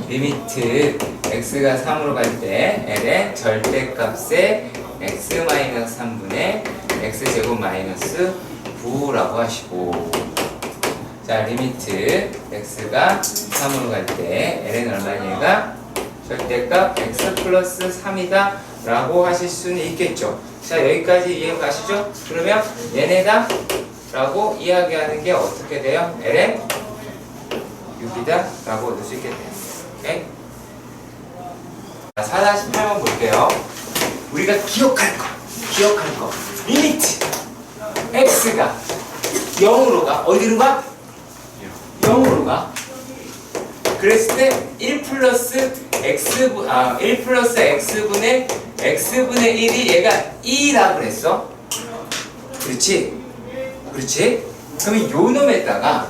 리미트 x가 3으로 갈 때 ln 절대값의 x-3분의 x제곱 마이너스 9라고 하시고, 자, 리미트 x가 3으로 갈 때 ln 얼마냐가 절대값 x 플러스 3이다 라고 하실 수는 있겠죠. 자, 여기까지 이해 가시죠? 그러면 얘네다 라고 이야기하는 게 어떻게 돼요? ln 6이다 라고 얻을 수 있겠네요. 오케이? 자, 4-8번 볼게요. 우리가 기억할 거 리미트 x가 0으로 가. 어디로 가? 0으로 가. 그랬을 때 1 플러스 x분의 x분의 1이 얘가 2라고 그랬어. 그렇지? 그러면 요 놈에다가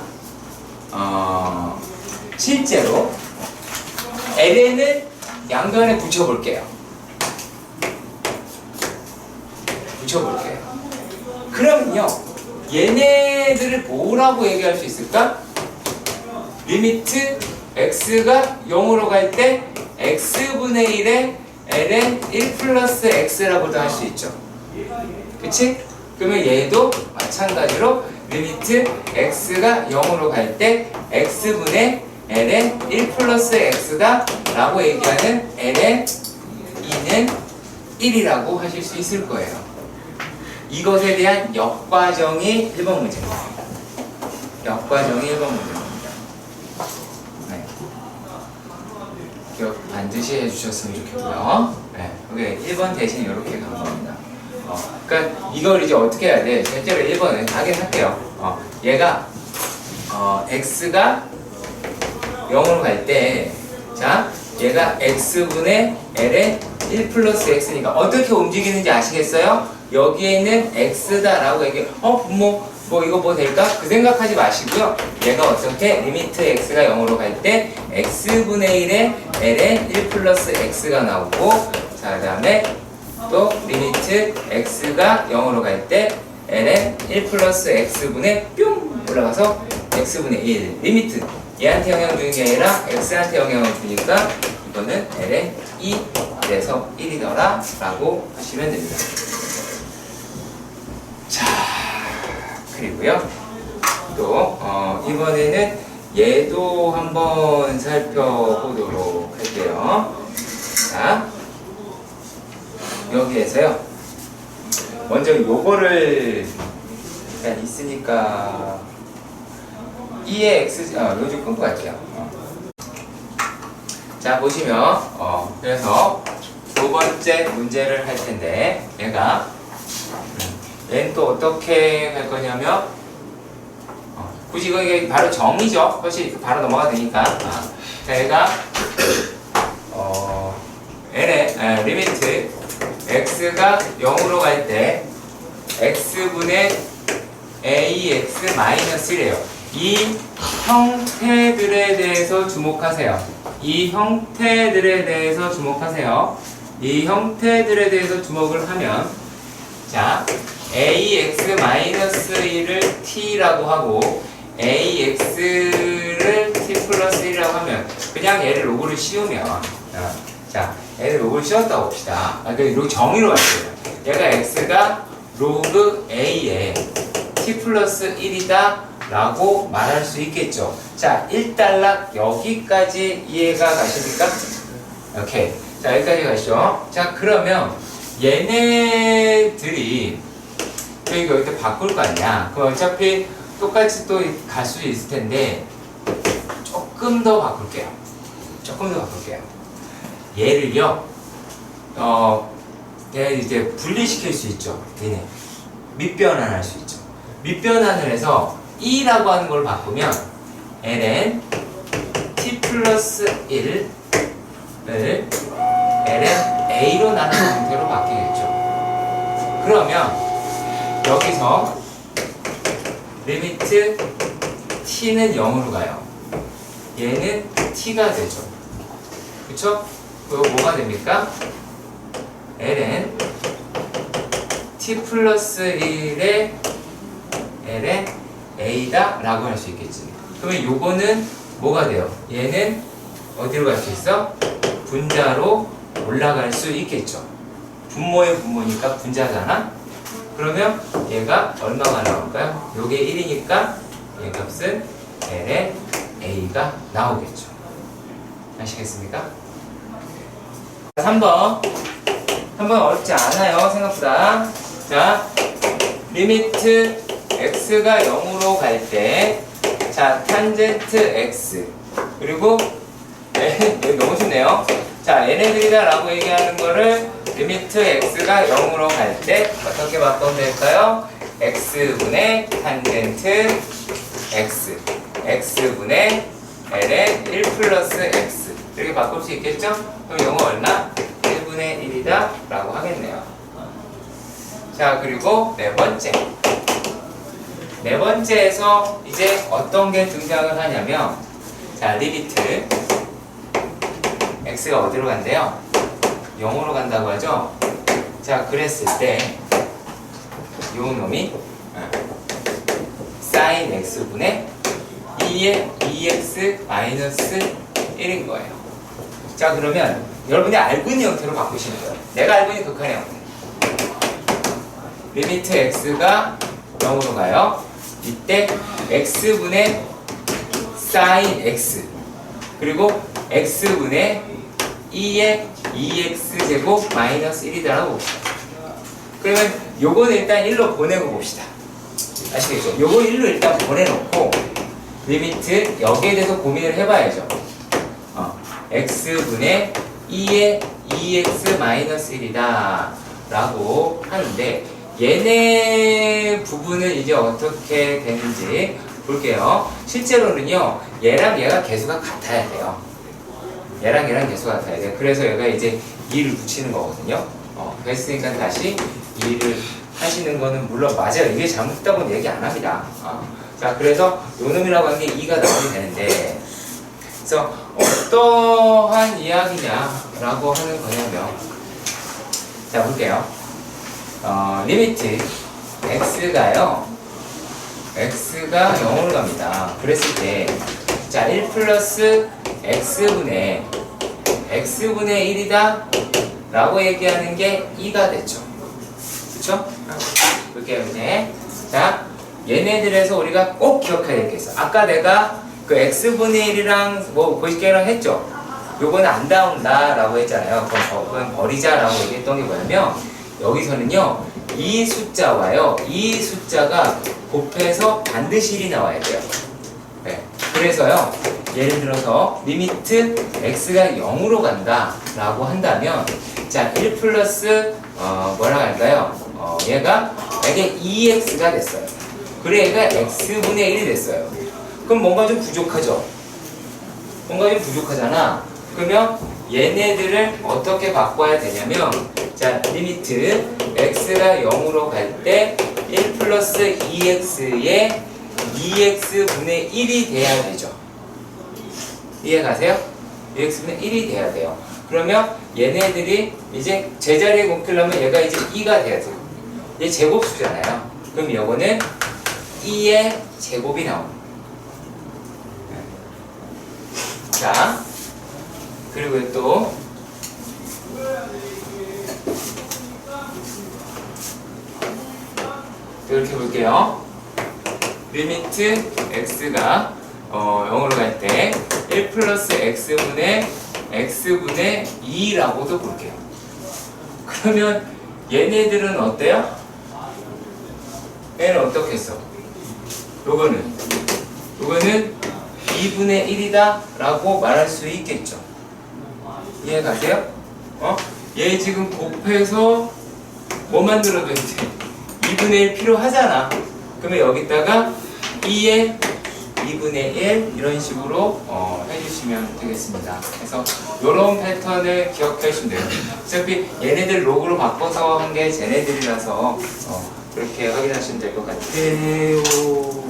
실제로 ln을 양변에 붙여볼게요. 그러면요, 얘네들을 뭐라고 얘기할 수 있을까? 리미트 x가 0으로 갈 때 x분의 1에 ln 1 플러스 x라고도 할 수 있죠. 그치? 그러면 얘도 마찬가지로 리미트 x가 0으로 갈 때 x분의 ln 1 플러스 x다 라고 얘기하는 ln 2는 1이라고 하실 수 있을 거예요. 이것에 대한 역과정이 1번 문제입니다. 역과정이 1번 문제입니다. 네. 기억 반드시 해주셨으면 좋겠고요. 네. 여기 1번 대신 이렇게 간 겁니다. 그러니까 이걸 이제 어떻게 해야 돼? 실제로 1번은 하긴 할게요. 얘가 x가 0으로 갈 때, 자, 얘가 x분의 ln 1 플러스 x니까 어떻게 움직이는지 아시겠어요? 여기에는 x다라고 얘기해. 뭐 이거 뭐 될까? 그 생각하지 마시고요. 얘가 어떻게 리미트 x가 0으로 갈 때 x분의 1에 ln 1 플러스 x가 나오고, 자, 그 다음에 또 리미트 x가 0으로 갈 때 ln 1 플러스 x분의 뿅 올라가서 x분의 1 리미트 얘한테 영향 주는 게 아니라 x한테 영향을 주니까 이거는 ln 2에서 1이더라 라고 하시면 됩니다. 자, 그리고요 또 이번에는 얘도 한번 살펴보도록 할게요. 자, 여기에서요 먼저 요거를 일단 있으니까 2의 x 요즘 끈 것 같아요. 자, 보시면 그래서 두 번째 문제를 할 텐데 얘는 또 어떻게 할 거냐면 굳이 이게 바로 정의죠. 그것이 바로 넘어가도 되니까. 자, 얘가 n의 리미트 x가 0으로 갈 때 x분의 ax-1이에요. 이 형태들에 대해서 주목하세요. 이 형태들에 대해서 주목을 하면, 자, ax-1을 t라고 하고 ax를 t 플러스 1이라고 하면 그냥 얘를 로그를 씌우면 자, 얘를 로그를 씌웠다고 봅시다. 그러니까 정의로 할게요. 얘가 x가 로그 a에 t 플러스 1이다 라고 말할 수 있겠죠. 자, 1단락 여기까지 이해가 가십니까? 오케이. 자, 여기까지 가시죠. 자, 그러면 얘네들이 여기다 바꿀 거 아니야. 그럼 어차피 똑같이 또 갈 수 있을 텐데 조금 더 바꿀게요. 얘를요, 얘 이제 분리시킬 수 있죠. 얘네 밑변환할 수 있죠. 밑변환을 해서 E라고 하는 걸 바꾸면 ln t 플러스 1을 ln a로 나누는 형태로 바뀌겠죠. 그러면 여기서 리미트 t는 0으로 가요. 얘는 t가 되죠. 그쵸? 그리고 뭐가 됩니까? ln t 플러스 1의 ln a다 라고 할 수 있겠지. 그러면 요거는 뭐가 돼요? 얘는 어디로 갈 수 있어? 분자로 올라갈 수 있겠죠. 분모의 분모니까 분자잖아. 그러면 얘가 얼마가 나올까요? 요게 1이니까 얘 값은 ln a가 나오겠죠. 아시겠습니까? 3번 어렵지 않아요, 생각보다. 자, 리미트 x가 0으로 갈 때, 자, 탄젠트 x 그리고 여기 너무 쉽네요. 자, 얘네들이다 라고 얘기하는 거를 리미트 x가 0으로 갈 때 어떻게 바꾸면 될까요? x분의 탄젠트 x x분의 ln 1 플러스 x 이렇게 바꿀 수 있겠죠? 그럼 요거 얼마? 1분의 1이다 라고 하겠네요. 자, 그리고 네 번째에서 이제 어떤 게 등장을 하냐면, 자, 리미트 x가 어디로 간대요? 0으로 간다고 하죠? 자, 그랬을 때 요 놈이 sin x분의 2의 2x 마이너스 1인 거예요. 자, 그러면 여러분이 알고 있는 형태로 바꾸시는 거예요. 내가 알고 있는 극한의 형태. 리미트 x가 0으로 가요. 이때 x분의 sin x 그리고 x분의 2의 2x 제곱 마이너스 1이다라고 봅시다. 그러면 요거는 일단 1로 보내고 봅시다. 아시겠죠? 요거 1로 일단 보내놓고 리미트 여기에 대해서 고민을 해봐야죠. x분의 2의 2x 마이너스 1이다 라고 하는데, 얘네 부분은 이제 어떻게 되는지 볼게요. 실제로는요, 얘랑 얘가 개수가 같아야 돼요. 얘랑 얘랑 개수가 같아야 돼요. 그래서 얘가 이제 2를 붙이는 거거든요. 그랬으니까 다시 2를 하시는 거는 물론 맞아요. 이게 잘못됐다고는 얘기 안 합니다. 자, 그래서 요 놈이라고 하는 게 2가 나오게 되는데, 그래서 어떠한 이야기냐라고 하는 거냐면, 자, 볼게요. 리미트 x가 0으로 갑니다. 그랬을 때, 자, 1 플러스 x분의 1이다 라고 얘기하는 게 2가 됐죠. 그쵸? 볼게요, 이제. 자, 얘네들에서 우리가 꼭 기억해야 될 게 있어. 아까 내가 그 x분의 1이랑 뭐 고식계랑 했죠? 요거는 안 나온다 라고 했잖아요. 그건 버리자 라고 얘기했던 게 뭐냐면, 여기서는요, 이 숫자와요, 이 숫자가 곱해서 반드시 1이 나와야 돼요. 네. 그래서요, 예를 들어서 리미트 x가 0으로 간다 라고 한다면, 자, 1 플러스 뭐라고 할까요? 얘가 이게 2x가 됐어요. 그래, 얘가 x분의 1이 됐어요. 그럼 뭔가 좀 부족하죠? 뭔가 좀 부족하잖아. 그러면 얘네들을 어떻게 바꿔야 되냐면, 자, 리미트 x가 0으로 갈 때 1 플러스 2x에 2x분의 1이 돼야 되죠. 이해 가세요? 2x분의 1이 돼야 돼요. 그러면 얘네들이 이제 제자리에 옮기려면 얘가 이제 2가 돼야 돼요. 얘 제곱수잖아요. 그럼 이거는 2의 제곱이 나옵니다. 자, 그리고 또 이렇게 볼게요. 리미트 x가 0으로 갈 때 1 플러스 x분의 x분의 2라고도 볼게요. 그러면 얘네들은 어때요? 얘는 어떻게 했어? 요거는 2분의 1이다 라고 말할 수 있겠죠. 이해가세요? 얘 지금 곱해서 뭐 만들어도 이제 2분의 1 필요하잖아. 그러면 여기다가 2의 2분의 1 이런 식으로 해주시면 되겠습니다. 그래서 이런 패턴을 기억해 주시면 돼요. 어차피 얘네들 로그로 바꿔서 한 게 쟤네들이라서 그렇게 확인하시면 될 것 같아요.